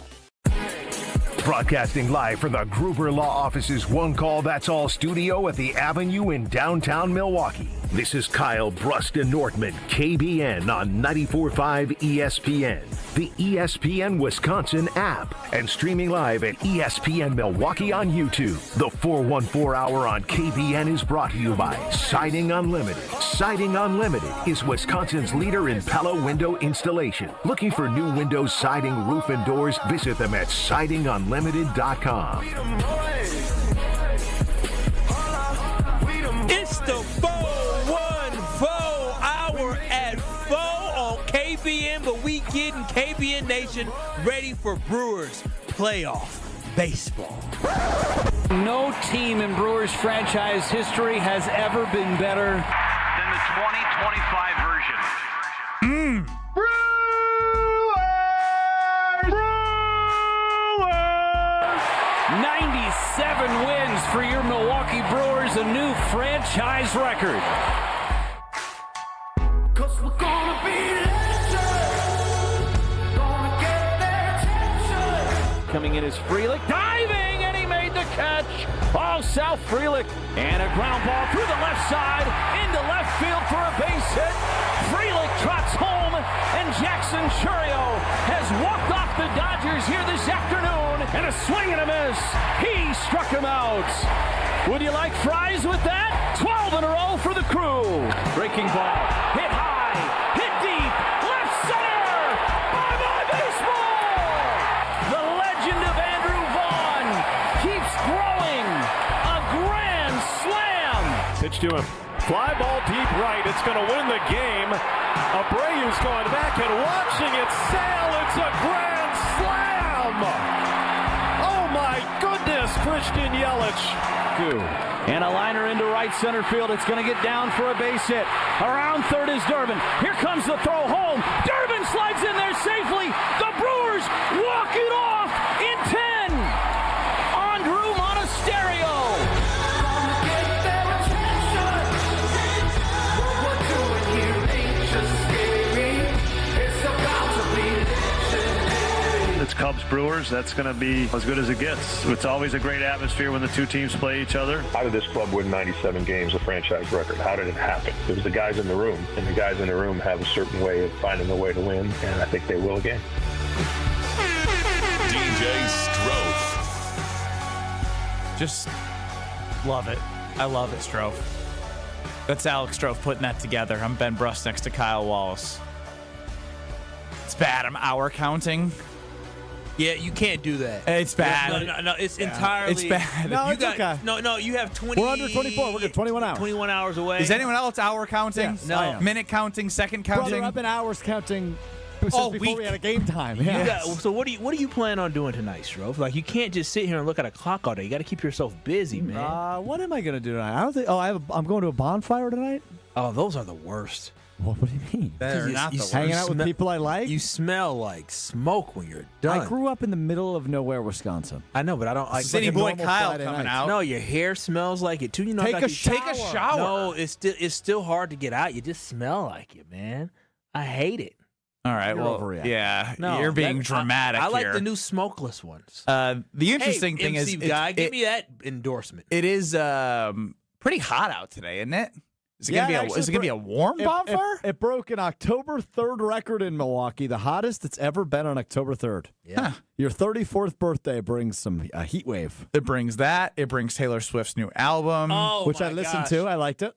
Broadcasting live from the Gruber Law Office's One Call That's All studio at the Avenue in downtown Milwaukee. This is Kyle Brust and Nortman, KBN on 94.5 ESPN, the ESPN Wisconsin app, and streaming live at ESPN Milwaukee on YouTube. The 414 Hour on KBN is brought to you by Siding Unlimited. Siding Unlimited is Wisconsin's leader in Pella window installation. Looking for new windows, siding, roof, and doors? Visit them at sidingunlimited.com. It's the 414 Hour at 4 on KBN, but we getting KBN Nation ready for Brewers playoff baseball. No team in Brewers franchise history has ever been better than the 2025 version. Brewers! 97 wins for your Milwaukee Brewers, a new franchise record. Cause we're gonna be legends. Gonna get their attention. Coming in is Frelick, diving, and he made the catch. Oh, South Frelick, and a ground ball through the left side, into left field for a base hit. Frelick trots home, and Jackson Churio has walked off the Dodgers here this afternoon, and a swing and a miss. He struck him out. Would you like fries with that? 12 in a row for the Crew. Breaking ball, hit high, hit deep, left center. Bye-bye baseball. The legend of Andrew Vaughn keeps growing. A grand slam. Pitch to him. Fly ball deep right. It's going to win the game. Abreu's going back and watching it sail. It's a grand slam. Oh my goodness, Christian Yelich. And a liner into right center field. It's going to get down for a base hit. Around third is Durbin. Here comes the throw home. Durbin slides in there safely. The Brewers walk it off in 10. Andrew Monasterio. It's Cubs Brewers. That's going to be as good as it gets. It's always a great atmosphere when the two teams play each other. How did this club win 97 games, a franchise record? How did it happen? It was the guys in the room, and the guys in the room have a certain way of finding a way to win, and I think they will again. DJ Strofe. Just love it. I love it, Strofe. That's Alex Strofe putting that together. I'm Ben Brust next to Kyle Wallace. It's bad. I'm hour counting. Yeah, you can't do that. It's bad. No, it's entirely. It's bad. No, it's okay. No, you have 20. We're under 24. We're good. 21 hours. 21 hours away. Is anyone else hour counting? Yes, I am. Minute counting, second counting? Brother, I've been hours counting since before we had a game time. You Yeah. got- so what do you plan on doing tonight, Strofe? Like, you can't just sit here and look at a clock all day. You got to keep yourself busy, man. What am I going to do tonight? I don't think. Oh, I'm going to a bonfire tonight. Oh, those are the worst. What do you mean? They're not the worst. Hanging out with people I like. You smell like smoke when you're done. I grew up in the middle of nowhere, Wisconsin. I know, but I don't like City like a boy normal Kyle Friday coming night. out. No, your hair smells like it too. You know, Take a Take a shower. No, it's still hard to get out. You just smell like it, man. I hate it. All right, You're well, overreacting. yeah, No, you're being that- dramatic I like here. the new smokeless ones. The interesting thing MC is, guy, give me that endorsement. it is pretty hot out today, isn't it? Is it gonna be a warm bonfire? It broke an October 3rd record in Milwaukee, the hottest it's ever been on October 3rd. Yeah. Your 34th birthday brings some heat wave. It brings that. It brings Taylor Swift's new album. which I listened to. I liked it.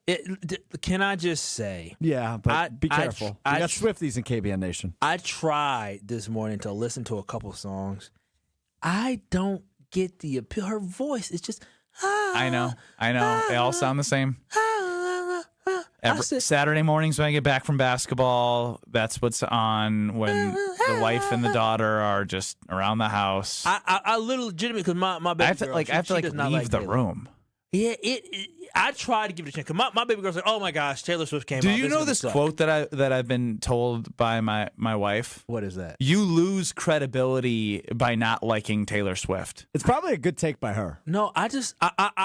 Can I just say? Yeah, but be careful. You got Swifties in KBN Nation. I tried this morning to listen to a couple songs. I don't get the appeal. Her voice is just. I know. They all sound the same. Saturday mornings when I get back from basketball, that's what's on when the wife and the daughter are just around the house. I legitimately, because my baby girl, I have to she does not leave like the Taylor. room. Yeah, I tried to give it a chance. 'Cause my baby girl's like, oh my gosh, Taylor Swift came out. Do you know gonna this suck. quote that I've been told by my wife? What is that? You lose credibility by not liking Taylor Swift. It's probably a good take by her. No, I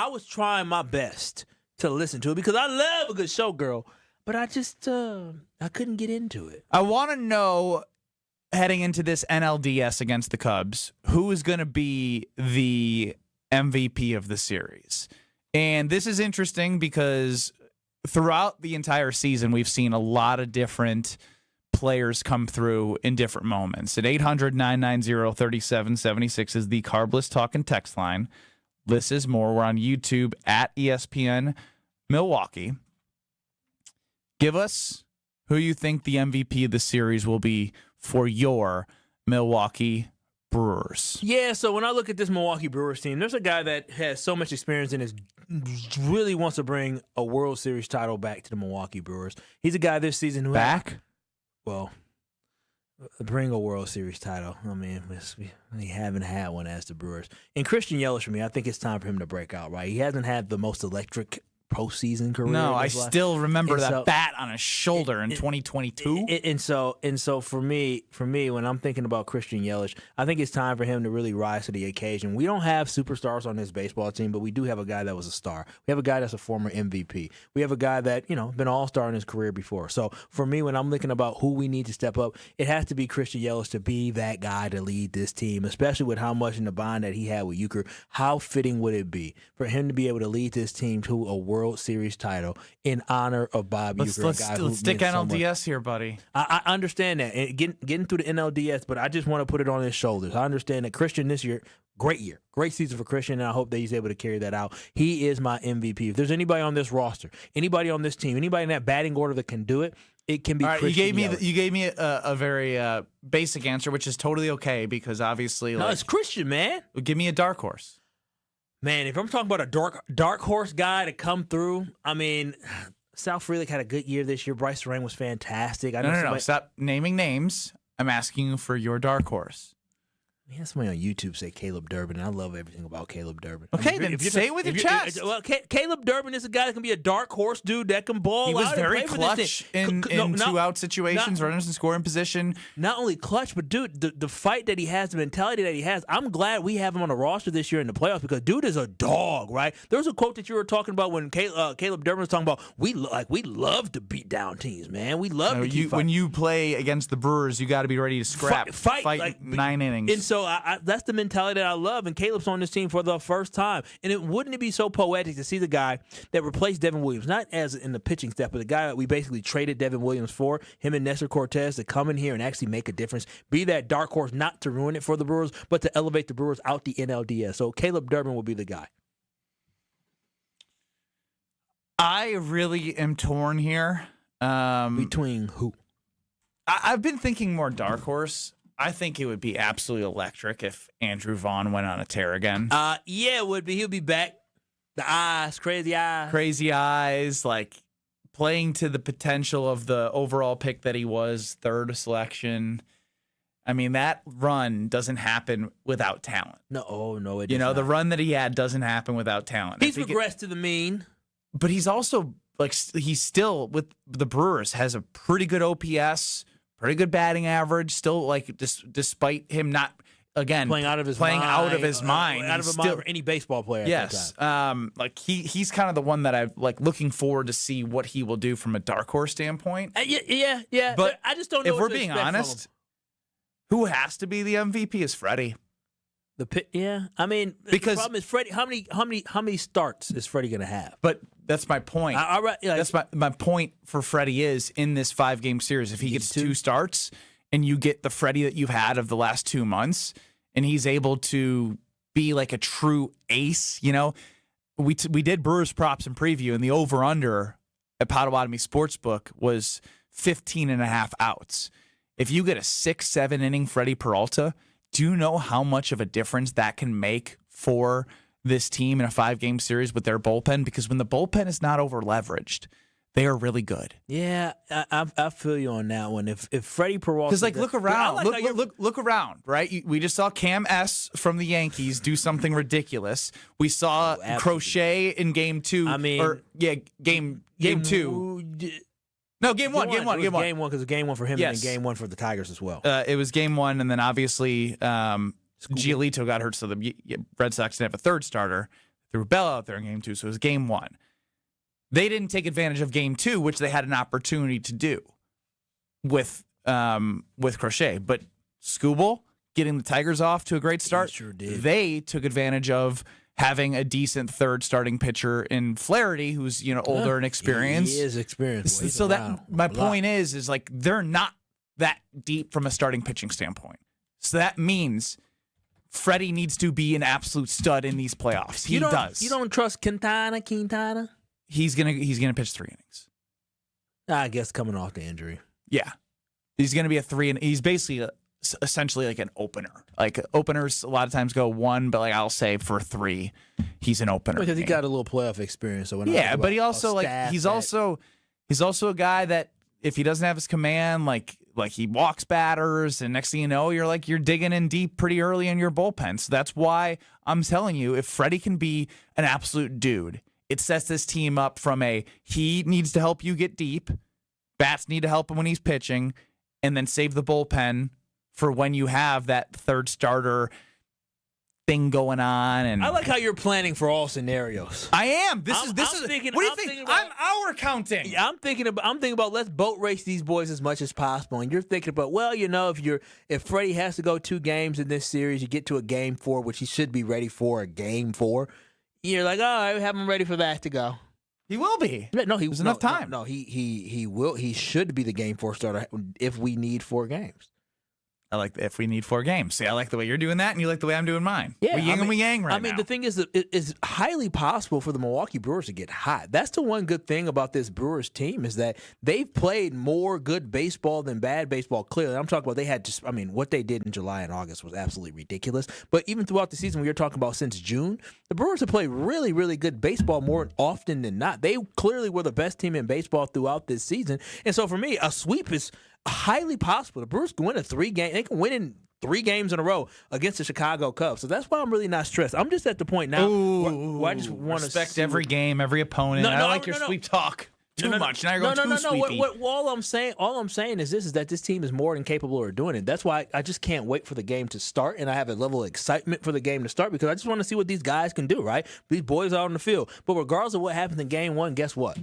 was trying my best to listen to it because I love a good showgirl, but I just I couldn't get into it. I want to know, heading into this NLDS against the Cubs, who is going to be the MVP of the series. And this is interesting because throughout the entire season, we've seen a lot of different players come through in different moments. At 800-990-3776 is the Carbless Talk and Text line. This is more. We're on YouTube at ESPN Milwaukee. Give us who you think the MVP of the series will be for your Milwaukee Brewers. Yeah, so when I look at this Milwaukee Brewers team, there's a guy that has so much experience and really wants to bring a World Series title back to the Milwaukee Brewers. He's a guy this season who bring a World Series title. I mean, we haven't had one as the Brewers. And Christian Yelich, for me, I think it's time for him to break out, right? He hasn't had the most electric postseason career. No, I still remember that bat on his shoulder in 2022. And so for me, when I'm thinking about Christian Yelich, I think it's time for him to really rise to the occasion. We don't have superstars on this baseball team, but we do have a guy that was a star. We have a guy that's a former MVP. We have a guy that, been an all-star in his career before. So for me, when I'm thinking about who we need to step up, it has to be Christian Yelich to be that guy to lead this team, especially with how much in the bond that he had with Euchre. How fitting would it be for him to be able to lead this team to a World Series title in honor of Bob Euchre? Let's stick NLDS here, buddy. I understand that. And getting through the NLDS, but I just want to put it on his shoulders. I understand that Christian this year, great season for Christian, and I hope that he's able to carry that out. He is my MVP. If there's anybody on this roster, anybody on this team, anybody in that batting order that can do it, it can be Christian Yelich. You gave me a very basic answer, which is totally okay because obviously, it's Christian, man. Give me a dark horse. Man, if I'm talking about a dark horse guy to come through, I mean, Sal Frelick had a good year this year. Bryce Rang was fantastic. No. Stop naming names. I'm asking you for your dark horse. We had somebody on YouTube say Caleb Durbin, and I love everything about Caleb Durbin. Okay, then say it with your chest. Well, Caleb Durbin is a guy that can be a dark horse dude that can ball out. He was and very play for this clutch in two-out situations, runners in scoring position. Not only clutch, but dude, the fight that he has, the mentality that he has, I'm glad we have him on the roster this year in the playoffs because dude is a dog, right? There was a quote that you were talking about when Caleb Durbin was talking about we love to beat down teams, man. We love to keep when you play against the Brewers, you got to be ready to scrap, fight like 9 innings. And so that's the mentality that I love, and Caleb's on this team for the first time. And wouldn't it be so poetic to see the guy that replaced Devin Williams, not as in the pitching step, but the guy that we basically traded Devin Williams for, him and Nestor Cortez, to come in here and actually make a difference, be that dark horse, not to ruin it for the Brewers, but to elevate the Brewers out the NLDS. So Caleb Durbin will be the guy. I really am torn here. Between who? I've been thinking more dark horse. I think it would be absolutely electric if Andrew Vaughn went on a tear again. Yeah, it would be. He'll be back. The eyes, crazy eyes. Crazy eyes, like playing to the potential of the overall pick that he was, third selection. I mean, that run doesn't happen without talent. No, it You know, does the not. run that he had doesn't happen without talent. He's regressed to the mean. But he's also, like, he's still, with the Brewers, has a pretty good OPS, pretty good batting average, still, like, despite him not, again, Playing out of his mind. Out of his mind for any baseball player. Yes. Like, he's kind of the one that I'm, like, looking forward to see what he will do from a dark horse standpoint. Yeah. But I just don't know if what we're to being expect from honest, who has to be the MVP is Freddie. I mean, because the problem is Freddie. How many starts is Freddie going to have? But that's my point. That's my point for Freddie is in this 5-game series. If he gets 2 starts and you get the Freddie that you've had of the last 2 months, and he's able to be like a true ace, you know, we did Brewers props and preview, and the over under at Potawatomi Sportsbook was 15.5 outs. If you get a 6-7 inning Freddie Peralta, do you know how much of a difference that can make for this team in a 5-game series with their bullpen? Because when the bullpen is not over leveraged, they are really good. Yeah, I feel you on that one. If Freddie Peralta, because like look around, look around, right? We just saw Cam S from the Yankees do something ridiculous. We saw Crochet in Game 2. Game 2. No, game one. Game one because it's game one for him and then game one for the Tigers as well. It was game one, and then obviously Giolito got hurt, so the Red Sox didn't have a third starter. Threw Bell out there in game 2, so it was game 1. They didn't take advantage of game 2, which they had an opportunity to do with Crochet. But Skubal getting the Tigers off to a great start, sure did. They took advantage of having a decent third starting pitcher in Flaherty, who's older and experienced. He is experienced. So that my point is like they're not that deep from a starting pitching standpoint. So that means Freddie needs to be an absolute stud in these playoffs. He does. You don't trust Quintana? He's gonna pitch 3 innings. I guess coming off the injury. Yeah, he's gonna be a 3, and he's basically essentially like an opener. Like openers a lot of times go 1, but like I'll say for 3, he's an opener because he got a little playoff experience. So but he also he's also a guy that if he doesn't have his command, like he walks batters, and next thing you know, you're digging in deep pretty early in your bullpen. So that's why I'm telling you, if Freddie can be an absolute dude, it sets this team up from he needs to help you get deep, bats need to help him when he's pitching, and then save the bullpen for when you have that third starter thing going on. And I like how you're planning for all scenarios. I am. This is. What do you think? I'm hour counting. Yeah, I'm thinking about let's boat race these boys as much as possible. And you're thinking about, well, if Freddie has to go 2 games in this series, you get to a game 4, which he should be ready for a game 4. You're like, all right, we have him ready for that to go. He will be. No, there's enough time. No, he will. He should be the game 4 starter if we need 4 games. I like if we need 4 games. See, I like the way you're doing that, and you like the way I'm doing mine. Yeah, we yin and we yang right now. I mean, the thing is that it is highly possible for the Milwaukee Brewers to get hot. That's the one good thing about this Brewers team is that they've played more good baseball than bad baseball, clearly. I'm talking about what they did in July and August was absolutely ridiculous. But even throughout the season, we were talking about since June, the Brewers have played really, really good baseball more often than not. They clearly were the best team in baseball throughout this season. And so for me, a sweep is highly possible. The Brewers can win a 3-game. They can win in 3 games in a row against the Chicago Cubs. So that's why I'm really not stressed. I'm just at the point now where I just want to respect every game, every opponent. I like your sweep talk too much. Now you're going too sweepy. All I'm saying is that this team is more than capable of doing it. That's why I just can't wait for the game to start, and I have a level of excitement for the game to start because I just want to see what these guys can do. Right? These boys are on the field. But regardless of what happens in Game 1, guess what?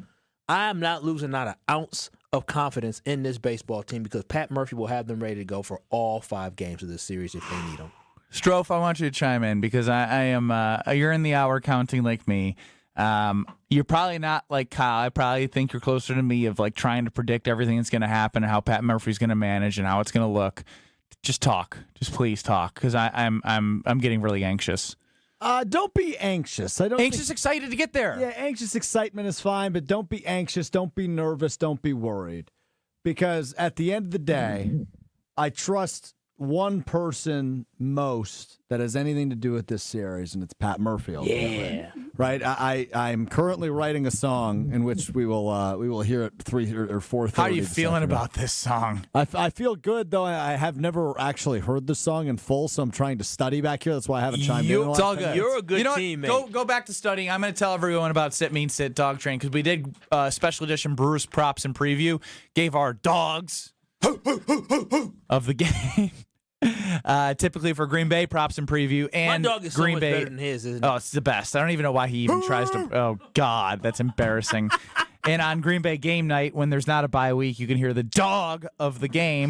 I'm not losing not an ounce of confidence in this baseball team because Pat Murphy will have them ready to go for all 5 games of this series if they need them. Strofe, I want you to chime in because I am. You're in the hour counting like me. You're probably not like Kyle. I probably think you're closer to me of like trying to predict everything that's going to happen and how Pat Murphy's going to manage and how it's going to look. Just talk. Just please talk because I'm getting really anxious. Don't be anxious. Excited to get there. Yeah, anxious excitement is fine, but don't be anxious. Don't be nervous. Don't be worried. because at the end of the day, I trust one person most that has anything to do with this series, and it's Pat Murfield. Yeah. Right? I'm currently writing a song in which we will hear at 3 or 4:30. How are you feeling about this song? I feel good, though. I have never actually heard the song in full, so I'm trying to study back here. That's why I haven't chimed in. It's all good. You're a good team, man. Go back to studying. I'm going to tell everyone about Sit Mean Sit Dog Train because we did special edition Brewers props and preview. Gave our dogs of the game. Typically for Green Bay props and preview, and my dog is Green so much Bay. better than his, isn't it? Oh, it's the best. I don't even know why he even tries to. Oh God, that's embarrassing. And on Green Bay game night, when there's not a bye week, you can hear the dog of the game.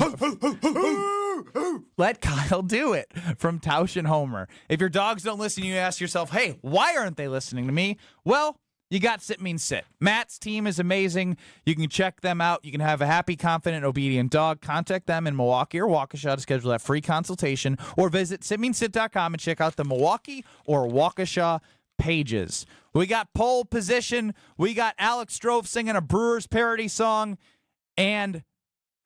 Let Kyle do it from Tausch and Homer. If your dogs don't listen, you ask yourself, hey, why aren't they listening to me? Well, you got Sit Means Sit. Matt's team is amazing. You can check them out. You can have a happy, confident, obedient dog. Contact them in Milwaukee or Waukesha to schedule that free consultation, or visit sitmeansit.com and check out the Milwaukee or Waukesha pages. We got pole position. We got Alex Strofe singing a Brewers parody song. And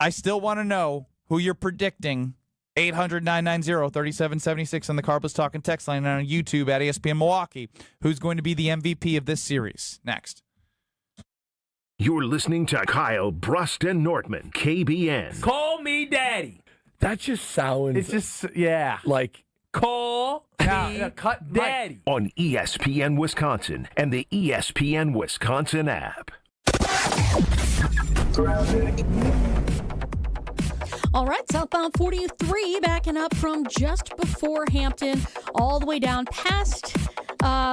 I still want to know who you're predicting. 800-990-3776 on the Carpus Talking text line, and on YouTube at ESPN Milwaukee. Who's going to be the MVP of this series? Next. You're listening to Kyle Brust and Nortman, KBN. Call me daddy. That just sounds. It's just, yeah. Like, call me daddy. On ESPN Wisconsin and the ESPN Wisconsin app. All right, southbound 43 backing up from just before Hampton all the way down past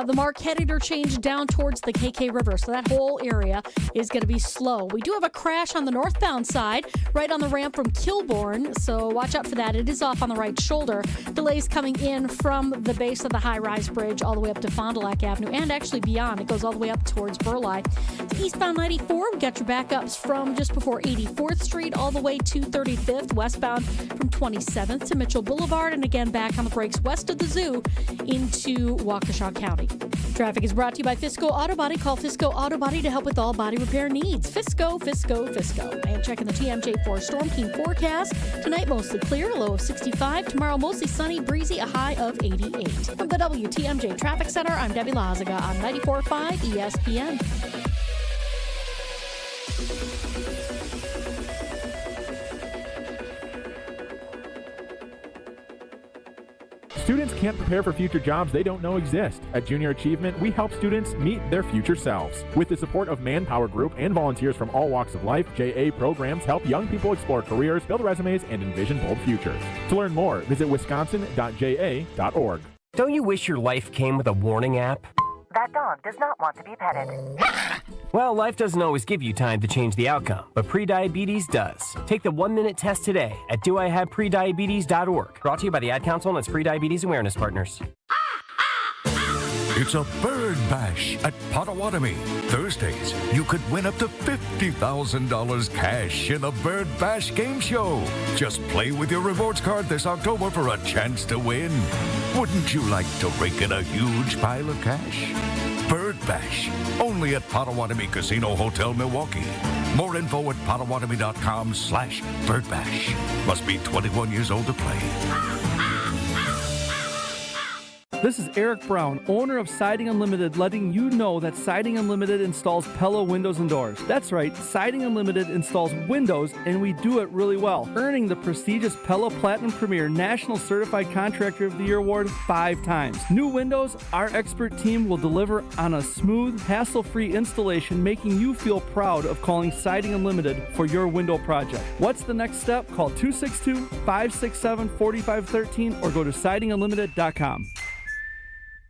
the Marquette interchange down towards the KK River. So that whole area is going to be slow. We do have a crash on the northbound side right on the ramp from Kilbourne, so watch out for that. It is off on the right shoulder. Delays coming in from the base of the high-rise bridge all the way up to Fond du Lac Avenue and actually beyond. It goes all the way up towards Burleigh. To eastbound 94, we got your backups from just before 84th Street all the way to 35th. Westbound from 27th to Mitchell Boulevard, and again back on the brakes west of the zoo into Waukesha County. Traffic is brought to you by Fisco Auto Body. Call Fisco Auto Body to help with all body repair needs. Fisco. And checking the TMJ4 Storm King forecast. Tonight mostly clear, a low of 65. Tomorrow mostly sunny, breezy, a high of 88. From the WTMJ Traffic Center, I'm Debbie Lazaga on 94.5 ESPN. Students can't prepare for future jobs they don't know exist. At Junior Achievement, we help students meet their future selves. With the support of Manpower Group and volunteers from all walks of life, JA programs help young people explore careers, build resumes, and envision bold futures. To learn more, visit wisconsin.ja.org. Don't you wish your life came with a warning app? That dog does not want to be petted. Well, life doesn't always give you time to change the outcome, but prediabetes does. Take the 1-minute test today at doihaveprediabetes.org. Brought to you by the Ad Council and its pre-diabetes awareness partners. It's a bird bash at Potawatomi. Thursdays, you could win up to $50,000 cash in the Bird Bash game show. Just play with your rewards card this October for a chance to win. Wouldn't you like to rake in a huge pile of cash? Bird Bash, only at Potawatomi Casino Hotel, Milwaukee. More info at potawatomi.com/birdbash. Must be 21 years old to play. This is Eric Brown, owner of Siding Unlimited, letting you know that Siding Unlimited installs Pella windows and doors. That's right, Siding Unlimited installs windows, and we do it really well, earning the prestigious Pella Platinum Premier National Certified Contractor of the Year award 5 times. New windows, our expert team will deliver on a smooth, hassle-free installation, making you feel proud of calling Siding Unlimited for your window project. What's the next step? Call 262-567-4513 or go to sidingunlimited.com.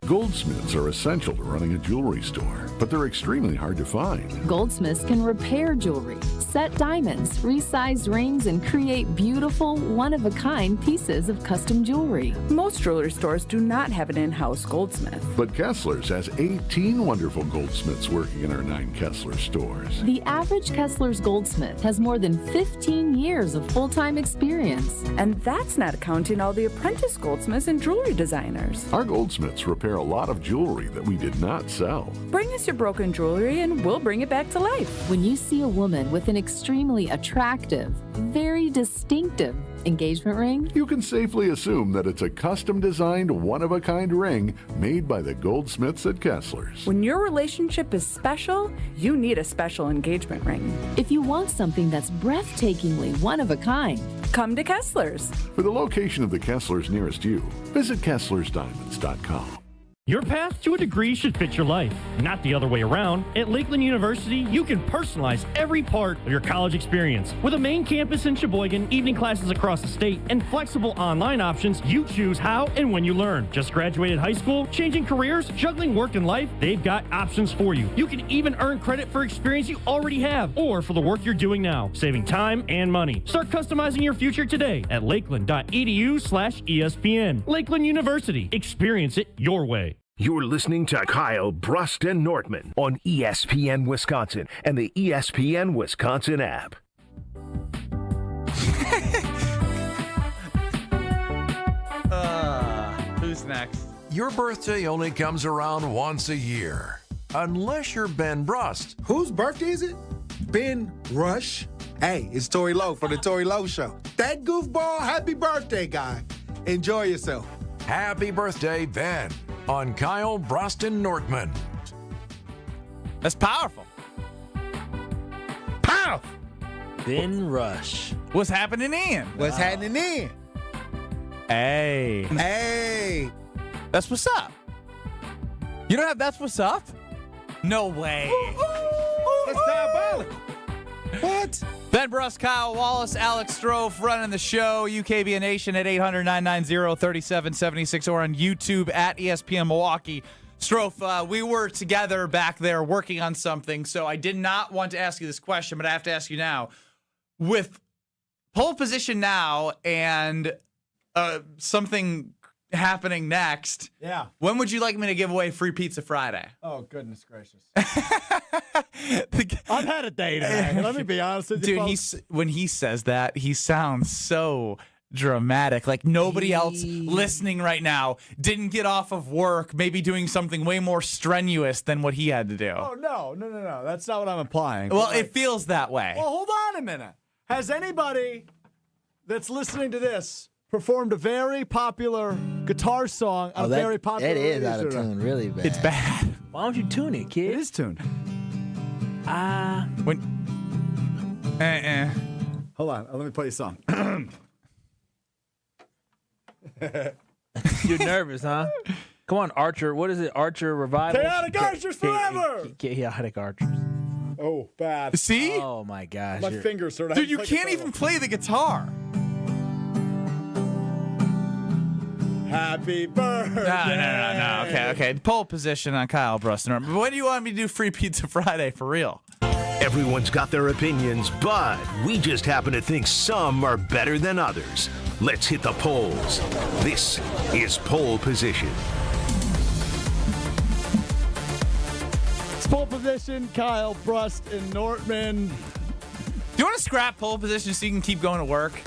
Goldsmiths are essential to running a jewelry store, but they're extremely hard to find. Goldsmiths can repair jewelry, set diamonds, resize rings, and create beautiful, one-of-a-kind pieces of custom jewelry. Most jewelry stores do not have an in-house goldsmith. But Kessler's has 18 wonderful goldsmiths working in our 9 Kessler stores. The average Kessler's goldsmith has more than 15 years of full-time experience. And that's not counting all the apprentice goldsmiths and jewelry designers. Our goldsmiths repair repair a lot of jewelry that we did not sell. Bring us your broken jewelry and we'll bring it back to life. When you see a woman with an extremely attractive, very distinctive engagement ring, You can safely assume that it's a custom-designed, one-of-a-kind ring made by the goldsmiths at Kessler's. When your relationship is special, you need a special engagement ring. if you want something that's breathtakingly one of a kind, Come to Kessler's. For the location of the Kessler's nearest you, visit KesslersDiamonds.com. Your path to a degree should fit your life, not the other way around. At Lakeland University, you can personalize every part of your college experience. With a main campus in Sheboygan, evening classes across the state, and flexible online options, you choose how and when you learn. Just graduated high school, changing careers, juggling work and life, they've got options for you. You can even earn credit for experience you already have or for the work you're doing now, saving time and money. Start customizing your future today at lakeland.edu/ESPN. Lakeland University. Experience it your way. You're listening to Kyle Brust and Nortman on ESPN Wisconsin and the ESPN Wisconsin app. Who's next? Your birthday only comes around once a year. Unless you're Ben Brust. Whose birthday is it? Ben Rush? Hey, it's Tori Lowe from the Tori Lowe Show. That goofball, happy birthday, guy. Enjoy yourself. Happy birthday, Ben, on Kyle Brust and Nortman. That's powerful. Powerful. Ben Rush. What's happening in? What's happening in? Hey. Hey. That's what's up. You don't have That's What's Up? No way. That's diabolical. What? Ben Brust, Kyle Wallace, Alex Strofe running the show. UKBN Nation at 800-990-3776 or on YouTube at ESPN Milwaukee. Strofe, we were together back there working on something, so I did not want to ask you this question, but I have to ask you now. With pole position now and something happening next, yeah, when would you like me to give away free Pizza Friday? Oh, goodness gracious. I've had a day today. Let me be honest with you, dude. When he says that, he sounds so dramatic. Like nobody else listening right now didn't get off of work, maybe doing something way more strenuous than what he had to do. Oh, no. That's not what I'm implying. Well, it feels that way. Well, hold on a minute. Has anybody that's listening to this performed a very popular guitar song on a very popular That is radio out of show? tune, really bad. It's bad. Why don't you tune it, kid? It is tuned. Hold on. Let me play you a song. You're nervous, huh? Come on, Archer. What is it? Archer Revival? Chaotic Archers forever! Chaotic Archers. Oh, bad. See? Oh, my gosh. My fingers sort of. Dude, you can't even play the guitar. Happy birthday. No. Okay. Pole position on Kyle Brust. But when do you want me to do free Pizza Friday for real? Everyone's got their opinions, but we just happen to think some are better than others. Let's hit the polls. This is Pole Position. It's pole position, Kyle Brust and Nortman. Do you want to scrap pole position so you can keep going to work?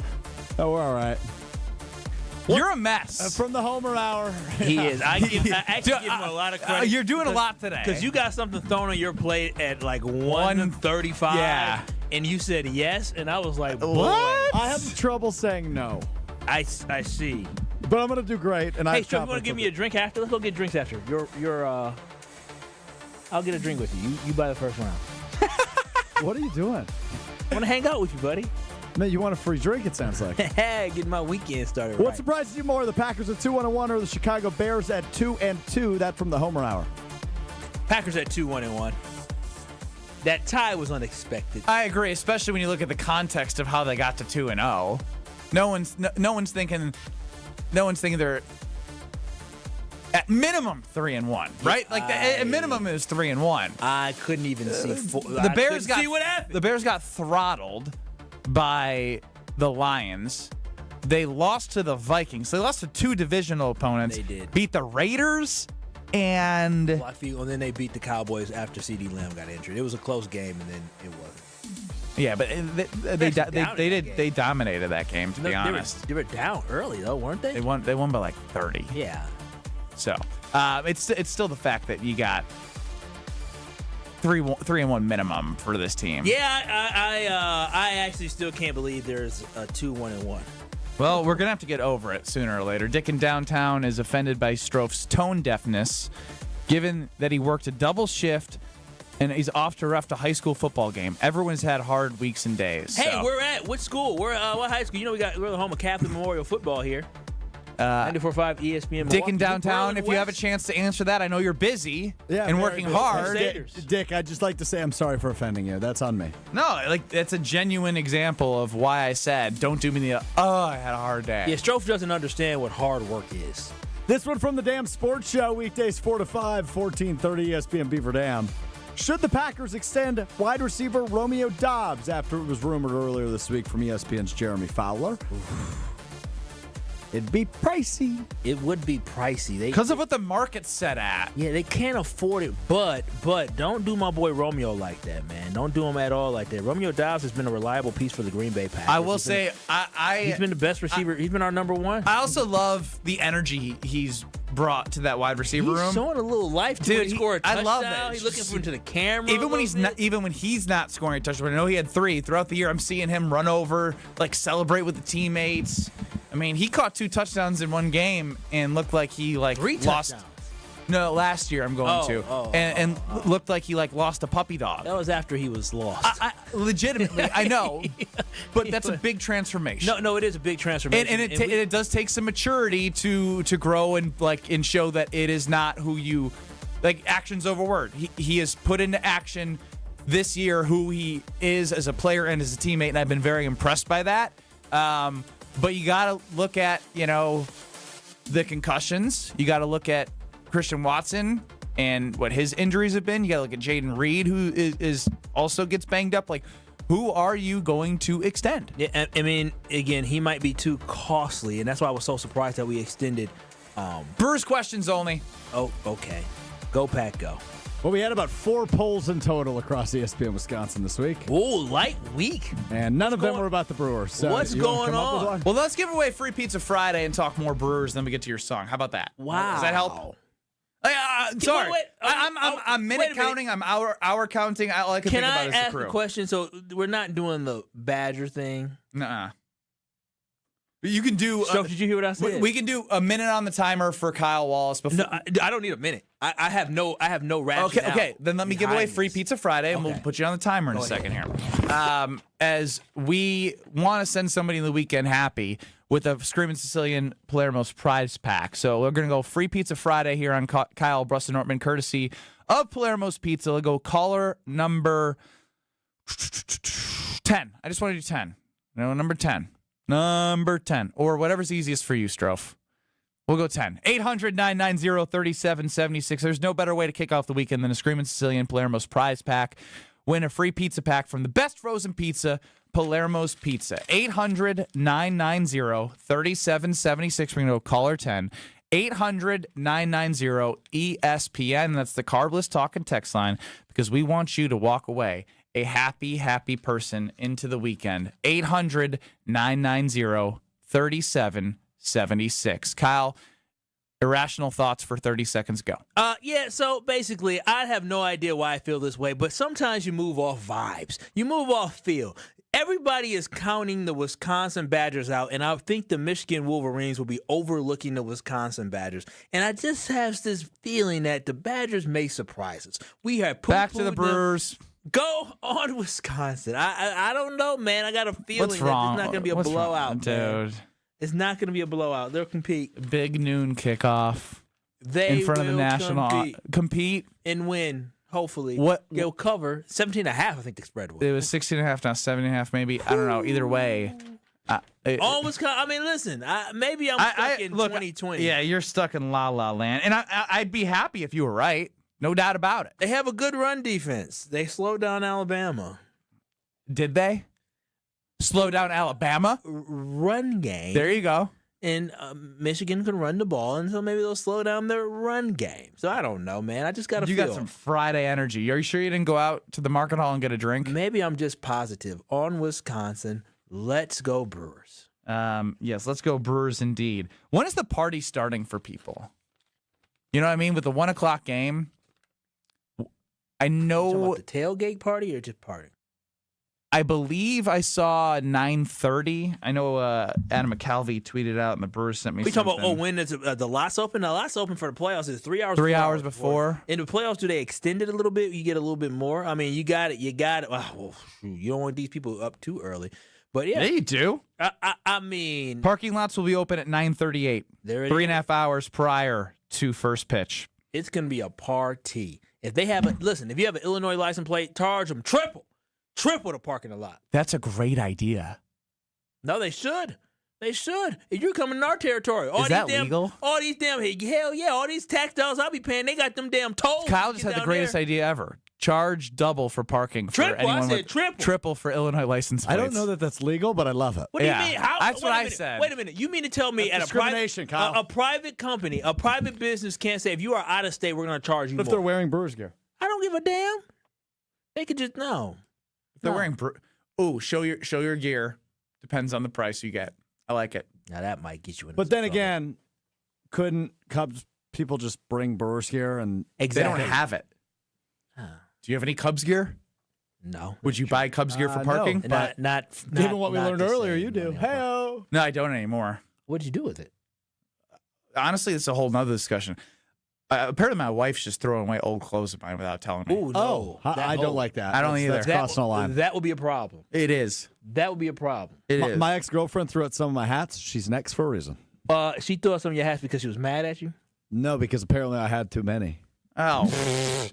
Oh, we're all right. You're a mess. From the Homer Hour. He is. I actually give him a lot of credit. You're doing a lot today. Because you got something thrown on your plate at like 1:35. Yeah. And you said yes, and I was like, boy. What? I have trouble saying no. I see. But I'm going to do great. And Hey, Steve, you want to give me a drink after? Let's go get drinks after. I'll get a drink with you. You buy the first round. What are you doing? I want to hang out with you, buddy. Man, you want a free drink, it sounds like. Getting my weekend started What right. surprises you more, the Packers at 2-1-1 or the Chicago Bears at 2-2? That from the Homer Hour. Packers at 2-1-1. That tie was unexpected. I agree, especially when you look at the context of how they got to 2-0. No one's thinking they're at minimum 3-1, right? Like at minimum is 3-1. I couldn't even see. The Bears got see what happened. The Bears got throttled by the Lions. They lost to the Vikings. They lost to two divisional opponents. They did. Beat the Raiders and And then they beat the Cowboys after CeeDee Lamb got injured. It was a close game, and then it wasn't. yeah, but they dominated that game. To be honest, they were down early though, weren't they? They won by like 30. Yeah. So it's still the fact that you got 3-1 minimum for this team. Yeah, I actually still can't believe there's a 2-1-1. Well, we're going to have to get over it sooner or later. Dick in downtown is offended by Stroph's tone deafness, given that he worked a double shift and he's off to ref a high school football game. Everyone's had hard weeks and days. Hey, so. we're at what school? We're what high school? You know, we're the home of Catholic Memorial Football here. 94.5 ESPN Milwaukee. Dick in downtown, if you have a chance to answer that, I know you're busy and working hard. Dick, I'd just like to say I'm sorry for offending you. That's on me. No, that's a genuine example of why I said, don't do me the, I had a hard day. Yeah, Stroph doesn't understand what hard work is. This one from the Damn Sports Show, weekdays 4 to 5, 1430 ESPN Beaver Dam. Should the Packers extend wide receiver Romeo Doubs after it was rumored earlier this week from ESPN's Jeremy Fowler? It'd be pricey. It would be pricey. Because of what the market's set at. Yeah, they can't afford it, but don't do my boy Romeo like that, man. Don't do him at all like that. Romeo Doubs has been a reliable piece for the Green Bay Packers. I will say, he's been the best receiver. He's been our number one. I also love the energy he's brought to that wide receiver room. He's showing a little life to it. He scored a touchdown. I love it. He's looking into the camera. Even when he's not scoring a touchdown, I know he had 3 throughout the year. I'm seeing him run over, celebrate with the teammates. I mean, he caught 2 touchdowns in one game and looked like he 3 lost. Touchdowns. No, last year I'm going to, and looked like he lost a puppy dog. That was after he was lost. I legitimately, I know, but that's a big transformation. No, it is a big transformation, and it does take some maturity to grow and and show that it is not who you actions over word. He has put into action this year who he is as a player and as a teammate, and I've been very impressed by that. But you got to look at, the concussions. You got to look at Christian Watson and what his injuries have been. You got to look at Jaden Reed, who is also gets banged up. Who are you going to extend? Yeah, I mean, again, he might be too costly, and that's why I was so surprised that we extended. Brewers questions only. Oh, okay. Go, Pack, go. Well, we had about 4 polls in total across ESPN Wisconsin this week. Oh, light week. And none of them were about the Brewers. So what's going on? Well, let's give away free pizza Friday and talk more Brewers, then we get to your song. How about that? Wow. Does that help? Sorry. Wait. I'm minute counting. I'm hour counting. All I can think about is the crew. Can I ask a question? So we're not doing the Badger thing? Nuh-uh. You can do. So did you hear what I said? We can do a minute on the timer for Kyle Wallace. Before. No, I don't need a minute. I have no rationale. Okay. Then let me give away free pizza Friday, and we'll put you on the timer in a second here. As we want to send somebody in the weekend happy with a Screamin' Sicilian Palermo's prize pack. So we're going to go free pizza Friday here on Kyle Brust and Nortman, courtesy of Palermo's Pizza. We'll go caller number 10. I just want to do 10. No, number 10. Number 10. Or whatever's easiest for you, Strofe. We'll go 10. 800-990-3776. There's no better way to kick off the weekend than a Screamin' Sicilian Palermo's prize pack. Win a free pizza pack from the best frozen pizza, Palermo's Pizza. 800-990-3776. We're going to go caller 10. 800-990-ESPN. That's the Carbless Talk and Text line, because we want you to walk away a happy, happy person into the weekend. 800-990-3776. Kyle, irrational thoughts for 30 seconds, go. Yeah, so basically, I have no idea why I feel this way, but sometimes you move off vibes. You move off feel. Everybody is counting the Wisconsin Badgers out, and I think the Michigan Wolverines will be overlooking the Wisconsin Badgers. And I just have this feeling that the Badgers may surprise us. We have back to the Brewers. Go on, Wisconsin. I don't know, man. I got a feeling that it's not going to be a blowout, dude. It's not going to be a blowout. They'll compete. Big noon kickoff. They in front of the national compete and win. Hopefully, they'll cover 17.5. I think the spread was. It was 16.5, now 7.5. Maybe I don't know. Either way, all Wisconsin. I mean, listen. Maybe I'm stuck in 2020. Yeah, you're stuck in La La Land, and I'd be happy if you were right. No doubt about it. They have a good run defense. They slowed down Alabama. Did they slow down Alabama? Run game. There you go. And Michigan can run the ball, and so maybe they'll slow down their run game. So I don't know, man. I just got to feel. You got some Friday energy. Are you sure you didn't go out to the market hall and get a drink? Maybe I'm just positive. On Wisconsin, let's go Brewers. Yes, let's go Brewers indeed. When is the party starting for people? You know what I mean? With the 1 o'clock game, I know. You talking about the tailgate party or just party? I believe I saw 9:30. I know Adam McCalvey tweeted out, and the Brewers sent me. We talking about when is the lots open? The lots open for the playoffs is 3 hours. 3 hours before. In the playoffs, do they extend it a little bit? You get a little bit more. I mean, you got it. Well, you don't want these people up too early, but yeah, you do. I mean, Parking lots will be open at 9:38. 3.5 hours prior to first pitch. It's gonna be a party. If they have if you have an Illinois license plate, charge them triple to park in the lot. That's a great idea. No, they should. They should. If you're coming in our territory, is that legal? All these damn hell yeah, all these tax dollars I'll be paying, they got them damn tolls. Kyle just had the greatest idea ever. Charge double for parking for triple, anyone I said with triple for Illinois license plates. I don't know that that's legal, but I love it. What do you mean? That's what I said. Wait a minute. You mean to tell me that's discrimination, Kyle. A private company, a private business can't say if you are out of state, we're going to charge you more. If they're wearing Brewers gear, I don't give a damn. They could just no. If they're wearing, show your gear. Depends on the price you get. I like it. Now that might get you in. But then again, couldn't Cubs people just bring Brewers gear and They don't have it. Do you have any Cubs gear? No. Would you buy Cubs gear for parking? No, not given what we learned earlier, you do. Hey-o. No, I don't anymore. What'd you do with it? Honestly, it's a whole nother discussion. Apparently, my wife's just throwing away old clothes of mine without telling me. Ooh, no. I don't like that. I don't either. That's crossing a line. That would be a problem. It is. That would be a problem. It is. My ex-girlfriend threw out some of my hats. She's next for a reason. She threw out some of your hats because she was mad at you? No, because apparently I had too many. Oh.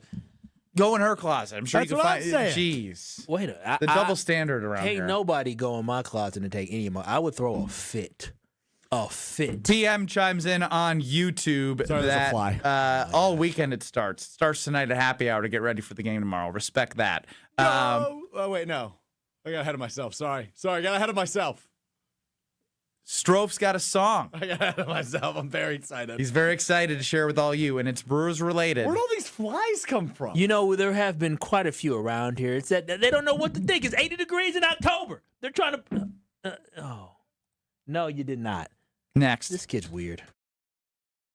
Go in her closet. I'm sure That's you can what find. I'm saying. Jeez. Wait the double standard around here. Ain't nobody go in my closet and take any of my. I would throw a fit. A fit. PM chimes in on YouTube Sorry, that there's a fly. all weekend it starts. Starts tonight at happy hour to get ready for the game tomorrow. Respect that. Oh, wait, no. I got ahead of myself. Sorry, I got ahead of myself. Stroph's got a song. I got ahead of myself. I'm very excited. He's very excited to share with all you, and it's Brewers related. Where'd all these flies come from? You know, there have been quite a few around here. It's that they don't know what to think. It's 80 degrees in October. They're trying to. No, you did not. Next. This kid's weird.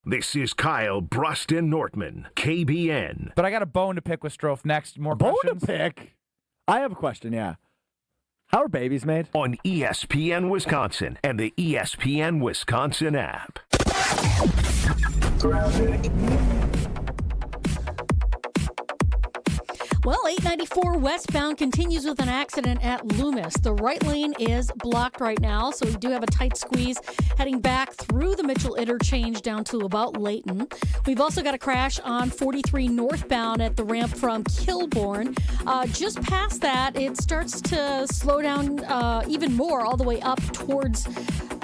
This is Kyle Bruston Nortman, KBN. But I got a bone to pick with Stroph next. More bone questions? to pick? I have a question, yeah. How are babies made? On ESPN Wisconsin and the ESPN Wisconsin app. Well, 894 westbound continues with an accident at Loomis. The right lane is blocked right now, so we do have a tight squeeze heading back through the Mitchell interchange down to about Layton. We've also got a crash on 43 northbound at the ramp from Kilbourne. Just past that, it starts to slow down even more all the way up towards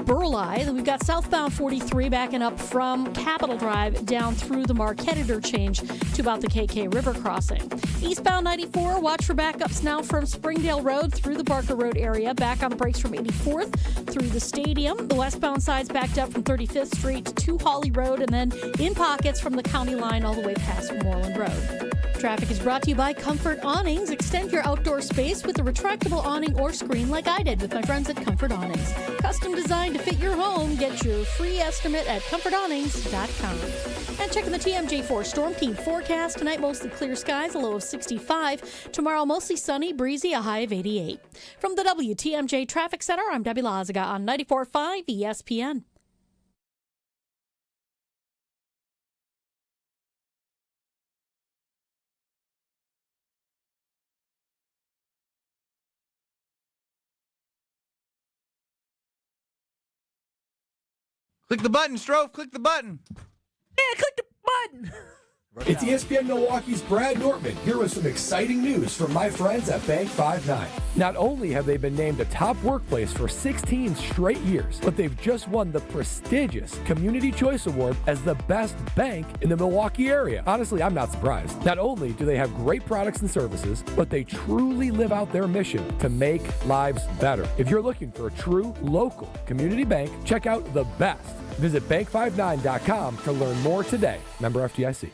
Burleigh. We've got southbound 43 backing up from Capitol Drive down through the Marquette interchange to about the KK River crossing. Eastbound 94, watch for backups now from Springdale Road through the Barker Road area, back on the brakes from 84th through the stadium. The westbound side's backed up from 35th Street to Hawley Road, and then in pockets from the county line all the way past Moreland Road. Traffic is brought to you by Comfort Awnings. Extend your outdoor space with a retractable awning or screen like I did with my friends at Comfort Awnings. Custom designed to fit your home. Get your free estimate at comfortawnings.com. And checking the TMJ4 Storm Team forecast. Tonight, mostly clear skies, a low of 65. Tomorrow, mostly sunny, breezy, a high of 88. From the WTMJ Traffic Center, I'm Debbie Lazaga on 94.5 ESPN. Click the button, Stroph. Click the button. Yeah, click the button. It's ESPN Milwaukee's Brad Nortman here with some exciting news from my friends at Bank 5-9. Not only have they been named a top workplace for 16 straight years, but they've just won the prestigious Community Choice Award as the best bank in the Milwaukee area. Honestly, I'm not surprised. Not only do they have great products and services, but they truly live out their mission to make lives better. If you're looking for a true local community bank, check out the best. Visit bank59.com to learn more today. Member FDIC.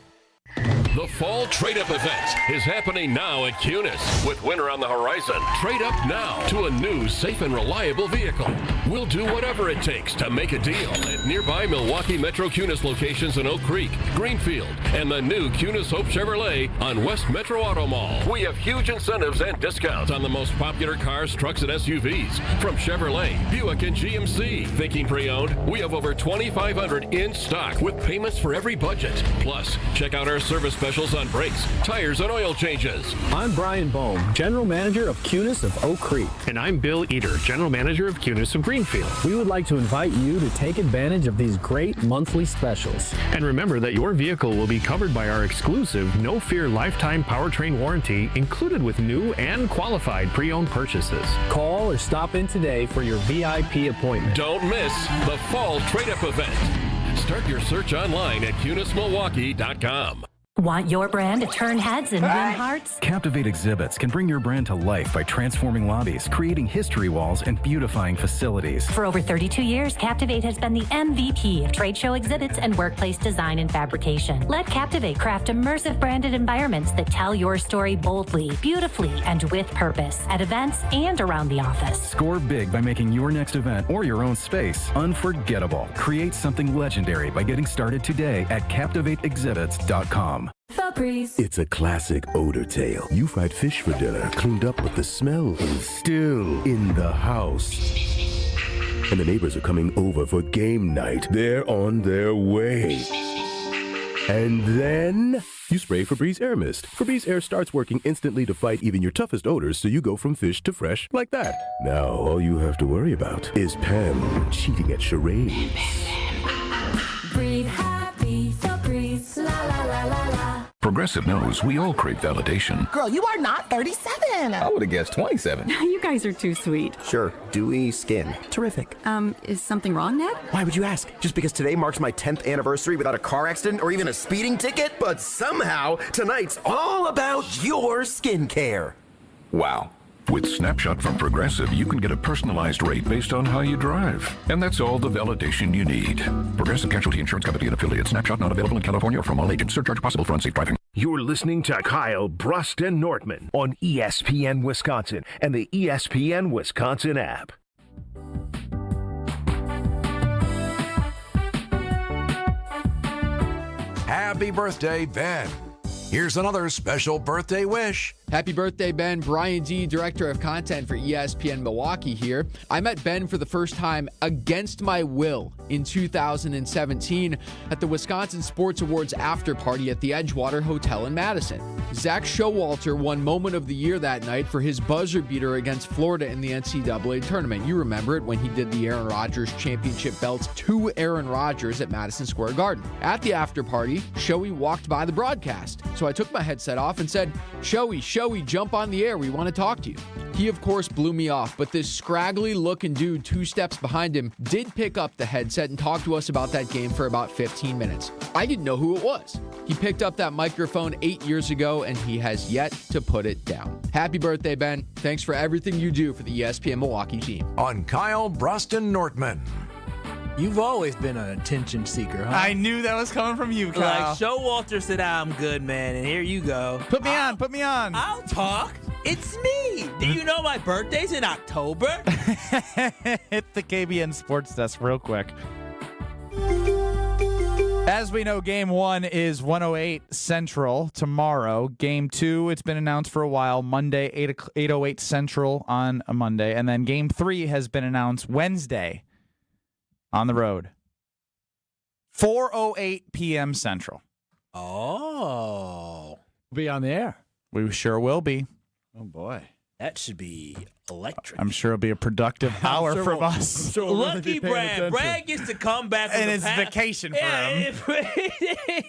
The Fall Trade-Up event is happening now at Cunis. With winter on the horizon, trade up now to a new, safe, and reliable vehicle. We'll do whatever it takes to make a deal at nearby Milwaukee Metro Cunis locations in Oak Creek, Greenfield, and the new Cunis Hope Chevrolet on West Metro Auto Mall. We have huge incentives and discounts on the most popular cars, trucks, and SUVs from Chevrolet, Buick, and GMC. Thinking pre-owned? We have over 2,500 in stock with payments for every budget. Plus, check out our service specials on brakes, tires, and oil changes. I'm Brian Bohm, General Manager of Cunis of Oak Creek. And I'm Bill Eater, General Manager of Cunis of Greenfield. We would like to invite you to take advantage of these great monthly specials. And remember that your vehicle will be covered by our exclusive No Fear lifetime powertrain warranty included with new and qualified pre-owned purchases. Call or stop in today for your VIP appointment. Don't miss the Fall Trade-Up event. Start your search online at CunisMilwaukee.com. Want your brand to turn heads and win hearts? Captivate Exhibits can bring your brand to life by transforming lobbies, creating history walls, and beautifying facilities. For over 32 years, Captivate has been the MVP of trade show exhibits and workplace design and fabrication. Let Captivate craft immersive branded environments that tell your story boldly, beautifully, and with purpose at events and around the office. Score big by making your next event or your own space unforgettable. Create something legendary by getting started today at CaptivateExhibits.com. Febreze. It's a classic odor tale. You fried fish for dinner, cleaned up, but the smell is still in the house. And the neighbors are coming over for game night. They're on their way. And then you spray Febreze Air Mist. Febreze Air starts working instantly to fight even your toughest odors, so you go from fish to fresh like that. Now all you have to worry about is Pam cheating at charades. Breathe happy, Febreze, la la la la la. Progressive knows we all crave validation. Girl, you are not 37. I would have guessed 27. You guys are too sweet. Sure, dewy skin. Terrific. Is something wrong, Ned? Why would you ask? Just because today marks my 10th anniversary without a car accident or even a speeding ticket? But somehow, tonight's all about your skincare. Wow. With Snapshot from Progressive, you can get a personalized rate based on how you drive. And that's all the validation you need. Progressive Casualty Insurance Company and affiliates. Snapshot not available in California or from all agents. Surcharge possible for unsafe driving. You're listening to Kyle Brust and Nortman on ESPN Wisconsin and the ESPN Wisconsin app. Happy birthday, Ben. Here's another special birthday wish. Happy birthday, Ben. Brian D., Director of Content for ESPN Milwaukee here. I met Ben for the first time against my will in 2017 at the Wisconsin Sports Awards after party at the Edgewater Hotel in Madison. Zach Showalter won Moment of the Year that night for his buzzer beater against Florida in the NCAA tournament. You remember it when he did the Aaron Rodgers championship belts to Aaron Rodgers at Madison Square Garden. At the after party, Showy walked by the broadcast. So I took my headset off and said, Showy, jump on the air. We want to talk to you. He, of course, blew me off, but this scraggly-looking dude 2 steps behind him did pick up the headset and talk to us about that game for about 15 minutes. I didn't know who it was. He picked up that microphone 8 years ago, and he has yet to put it down. Happy birthday, Ben. Thanks for everything you do for the ESPN Milwaukee team. On Kyle Bruston Nortman. You've always been an attention seeker, huh? I knew that was coming from you, Kyle. Like, Showalter said, I'm good, man, and here you go. Put me on. I'll talk. It's me. Do you know my birthday's in October? Hit the KBN Sports Desk real quick. As we know, Game 1 is 1:08 Central tomorrow. Game 2, it's been announced for a while, Monday, 8:08 Central on a Monday. And then Game 3 has been announced Wednesday on the road, 4:08 p.m. Central. Oh. Be on the air. We sure will be. Oh, boy. That should be electric. I'm sure it'll be a productive hour from us. Lucky Brad. Brad gets to come back from and the it's vacation for him.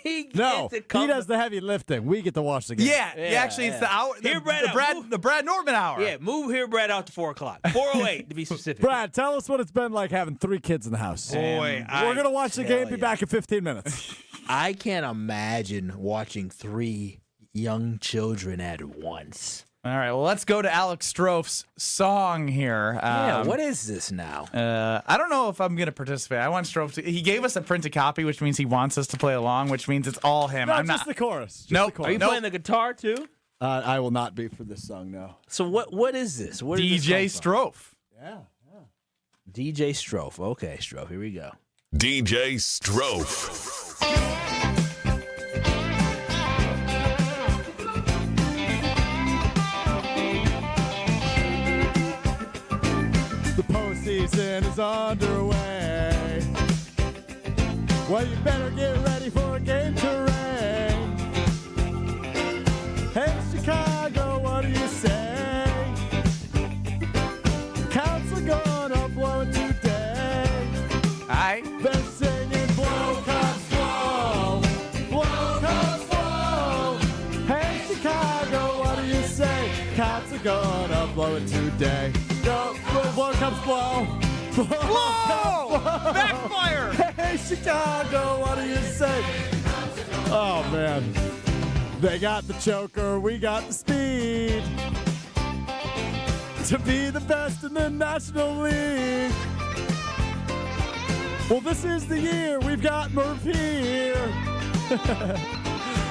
He does the heavy lifting. We get to watch the game. Yeah, actually, it's the hour. The Brad Nortman hour. Yeah, move here, Brad, out to 4 o'clock. 4:08 to be specific. Brad, tell us what it's been like having 3 kids in the house. Boy, we're going to watch the game, be back in 15 minutes. I can't imagine watching 3 young children at once. All right, well, let's go to Alex Strouf's song here. What is this now? I don't know if I'm going to participate. I want Strouf to... He gave us a printed copy, which means he wants us to play along, which means it's all him. No, I'm just not... the chorus. Nope. Are you playing the guitar, too? I will not be for this song, no. So what is this? Where did DJ this come Strouf. Yeah. DJ Strouf. Okay, Strouf, here we go. DJ Strouf. The postseason is underway. Well, you better get ready for a game to rain. Hey, Chicago, what do you say? Counts are gonna blow it today. Aye. They're singing blow, cups, blow. Blow, cups, blow. Hey, Chicago, what do you say? Counts are gonna blow it today. Go, blow, cups, blow. Blow! Backfire! Hey, Chicago, what do you say? Oh, man. They got the choker, we got the speed to be the best in the National League. Well, this is the year we've got Murph here.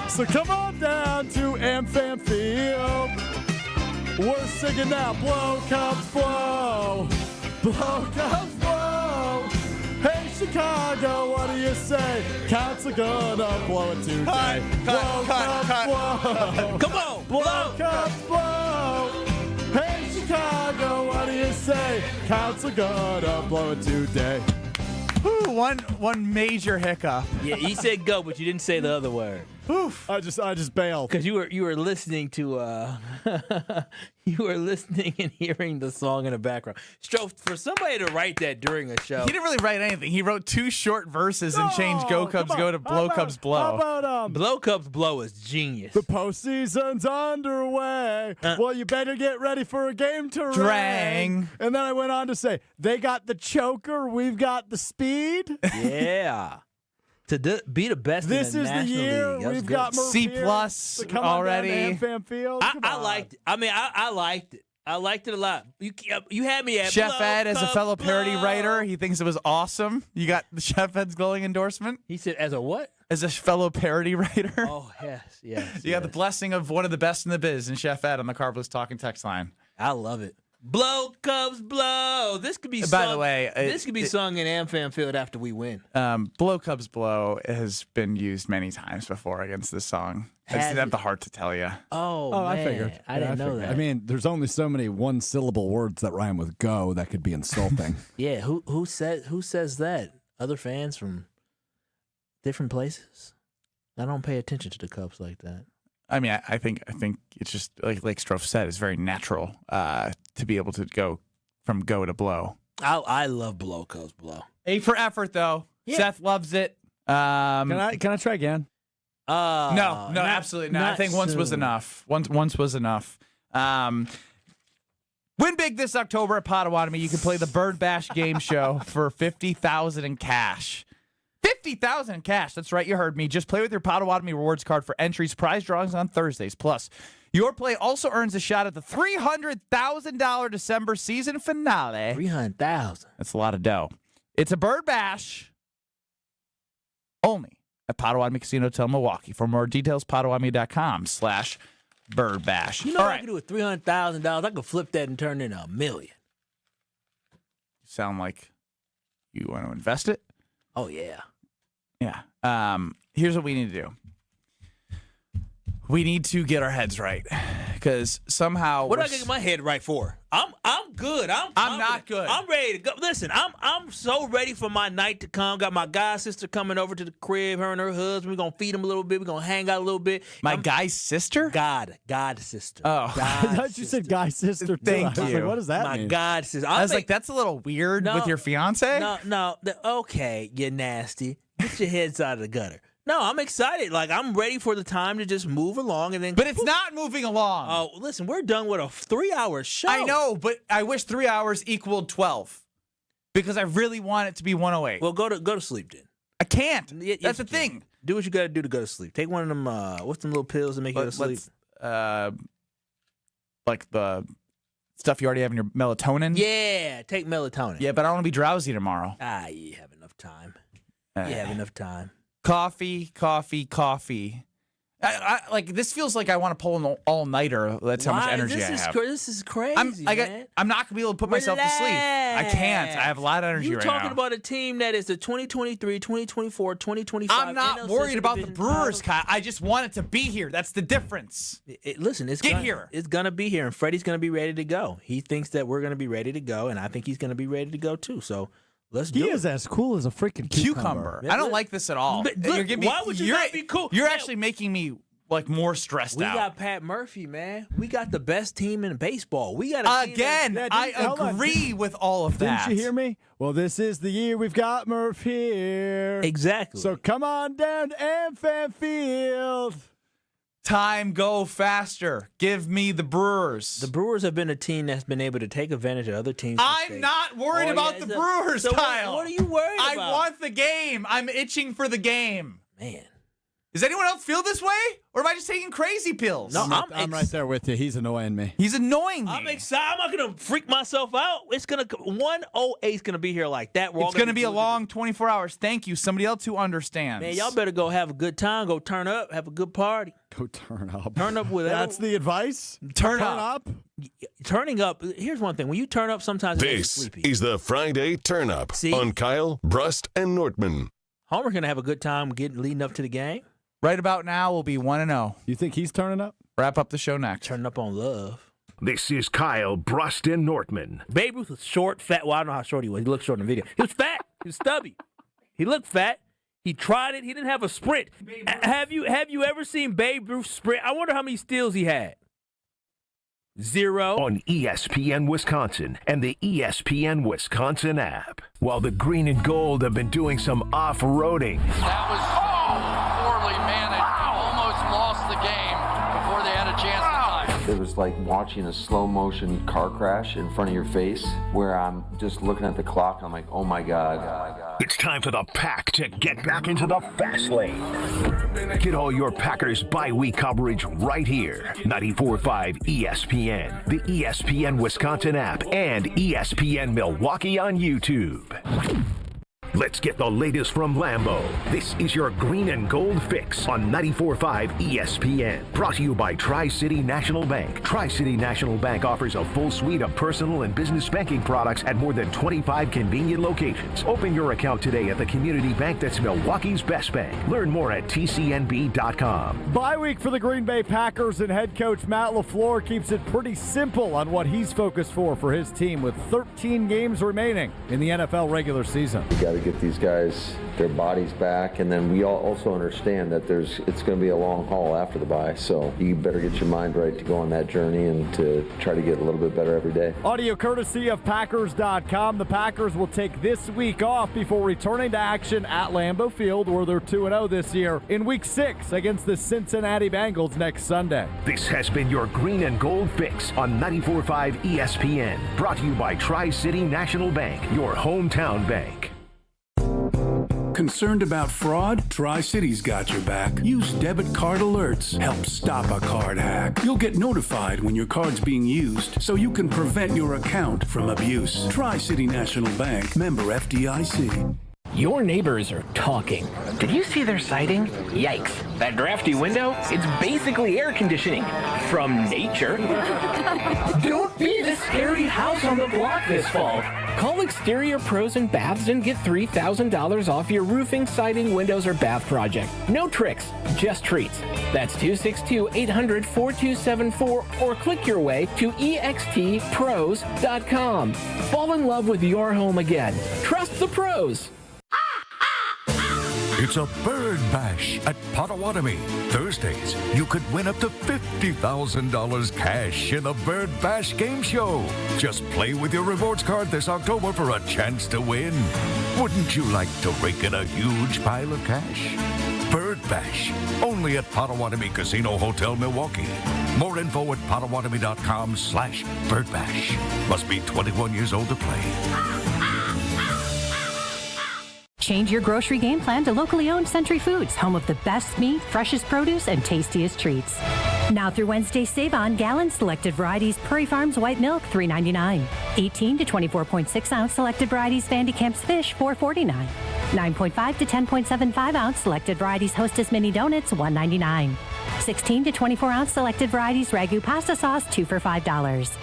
So come on down to AmFam Field. We're singing now, blow, comes blow. Blow, comes blow. Hey, Chicago, what do you say? Counts are gonna blow it today. Blow, comes blow. Come on, Blow, comes blow. Hey, Chicago, what do you say? Counts are gonna blow it today. Whew, one major hiccup. Yeah, he said go, but you didn't say the other word. Oof. I just bailed because you were listening to you were listening and hearing the song in the background. Strouf, for somebody to write that during a show, He didn't really write anything. He wrote 2 short verses and changed Go Cubs Go to Blow Cubs Blow. How about Blow Cubs Blow is genius. the postseason's underway? Well, you better get ready for a game to Drang. And then I went on to say, they got the choker, we've got the speed. Yeah. To be the best This in is the the National year League. That's we've good. got Murph C here. plus So come already. On down to AmFam Field. Come I on. liked it. I mean, I liked it. I liked it a lot. You had me at Chef blow, Ed, as a cup, fellow parody blow. writer, he thinks it was awesome. You got the Chef Ed's glowing endorsement. He said, as a what? As a fellow parody writer. Oh, yes. You got the blessing of one of the best in the biz and Chef Ed on the Carbless Talking text line. I love it. Blow Cubs Blow. This could be By the way, this could be sung in AmFam Field after we win. Blow Cubs Blow has been used many times before against this song. I just didn't have the heart to tell you. Oh, I man. figured. I didn't know that. I mean, there's only so many one-syllable words that rhyme with "go" that could be insulting. Yeah, who says that? Other fans from different places? I don't pay attention to the Cubs like that. I mean, I think it's just like Strouf said, it's very natural to be able to go from go to blow. I love Blow Cubs Blow. A for effort though. Yeah. Seth loves it. Can I try again? No, absolutely not. I think once was soon. enough. Once was enough. Win big this October at Potawatomi. You can play the Bird Bash game show for $50,000 in cash. $50,000 in cash. That's right, you heard me. Just play with your Potawatomi rewards card for entries, prize drawings on Thursdays. Plus, your play also earns a shot at the $300,000 December season finale. $300,000. That's a lot of dough. It's a Bird Bash only at Potawatomi Casino Hotel Milwaukee. For more details, potawatomi.com/Bird Bash. You know what I could do with $300,000? I could flip that and turn it into $1 million. Sound like you want to invest it? Oh, yeah. Yeah. Here's what we need to do. We need to get our heads right, because somehow What do I get my head right for? I'm good. I'm not good. I'm ready to go. Listen, I'm so ready for my night to come. Got my god sister coming over to the crib. Her and her husband. We're gonna feed them a little bit. We're gonna hang out a little bit. My guy's sister? God sister. Oh, I thought you said guy sister. Too. Thank I was you. like, what does that My mean? god sister. I was like, that's a little weird with your fiance. No. Okay, you're nasty. Get your heads out of the gutter. No, I'm excited. Like, I'm ready for the time to just move along and then. But it's not moving along. Oh, listen, we're done with a 3-hour show. I know, but I wish 3 hours equaled 12, because I really want it to be 108. Well, go to sleep then. I can't. Yes, That's the you thing. can. Do what you got to do to go to sleep. Take one of them. What's them little pills that make you go to sleep? like the stuff you already have in your melatonin. Yeah, take melatonin. Yeah, but I don't want to be drowsy tomorrow. You have enough time. You have enough time. Coffee. Like this feels like I want to pull an all-nighter. That's how much energy I have. This is crazy, man. I'm not gonna be able to put myself to sleep. I can't. I have a lot of energy right now. You're talking about a team that is the 2023, 2024, 2025. I'm not worried about the Brewers, Kyle. I just want it to be here. That's the difference. Listen, it's gonna be here, and Freddie's gonna be ready to go. He thinks that we're gonna be ready to go, and I think he's gonna be ready to go too. So. Let's do it. He is as cool as a freaking cucumber. I don't like this at all. But look, why would you not be cool? You're actually making me like more stressed out. We got Pat Murphy, man. We got the best team in baseball. We got a team I agree with all of that. Didn't you hear me? Well, this is the year we've got Murph here. Exactly. So come on down to AmFam Field. Time go faster. Give me the Brewers. The Brewers have been a team that's been able to take advantage of other teams. I'm not worried about the Brewers, Kyle. What are you worried about? I want the game. I'm itching for the game. Man. Does anyone else feel this way? Or am I just taking crazy pills? No, I'm right there with you. He's annoying me. He's annoying me. I'm excited. I'm not going to freak myself out. It's going to 108 is going to be here like that. It's going to be a long 24 hours. Thank you. Somebody else who understands. Man, y'all better go have a good time. Go turn up. Have a good party. Go turn up. Turn up with That's the advice? Turn up. Turning up. Here's one thing. When you turn up, sometimes this is the Friday Turn Up on Kyle, Brust, and Nortman. Homer's going to have a good time leading up to the game. Right about now, we'll be 1-0. You think he's turning up? Wrap up the show next. Turning up on love. This is Kyle, Brust, and Nortman. Babe Ruth was short, fat. Well, I don't know how short he was. He looked short in the video. He was fat. He was stubby. He looked fat. He tried it. He didn't have a sprint. Have you ever seen Babe Ruth sprint? I wonder how many steals he had. 0. On ESPN Wisconsin and the ESPN Wisconsin app. While the green and gold have been doing some off-roading. That was poorly managed. Almost lost the game before they had a chance to tie. It was like watching a slow-motion car crash in front of your face where I'm just looking at the clock and I'm like, oh my God. It's time for the Pack to get back into the fast lane. Get all your Packers bye-week coverage right here. 94.5 ESPN, the ESPN Wisconsin app, and ESPN Milwaukee on YouTube. Let's get the latest from Lambeau. This is your green and gold fix on 94.5 ESPN. Brought to you by Tri-City National Bank. Tri-City National Bank offers a full suite of personal and business banking products at more than 25 convenient locations. Open your account today at the community bank that's Milwaukee's best bank. Learn more at tcnb.com. Bye week for the Green Bay Packers, and head coach Matt LaFleur keeps it pretty simple on what he's focused for his team with 13 games remaining in the NFL regular season. You got to get these guys their bodies back, and then we all also understand that it's going to be a long haul after the bye, so you better get your mind right to go on that journey and to try to get a little bit better every day. Audio courtesy of Packers.com. The Packers will take this week off before returning to action at Lambeau Field, where they're 2-0 this year, in Week 6 against the Cincinnati Bengals next Sunday. This has been your green and gold fix on 94.5 ESPN. Brought to you by Tri-City National Bank, your hometown bank. Concerned about fraud? Tri-City's got your back. Use debit card alerts. Help stop a card hack. You'll get notified when your card's being used so you can prevent your account from abuse. Tri-City National Bank, member FDIC. Your neighbors are talking. Did you see their siding? Yikes. That drafty window? It's basically air conditioning. From nature. Don't be the scary house on the block this fall. Call Exterior Pros and Baths and get $3,000 off your roofing, siding, windows, or bath project. No tricks, just treats. That's 262-800-4274 or click your way to extpros.com. Fall in love with your home again. Trust the pros. It's a Bird Bash at Potawatomi. Thursdays, you could win up to $50,000 cash in the Bird Bash game show. Just play with your rewards card this October for a chance to win. Wouldn't you like to rake in a huge pile of cash? Bird Bash, only at Potawatomi Casino Hotel, Milwaukee. More info at potawatomi.com/birdbash. Must be 21 years old to play. Change your grocery game plan to locally owned Century Foods, home of the best meat, freshest produce, and tastiest treats. Now through Wednesday, save on gallon selected varieties Prairie Farms White Milk, $3.99. 18 to 24.6 ounce selected varieties Vandy Camp's Fish, $4.49. 9.5 to 10.75 ounce selected varieties Hostess Mini Donuts, $1.99. 16 to 24 ounce selected varieties Ragu Pasta Sauce, 2 for $5.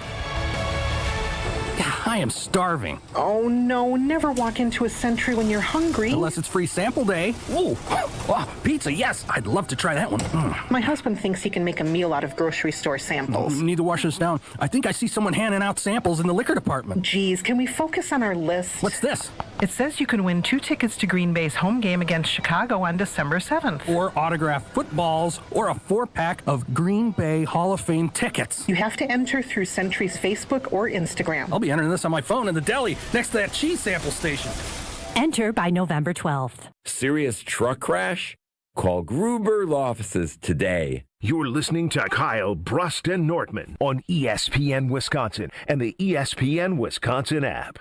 I am starving. Oh, no. Never walk into a Century when you're hungry. Unless it's free sample day. Ooh. Oh, pizza, yes. I'd love to try that one. My husband thinks he can make a meal out of grocery store samples. Need to wash this down. I think I see someone handing out samples in the liquor department. Geez, can we focus on our list? What's this? It says you can win 2 tickets to Green Bay's home game against Chicago on December 7th. Or autographed footballs, or a 4-pack of Green Bay Hall of Fame tickets. You have to enter through Century's Facebook or Instagram. I'll be entering this on my phone in the deli next to that cheese sample station. Enter by November 12th. Serious truck crash? Call Gruber Law Offices today. You're listening to Kyle Brust and Nortman on ESPN Wisconsin and the ESPN Wisconsin app.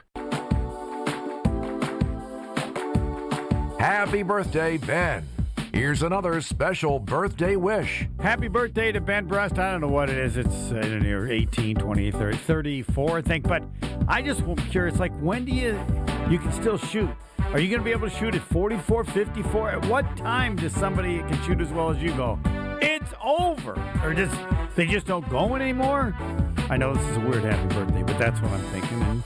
Happy birthday, Ben. Here's another special birthday wish. Happy birthday to Ben Brust. I don't know what it is. It's, I don't know, 18, 20, 30, 34, I think. But I just am curious, like, when do you can still shoot? Are you going to be able to shoot at 44, 54? At what time does somebody can shoot as well as you go? It's over. Or they just don't go anymore? I know this is a weird happy birthday, but that's what I'm thinking. And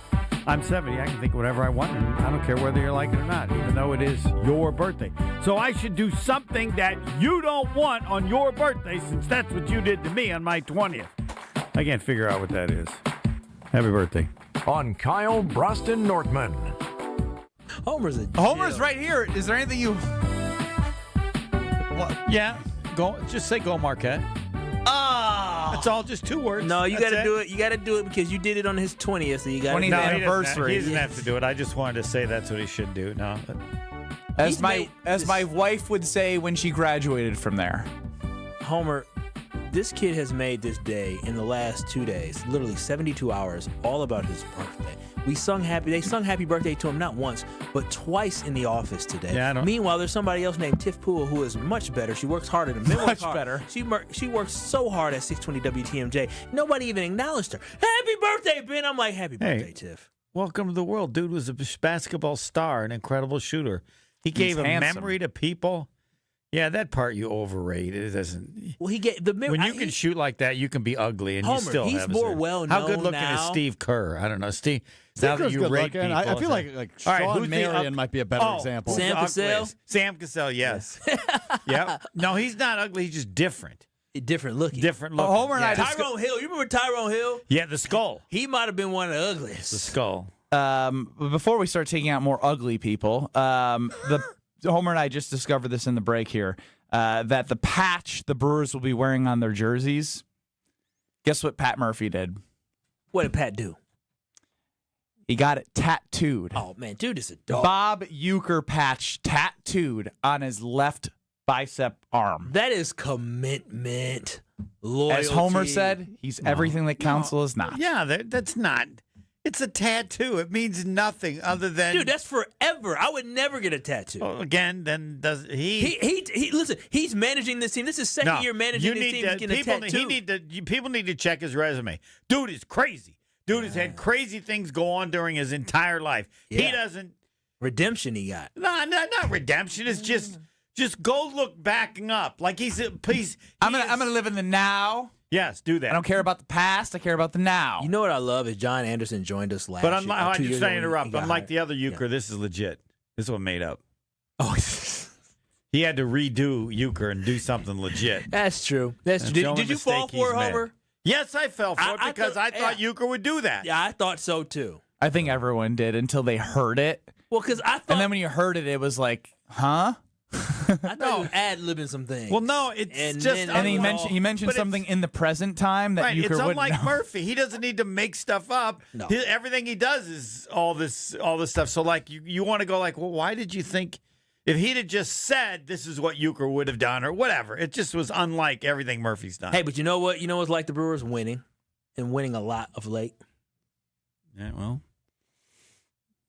I'm 70. I can think whatever I want, and I don't care whether you like it or not, even though it is your birthday. So I should do something that you don't want on your birthday, since that's what you did to me on my 20th. I can't figure out what that is. Happy birthday. On Kyle Brust and Nortman. Homer's right here. Is there anything you... Well, yeah. Just say go Marquette. Ah, It's all just 2 words. No, you got to do it. You got to do it because you did it on his 20th. So you got 20th anniversary. He doesn't have to do it. I just wanted to say that's what he should do. No. As my wife would say when she graduated from there. Homer, this kid has made this day in the last 2 days, literally 72 hours, all about his birthday. They sung happy birthday to him not once, but twice in the office today. Yeah, Meanwhile, there's somebody else named Tiff Poole who is much better. She works harder than me. Much better. She works so hard at 620 WTMJ. Nobody even acknowledged her. Happy birthday, Ben. I'm like, happy birthday, Tiff. Welcome to the world. Dude was a basketball star, an incredible shooter. He gave a memory to people. Yeah, that part you overrate. It doesn't. Well, he get the when you can shoot like that, you can be ugly, and Homer, you still he's have more well known. How good looking is Steve Kerr? I don't know, Steve. Now that you rate people, I feel like Sean Marion might be a better example. Sam Cassell. Sam Cassell, yes. Yep. No, he's not ugly. He's just different. Different looking. Different looking. Homer and I Tyrone Hill. You remember Tyrone Hill? Yeah, the skull. He might have been one of the ugliest. The skull. Before we start taking out more ugly people, Homer and I just discovered this in the break here. That the patch the Brewers will be wearing on their jerseys, guess what Pat Murphy did? What did Pat do? He got it tattooed. Oh, man, dude is a dog. Bob Uecker patch tattooed on his left bicep arm. That is commitment, loyalty. As Homer said, he's everything that counsel is not. Yeah, that's not. It's a tattoo. It means nothing other than... Dude, that's forever. I would never get a tattoo. Well, again, then does he... He listen, he's managing this team. This is second year managing this team. He's getting a tattoo. People need to check his resume. Dude is crazy. Dude has had crazy things go on during his entire life. Yeah. He doesn't... Redemption he got. No, not redemption. It's just go look backing up. Like he's I'm gonna live in the now. Yes, do that. I don't care about the past. I care about the now. You know what I love is John Anderson joined us last year. But I'm just trying to interrupt. Unlike the other Uecker, this is legit. This one made up. Oh, he had to redo Uecker and do something legit. That's true. That's true. Did you fall for it, Homer? Yes, I fell for it because I thought Uecker would do that. Yeah, I thought so too. I think everyone did until they heard it. Well, because I thought, and then when you heard it, it was like, huh? I thought you were ad-libbing some things. Well, no, it's just... And he mentioned something in the present time that Uecker wouldn't know. It's unlike Murphy. He doesn't need to make stuff up. No. Everything he does is all this stuff. So, like, you want to go like, well, why did you think... If he'd have just said this is what Uecker would have done or whatever, it just was unlike everything Murphy's done. Hey, but you know what? You know what's like the Brewers winning and winning a lot of late? Yeah, well...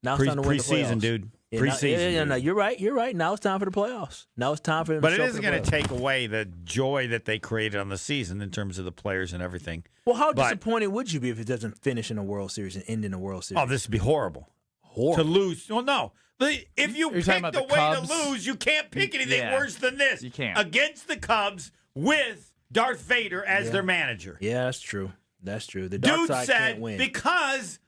Now it's time to win the playoffs. Preseason, dude. preseason. No, you're right. You're right. Now it's time for the playoffs. Now it's time for them. But to it show isn't for the going to playoffs. take away the joy that they created on the season in terms of the players and everything. Well, how disappointed would you be if it doesn't finish in a World Series and end in a World Series? Oh, this would be horrible. Horrible. To lose. Well, no. If you pick talking about the the way Cubs? to lose, you can't pick anything Yeah. worse than this. You can't. Against the Cubs with Darth Vader as their manager. Yeah, that's true. That's true. The dark Dude side said can't win. because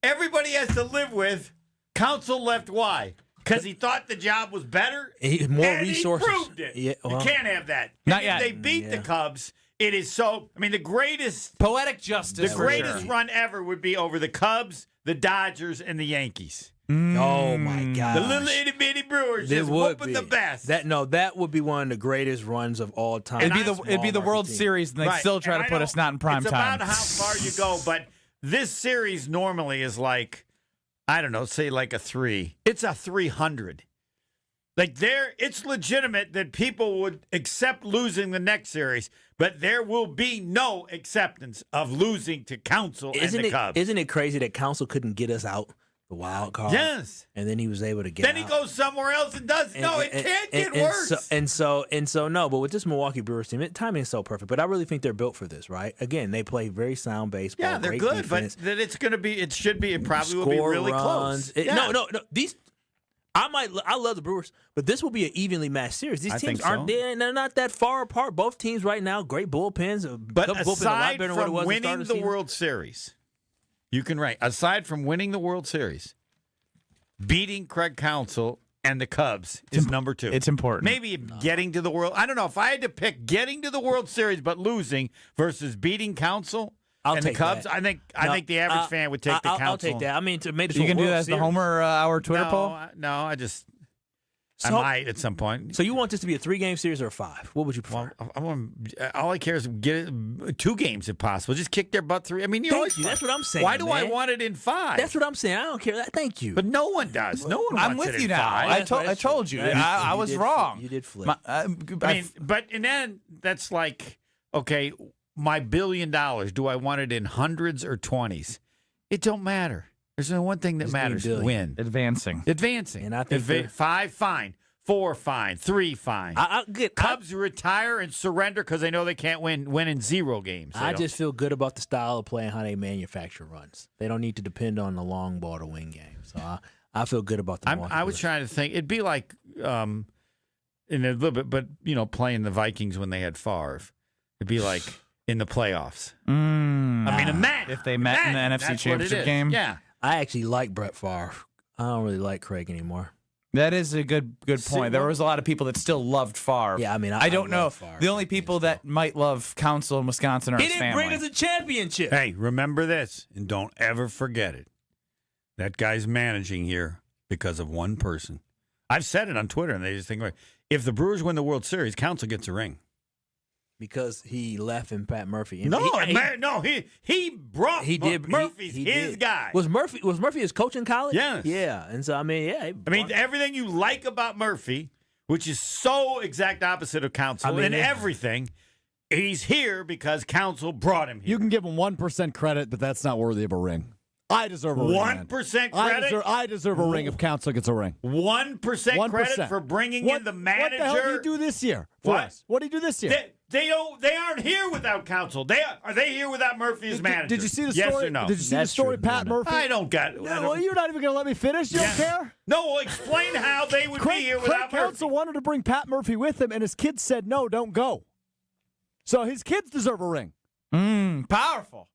everybody has to live with, Council left why? Because he thought the job was better? More and resources. He proved it. Yeah, well, you can't have that. Not And yet. If they beat the Cubs, it is so. I mean, the greatest Poetic justice. The for greatest sure. run ever would be over the Cubs, the Dodgers, and the Yankees. Oh my God! The little itty bitty Brewers It just would whooping be. the best. That would be one of the greatest runs of all time. It'd be the World Series, and they Right. still try And to I put know us not in prime it's time. about how far you go, but this series normally is like, I don't know, say like a 3. It's a 300. Like it's legitimate that people would accept losing the next series, but there will be no acceptance of losing to Council and the Cubs. Isn't it crazy that Council couldn't get us out the wild card? Yes. And then he was able to get Then out. he goes somewhere else and does. No, it can't get worse. So no, but with this Milwaukee Brewers team, timing is so perfect. But I really think they're built for this, right? Again, they play very sound baseball. Yeah, they're great good, defense, but that it probably will be score really runs. close. No. These, I love the Brewers, but this will be an evenly matched series. These I teams think so. they're not that far apart. Both teams right now, great bullpens. But Cubs bullpen a lot aside better than what it from was at the start winning of the season. World Series, you can rank. Aside from winning the World Series, beating Craig Counsell and the Cubs is number 2. It's important. Maybe getting to the World. I don't know if I had to pick getting to the World Series but losing versus beating Counsell and the take Cubs. that. I think the average fan would take the Counsell. I'll take that. I mean, to make it You to a can do World that as the Series. Homer Hour Twitter poll. No, I So- might at some point. So you want this to be a 3-game series or a 5? What would you prefer? All I care is get it 2 games if possible. Just kick their butt 3. I mean, Thank you. That's what I'm saying. Why do I man. want it in 5? That's what I'm saying. I don't care. Thank you. But no one does. No one I'm wants with it you in now. 5. I told you. I was did wrong. flip. You did flip. I mean, and then that's like, okay, my $1 billion. Do I want it in hundreds or 20s? It don't matter. There's only one thing that Just need matters: billion. win, Advancing. advancing. And I think 5 fine, 4 fine, 3 fine. Cubs retire and surrender because they know they can't win in 0 games. I just feel good about the style of play and how they manufacture runs. They don't need to depend on the long ball to win games. So I feel good about the Milwaukee I was Brewers. trying to think. It'd be like in a little bit, but playing the Vikings when they had Favre. It'd be like in the playoffs. I mean, imagine if they met in the NFC that's what it Championship is. game. Yeah. I actually like Brett Favre. I don't really like Craig anymore. That is a good point. There was a lot of people that still loved Favre. Yeah, I mean, I don't know. love Favre. The only people that might love Council in Wisconsin are He his didn't family. bring us a championship. Hey, remember this, and don't ever forget it. That guy's managing here because of one person. I've said it on Twitter, and they just think, if the Brewers win the World Series, Counsell gets a ring. Because he left in Pat Murphy. No, he brought Murphy's his guy. Was Murphy his coach in college? Yes. Yeah. And so, I mean, yeah. Everything you like about Murphy, which is so exact opposite of Counsell in everything, he's here because Counsell brought him here. You can give him 1% credit, but that's not worthy of a ring. I deserve a ring. 1% credit? I deserve a ring if Counsell gets a ring. 1% credit for bringing in the manager? What the hell did he do this year for us? What did he do this year? They aren't here without Counsell. Are they here without Murphy as manager? Did you see the yes story? Or no? Did you see the story, Pat Murphy? I don't got it. Well, you're not even going to let me finish. You don't care. No, well, explain how they would be here without Craig Counsell wanted to bring Pat Murphy with him, and his kids said no, don't go. So his kids deserve a ring. Powerful.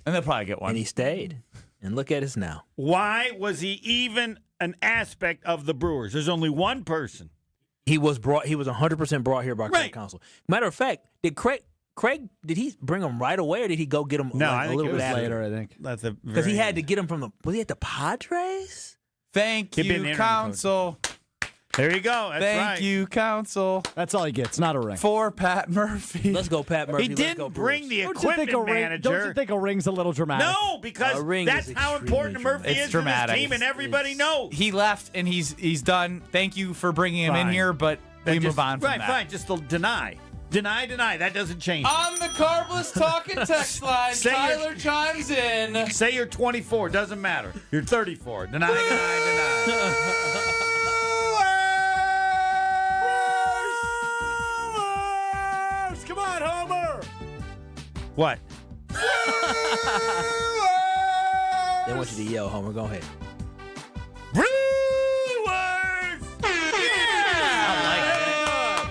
And they'll probably get one. And he stayed. And look at us now. Why was he even an aspect of the Brewers? There's only one person. He was 100% brought here by Craig Counsell. Matter of fact, did Craig did he bring him right away, or did he go get him I a think little it bit was later? I think. Because he had to get him from was he at the Padres? Thank He'd been you, interim Counsell. There you go. That's Thank right. you, Counsell. That's all he gets, not a ring. For Pat Murphy. Let's go, Pat Murphy. He Let's didn't go, bring the Don't you think equipment a ring? manager. Don't you think a ring's a little dramatic? No, because A ring that's is how important extremely Murphy dramatic. is It's to dramatic. this team, and everybody knows. He left, and he's done. Thank you for bringing him in Fine. here, but we Then move on from right, that. fine. Just to deny. Deny. That doesn't change. On the Carbless Talking text line, Tyler chimes in. Say you're 24. Doesn't matter. You're 34. Deny. Come on, Homer. What? They want you to yell, Homer. Go ahead. Brewers!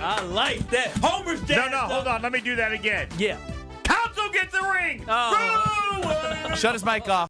I like that. Homer's dead. No, hold on. Let me do that again. Yeah. Council gets a ring. Oh. Shut his mic off.